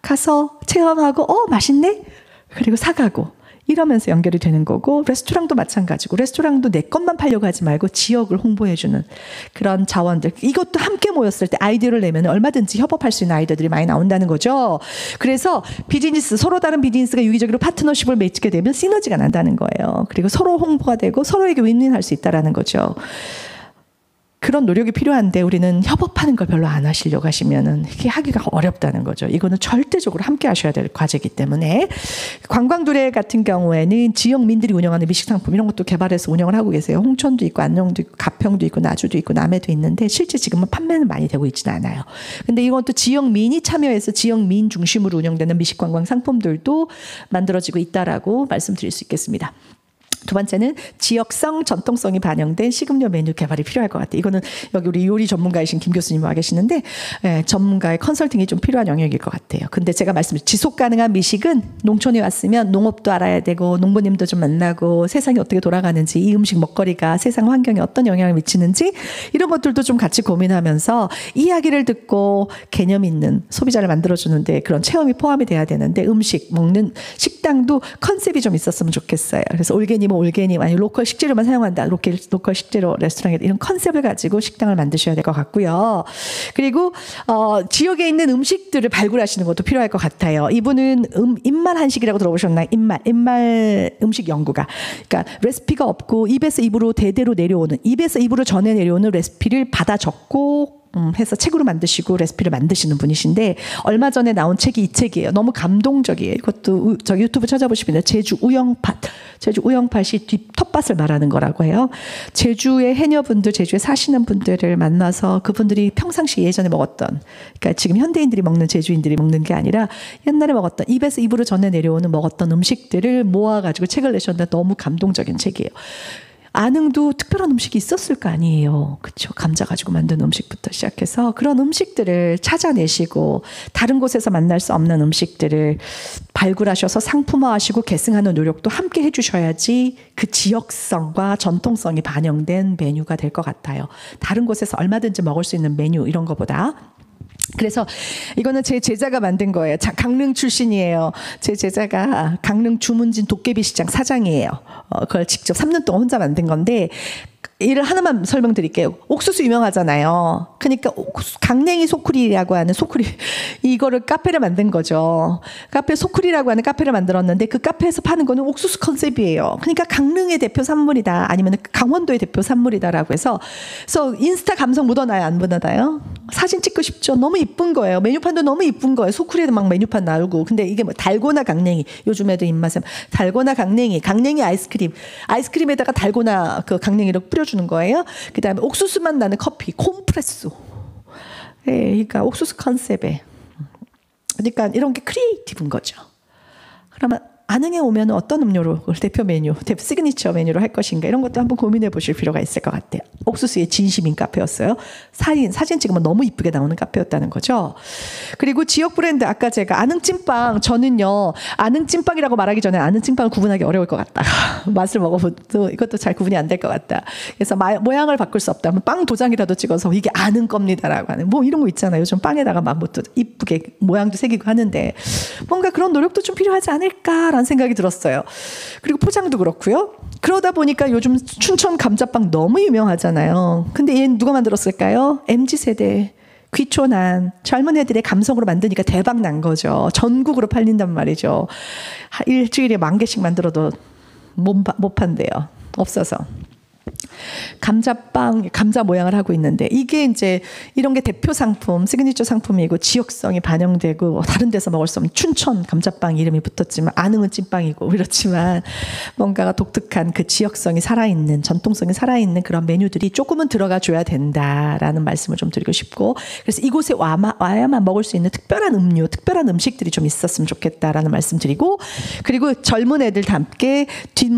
S1: 가서 체험하고 맛있네? 그리고 사가고 이러면서 연결이 되는 거고 레스토랑도 마찬가지고 레스토랑도 내 것만 팔려고 하지 말고 지역을 홍보해주는 그런 자원들 이것도 함께 모였을 때 아이디어를 내면 얼마든지 협업할 수 있는 아이디어들이 많이 나온다는 거죠. 그래서 비즈니스 서로 다른 비즈니스가 유기적으로 파트너십을 맺게 되면 시너지가 난다는 거예요. 그리고 서로 홍보가 되고 서로에게 윈윈할 수 있다는 거죠. 그런 노력이 필요한데 우리는 협업하는 걸 별로 안 하시려고 하시면은 이게 하기가 어렵다는 거죠. 이거는 절대적으로 함께 하셔야 될 과제이기 때문에 관광도래 같은 경우에는 지역민들이 운영하는 미식상품 이런 것도 개발해서 운영을 하고 계세요. 홍천도 있고 안녕도 있고 가평도 있고 나주도 있고 남해도 있는데 실제 지금은 판매는 많이 되고 있지는 않아요. 근데 이것도 지역민이 참여해서 지역민 중심으로 운영되는 미식관광 상품들도 만들어지고 있다라고 말씀드릴 수 있겠습니다. 두 번째는 지역성, 전통성이 반영된 식음료 메뉴 개발이 필요할 것 같아요. 이거는 여기 우리 요리 전문가이신 김 교수님 와 계시는데 전문가의 컨설팅이 좀 필요한 영역일 것 같아요. 근데 제가 말씀드린 지속 가능한 미식은 농촌에 왔으면 농업도 알아야 되고 농부님도 좀 만나고 세상이 어떻게 돌아가는지 이 음식 먹거리가 세상 환경에 어떤 영향을 미치는지 이런 것들도 좀 같이 고민하면서 이야기를 듣고 개념 있는 소비자를 만들어주는데 그런 체험이 포함이 돼야 되는데 음식 먹는 식당도 컨셉이 좀 있었으면 좋겠어요. 그래서 올게님 올게닉 아니 로컬 식재료만 사용한다. 로컬 식재료 레스토랑에 이런 컨셉을 가지고 식당을 만드셔야 될 것 같고요. 그리고 지역에 있는 음식들을 발굴하시는 것도 필요할 것 같아요. 이분은 입말 한식이라고 들어보셨나요? 입말 음식 연구가. 그러니까 레시피가 없고 입에서 입으로 대대로 내려오는 입에서 입으로 전해 내려오는 레시피를 받아 적고 해서 책으로 만드시고 레시피를 만드시는 분이신데 얼마 전에 나온 책이 이 책이에요. 너무 감동적이에요. 이것도 저 유튜브 찾아보시면 제주 우영팥이 텃밭을 말하는 거라고 해요. 제주의 해녀분들, 제주에 사시는 분들을 만나서 그분들이 평상시 예전에 먹었던, 그러니까 지금 현대인들이 먹는 제주인들이 먹는 게 아니라 옛날에 먹었던 입에서 입으로 전해 내려오는 먹었던 음식들을 모아가지고 책을 내셨는데 너무 감동적인 책이에요. 안흥도 특별한 음식이 있었을 거 아니에요. 그렇죠. 감자 가지고 만든 음식부터 시작해서 그런 음식들을 찾아내시고 다른 곳에서 만날 수 없는 음식들을 발굴하셔서 상품화하시고 계승하는 노력도 함께 해주셔야지 그 지역성과 전통성이 반영된 메뉴가 될 것 같아요. 다른 곳에서 얼마든지 먹을 수 있는 메뉴 이런 거보다. 그래서 이거는 제 제자가 만든 거예요. 강릉 출신이에요. 제 제자가 강릉 주문진 도깨비시장 사장이에요. 그걸 직접 3년 동안 혼자 만든 건데 이를 하나만 설명드릴게요. 옥수수 유명하잖아요. 그러니까 강냉이 소쿠리라고 하는 소쿠리 이거를 카페를 만든 거죠. 카페 소쿠리라고 하는 카페를 만들었는데 그 카페에서 파는 거는 옥수수 컨셉이에요. 그러니까 강릉의 대표 산물이다 아니면 강원도의 대표 산물이다라고 해서 그래서 인스타 감성 묻어나요 안 묻어나요? 사진 찍고 싶죠. 너무 이쁜 거예요. 메뉴판도 너무 이쁜 거예요. 소쿠리에도 막 메뉴판 나오고 근데 이게 뭐 달고나 강냉이 요즘 애들 입맛에 달고나 강냉이 아이스크림에다가 달고나 그 강냉이를 뿌려주는 거예요. 그 다음에 옥수수맛 나는 커피 콤프레소. 네, 그러니까 옥수수 컨셉에 그러니까 이런 게 크리에이티브인 거죠. 그러면 안흥에 오면 어떤 음료로 대표 메뉴, 시그니처 메뉴로 할 것인가 이런 것도 한번 고민해 보실 필요가 있을 것 같아요. 옥수수의 진심인 카페였어요. 사진 찍으면 너무 이쁘게 나오는 카페였다는 거죠. 그리고 지역 브랜드 아까 제가 안흥찐빵 저는요 안흥찐빵이라고 말하기 전에 안흥찐빵을 구분하기 어려울 것 같다. 맛을 먹어봐도 이것도 잘 구분이 안 될 것 같다. 그래서 모양을 바꿀 수 없다. 빵 도장이라도 찍어서 이게 안흥 겁니다라고 하는 뭐 이런 거 있잖아요. 요즘 빵에다가 막 뭐 이쁘게 모양도 새기고 하는데 뭔가 그런 노력도 좀 필요하지 않을까. 생각이 들었어요. 그리고 포장도 그렇고요. 그러다 보니까 요즘 춘천 감자빵 너무 유명하잖아요. 근데 얘는 누가 만들었을까요? MZ세대. 귀촌한 젊은 애들의 감성으로 만드니까 대박 난 거죠. 전국으로 팔린단 말이죠. 일주일에 10,000개씩 만들어도 못 판대요. 없어서. 감자빵, 감자 모양을 하고 있는데 이게 이제 이런 게 대표 상품, 시그니처 상품이고 지역성이 반영되고 다른 데서 먹을 수 없는 춘천 감자빵 이름이 붙었지만 안흥은 찐빵이고 그렇지만 뭔가가 독특한 그 지역성이 살아있는 전통성이 살아있는 그런 메뉴들이 조금은 들어가 줘야 된다라는 말씀을 좀 드리고 싶고 그래서 이곳에 와야만 먹을 수 있는 특별한 음료, 특별한 음식들이 좀 있었으면 좋겠다라는 말씀 드리고 그리고 젊은 애들 다 함께 뒷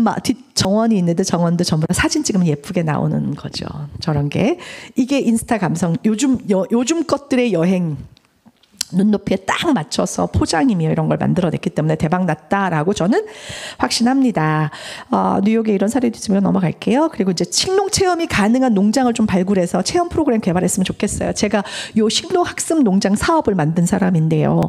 S1: 정원이 있는데 정원도 전부 다 사진 찍으면 예쁘게 나오는 거죠. 저런 게 이게 인스타 감성 요즘 것들의 여행 눈높이에 딱 맞춰서 포장이며 이런 걸 만들어냈기 때문에 대박 났다라고 저는 확신합니다. 뉴욕에 이런 사례도 있으면 넘어갈게요. 그리고 이제 식농 체험이 가능한 농장을 좀 발굴해서 체험 프로그램 개발했으면 좋겠어요. 제가 요 식농 학습 농장 사업을 만든 사람인데요.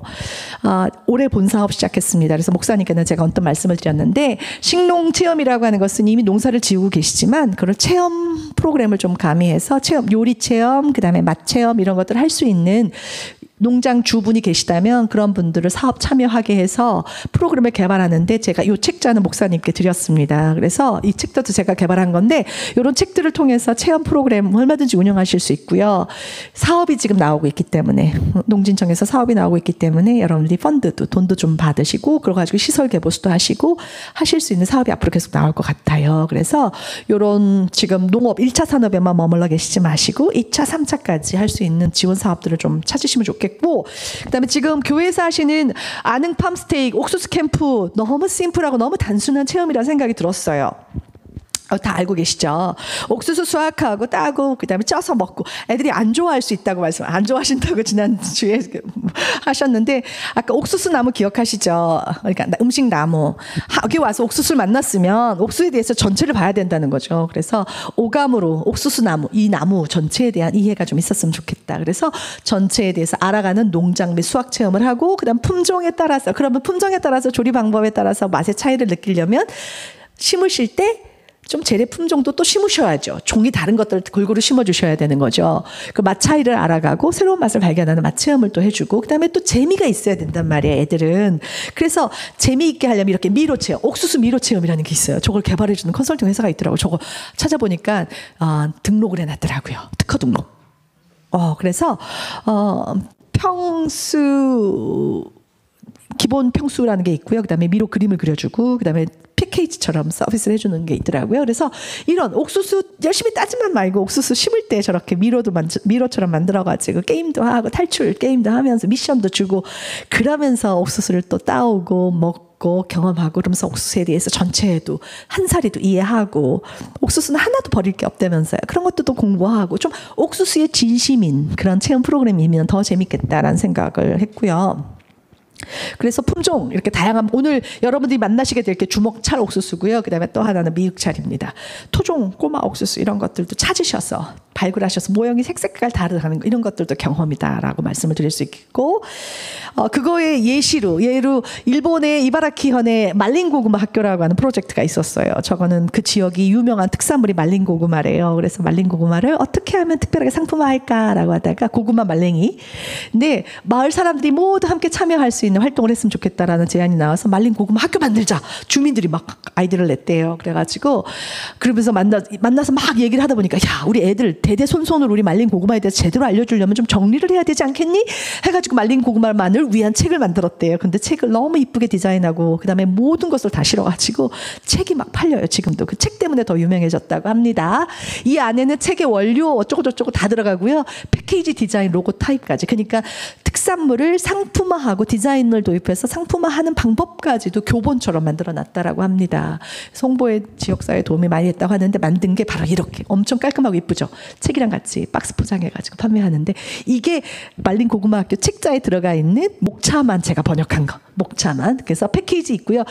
S1: 올해 본 사업 시작했습니다. 그래서 목사님께는 제가 언뜻 말씀을 드렸는데 식농 체험이라고 하는 것은 이미 농사를 지우고 계시지만 그런 체험 프로그램을 좀 가미해서 요리 체험, 그다음에 맛 체험 이런 것들을 할 수 있는 농장 주분이 계시다면 그런 분들을 사업 참여하게 해서 프로그램을 개발하는데 제가 이 책자는 목사님께 드렸습니다. 그래서 이 책도 제가 개발한 건데 이런 책들을 통해서 체험 프로그램 얼마든지 운영하실 수 있고요. 사업이 지금 나오고 있기 때문에 농진청에서 사업이 나오고 있기 때문에 여러분들이 펀드도 돈도 좀 받으시고 그걸 가지고 시설 개보수도 하시고 하실 수 있는 사업이 앞으로 계속 나올 것 같아요. 그래서 이런 지금 농업 1차 산업에만 머물러 계시지 마시고 2차, 3차까지 할 수 있는 지원 사업들을 좀 찾으시면 좋겠고 그다음에 지금 교회에서 하시는 안흥 팜스테이크 옥수수 캠프 너무 심플하고 너무 단순한 체험이라는 생각이 들었어요. 다 알고 계시죠? 옥수수 수확하고 따고 그다음에 쪄서 먹고 애들이 안 좋아할 수 있다고 안 좋아하신다고 지난주에 하셨는데 아까 옥수수 나무 기억하시죠? 그러니까 음식 나무 여기 와서 옥수수를 만났으면 옥수수에 대해서 전체를 봐야 된다는 거죠. 그래서 오감으로 옥수수 나무 이 나무 전체에 대한 이해가 좀 있었으면 좋겠다. 그래서 전체에 대해서 알아가는 농장 및 수확 체험을 하고 그다음 품종에 따라서 그러면 품종에 따라서 조리 방법에 따라서 맛의 차이를 느끼려면 심으실 때 좀 재래 품종도 또 심으셔야죠. 종이 다른 것들 골고루 심어주셔야 되는 거죠. 그 맛 차이를 알아가고 새로운 맛을 발견하는 맛 체험을 또 해주고 그다음에 또 재미가 있어야 된단 말이에요. 애들은. 그래서 재미있게 하려면 이렇게 미로 체험, 옥수수 미로 체험이라는 게 있어요. 저걸 개발해주는 컨설팅 회사가 있더라고요. 저거 찾아보니까 등록을 해놨더라고요. 특허 등록. 그래서 평수 기본 평수라는 게 있고요. 그다음에 미로 그림을 그려주고 그다음에 패키지처럼 서비스를 해주는 게 있더라고요. 그래서 이런 옥수수 열심히 따지만 말고 옥수수 심을 때 저렇게 미로처럼 만들어가지고 게임도 하고 탈출 게임도 하면서 미션도 주고 그러면서 옥수수를 또 따오고 먹고 경험하고 그러면서 옥수수에 대해서 전체에도 한 살이도 이해하고 옥수수는 하나도 버릴 게 없다면서요. 그런 것도 또 공부하고 좀 옥수수의 진심인 그런 체험 프로그램이면 더 재밌겠다라는 생각을 했고요. 그래서 품종 이렇게 다양한 오늘 여러분들이 만나시게 될 게 주먹찰 옥수수고요. 그다음에 또 하나는 미육찰입니다. 토종 꼬마 옥수수 이런 것들도 찾으셔서 발굴하셔서 모형이 색깔 다르다는 거 이런 것들도 경험이다라고 말씀을 드릴 수 있겠고 그거의 예로 일본의 이바라키현의 말린 고구마 학교라고 하는 프로젝트가 있었어요. 저거는 그 지역이 유명한 특산물이 말린 고구마래요. 그래서 말린 고구마를 어떻게 하면 특별하게 상품화할까라고 하다가 고구마 말랭이. 근데 마을 사람들이 모두 함께 참여할 수 있는 활동을 했으면 좋겠다라는 제안이 나와서 말린 고구마 학교 만들자. 주민들이 막 아이디어를 냈대요. 그래가지고 그러면서 만나서 막 얘기를 하다 보니까 야 우리 애들 대대손손으로 우리 말린 고구마에 대해서 제대로 알려주려면 좀 정리를 해야 되지 않겠니? 해가지고 말린 고구마만을 위한 책을 만들었대요. 근데 책을 너무 이쁘게 디자인하고 그다음에 모든 것을 다 실어가지고 책이 막 팔려요. 지금도 그 책 때문에 더 유명해졌다고 합니다. 이 안에는 책의 원료 어쩌고저쩌고 다 들어가고요. 패키지 디자인 로고 타입까지. 그러니까 특산물을 상품화하고 디자인을 도입해서 상품화하는 방법까지도 교본처럼 만들어놨다라고 합니다. 홍보에 지역사회에 도움이 많이 됐다고 하는데 만든 게 바로 이렇게 엄청 깔끔하고 이쁘죠. 책이랑 같이 박스 포장해가지고 판매하는데 이게 말린 고구마 학교 책자에 들어가 있는 목차만 제가 번역한 거. 목차만. 그래서 패키지 있고요.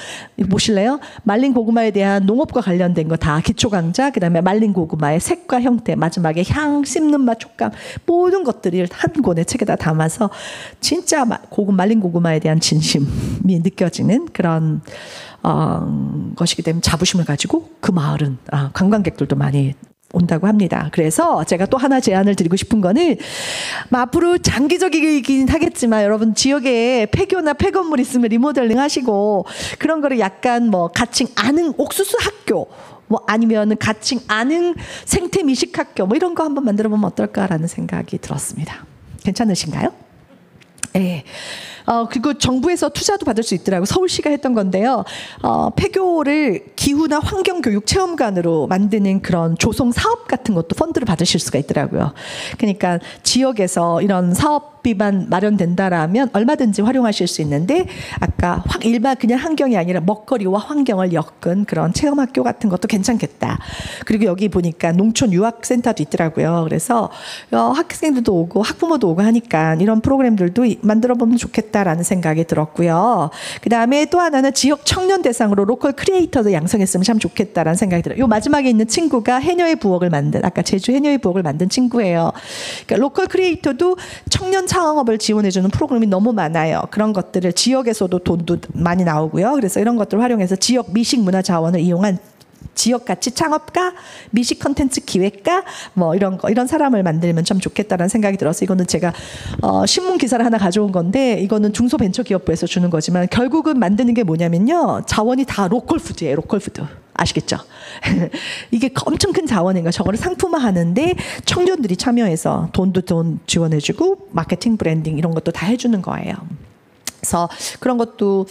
S1: 보실래요? 말린 고구마에 대한 농업과 관련된 거 다 기초 강좌, 그다음에 말린 고구마의 색과 형태, 마지막에 향, 씹는 맛, 촉감 모든 것들을 한 권의 책에다 담아서 진짜 말린 고구마에 대한 진심이 느껴지는 그런 것이기 때문에 자부심을 가지고 그 마을은 관광객들도 많이 온다고 합니다. 그래서 제가 또 하나 제안을 드리고 싶은 거는 앞으로 장기적이긴 하겠지만 여러분 지역에 폐교나 폐건물 있으면 리모델링 하시고 그런 거를 약간 뭐 가칭 아는 옥수수 학교 뭐 아니면 가칭 아는 생태 미식 학교 뭐 이런 거 한번 만들어 보면 어떨까라는 생각이 들었습니다. 괜찮으신가요? 네. 그리고 정부에서 투자도 받을 수 있더라고요. 서울시가 했던 건데요. 폐교를 기후나 환경교육 체험관으로 만드는 그런 조성 사업 같은 것도 펀드를 받으실 수가 있더라고요. 그러니까 지역에서 이런 사업비만 마련된다라면 얼마든지 활용하실 수 있는데 아까 일반 그냥 환경이 아니라 먹거리와 환경을 엮은 그런 체험학교 같은 것도 괜찮겠다. 그리고 여기 보니까 농촌 유학센터도 있더라고요. 그래서 학생들도 오고 학부모도 오고 하니까 이런 프로그램들도 만들어 보면 좋겠다라는 생각이 들었고요. 그다음에 또 하나는 지역 청년 대상으로 로컬 크리에이터도 양성했으면 참 좋겠다라는 생각이 들어요. 요 마지막에 있는 친구가 해녀의 부엌을 만든 아까 제주 해녀의 부엌을 만든 친구예요. 그러니까 로컬 크리에이터도 청년 창업을 지원해주는 프로그램이 너무 많아요. 그런 것들을 지역에서도 돈도 많이 나오고요. 그래서 이런 것들을 활용해서 지역 미식 문화 자원을 이용한 지역가치 창업가, 미식 컨텐츠 기획가 뭐 이런 사람을 만들면 참 좋겠다라는 생각이 들어서 이거는 제가 신문 기사를 하나 가져온 건데 이거는 중소벤처기업부에서 주는 거지만 결국은 만드는 게 뭐냐면요. 자원이 다 로컬 푸드예요. 로컬 푸드. 아시겠죠? 이게 엄청 큰 자원인가 저거를 상품화하는데 청년들이 참여해서 돈 지원해주고 마케팅 브랜딩 이런 것도 다 해주는 거예요. 그래서 그런 것도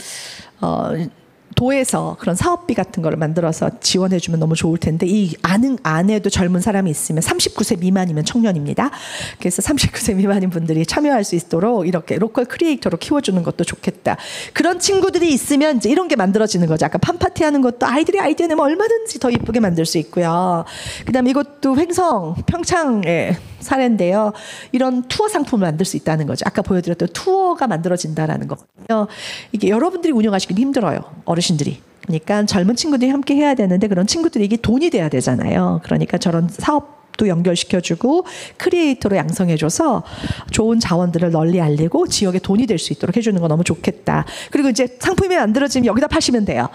S1: 도에서 그런 사업비 같은 거를 만들어서 지원해주면 너무 좋을 텐데 이 안에도 젊은 사람이 있으면 39세 미만이면 청년입니다. 그래서 39세 미만인 분들이 참여할 수 있도록 이렇게 로컬 크리에이터로 키워주는 것도 좋겠다. 그런 친구들이 있으면 이제 이런 게 만들어지는 거죠. 아까 팜파티 하는 것도 아이들이 아이디어 내면 얼마든지 더 이쁘게 만들 수 있고요. 그다음에 이것도 횡성 평창의 사례인데요. 이런 투어 상품을 만들 수 있다는 거죠. 아까 보여드렸던 투어가 만들어진다라는 거거든요. 이게 여러분들이 운영하시기도 힘들어요. 어르신들이. 그러니까 젊은 친구들이 함께 해야 되는데 그런 친구들이 이게 돈이 돼야 되잖아요. 그러니까 저런 사업 기업도 연결시켜주고 크리에이터로 양성해줘서 좋은 자원들을 널리 알리고 지역에 돈이 될 수 있도록 해주는 거 너무 좋겠다. 그리고 이제 상품이 만들어지면 여기다 파시면 돼요.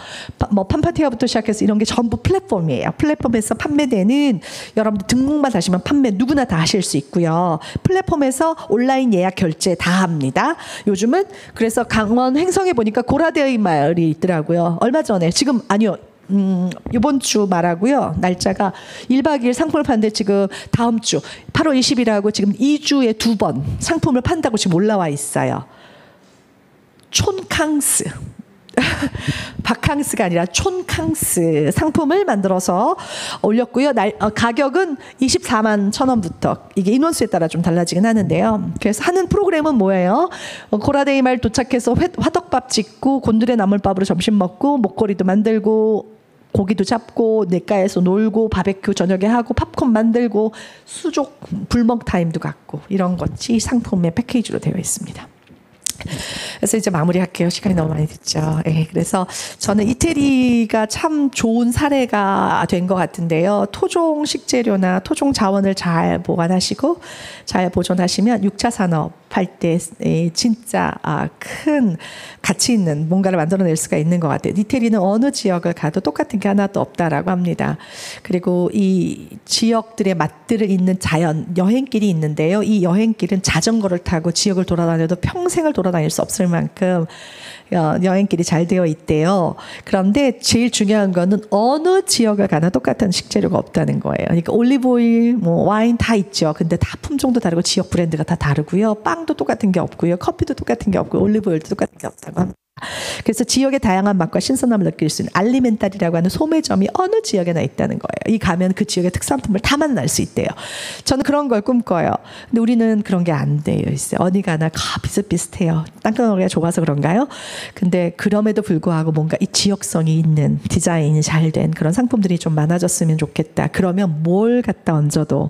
S1: 뭐 판파티어부터 시작해서 이런 게 전부 플랫폼이에요. 플랫폼에서 판매되는 여러분들 등록만 하시면 판매 누구나 다 하실 수 있고요. 플랫폼에서 온라인 예약 결제 다 합니다. 요즘은 그래서 강원 횡성에 보니까 고라데의 마을이 있더라고요. 얼마 전에 지금 아니요. 이번 주 말하고요. 날짜가 1박 2일 상품을 파는데 지금 다음 주 8월 20일하고 지금 2주에 2번 상품을 판다고 지금 올라와 있어요. 촌캉스. 바캉스가 아니라 촌캉스 상품을 만들어서 올렸고요. 가격은 24만 1,000원부터 이게 인원수에 따라 좀 달라지긴 하는데요. 그래서 하는 프로그램은 뭐예요? 고라데이 마을 도착해서 화덕밥 짓고 곤드레 나물밥으로 점심 먹고 목걸이도 만들고 고기도 잡고 냇가에서 놀고 바베큐 저녁에 하고 팝콘 만들고 수족 불먹 타임도 갖고 이런 것이 상품의 패키지로 되어 있습니다. 그래서 이제 마무리할게요. 시간이 너무 많이 됐죠. 네, 그래서 저는 이태리가 참 좋은 사례가 된 것 같은데요. 토종 식재료나 토종 자원을 잘 보관하시고 잘 보존하시면 6차 산업 할 때 진짜 큰 가치 있는 뭔가를 만들어낼 수가 있는 것 같아요. 이태리는 어느 지역을 가도 똑같은 게 하나도 없다라고 합니다. 그리고 이 지역들의 맛들을 잇는 자연 여행길이 있는데요. 이 여행길은 자전거를 타고 지역을 돌아다녀도 평생을 돌아다닐 수 없을 만큼 여행길이 잘 되어 있대요. 그런데 제일 중요한 거는 어느 지역을 가나 똑같은 식재료가 없다는 거예요. 그러니까 올리브오일, 뭐 와인 다 있죠. 근데 다 품종도 다르고 지역 브랜드가 다 다르고요. 빵도 똑같은 게 없고요. 커피도 똑같은 게 없고 올리브오일도 똑같은 게 없다고 합니다. 그래서 지역의 다양한 맛과 신선함을 느낄 수 있는 알리멘탈이라고 하는 소매점이 어느 지역에나 있다는 거예요. 이 가면 그 지역의 특산품을 다 만날 수 있대요. 저는 그런 걸 꿈꿔요. 근데 우리는 그런 게 안 되어 있어요. 어디 가나 비슷비슷해요. 땅덩어리가 좁아서 그런가요? 근데 그럼에도 불구하고 뭔가 이 지역성이 있는 디자인이 잘 된 그런 상품들이 좀 많아졌으면 좋겠다. 그러면 뭘 갖다 얹어도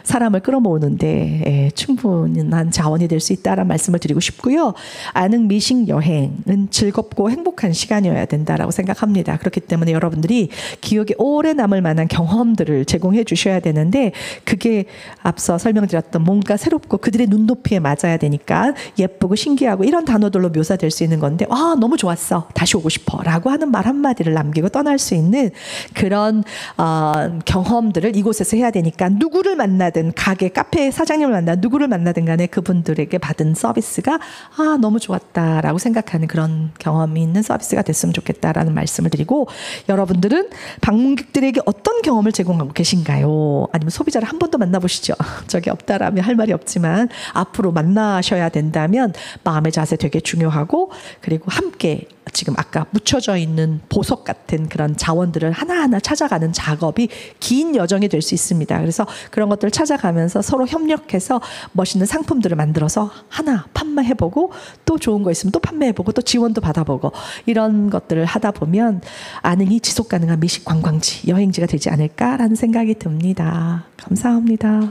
S1: 사람을 끌어모으는데 충분한 자원이 될 수 있다라는 말씀을 드리고 싶고요. 아능 미식 여행은 즐겁고 행복한 시간이어야 된다라고 생각합니다. 그렇기 때문에 여러분들이 기억에 오래 남을 만한 경험들을 제공해 주셔야 되는데 그게 앞서 설명드렸던 뭔가 새롭고 그들의 눈높이에 맞아야 되니까 예쁘고 신기하고 이런 단어들로 묘사될 수 있는 건데 너무 좋았어. 다시 오고 싶어. 라고 하는 말 한마디를 남기고 떠날 수 있는 그런 경험들을 이곳에서 해야 되니까 누구를 만나든 가게, 카페 사장님을 만나 누구를 만나든 간에 그분들에게 받은 서비스가 너무 좋았다라고 생각하는 그런 경험이 있는 서비스가 됐으면 좋겠다라는 말씀을 드리고 여러분들은 방문객들에게 어떤 경험을 제공하고 계신가요? 아니면 소비자를 한 번 더 만나보시죠. 저게 없다라면 할 말이 없지만 앞으로 만나셔야 된다면 마음의 자세 되게 중요하고 그리고 함께 지금 아까 묻혀져 있는 보석 같은 그런 자원들을 하나하나 찾아가는 작업이 긴 여정이 될 수 있습니다. 그래서 그런 것들을 찾아가면서 서로 협력해서 멋있는 상품들을 만들어서 하나 판매해보고 또 좋은 거 있으면 또 판매해보고 또 지원도 받아보고 이런 것들을 하다 보면 아능이 지속가능한 미식 관광지, 여행지가 되지 않을까라는 생각이 듭니다. 감사합니다.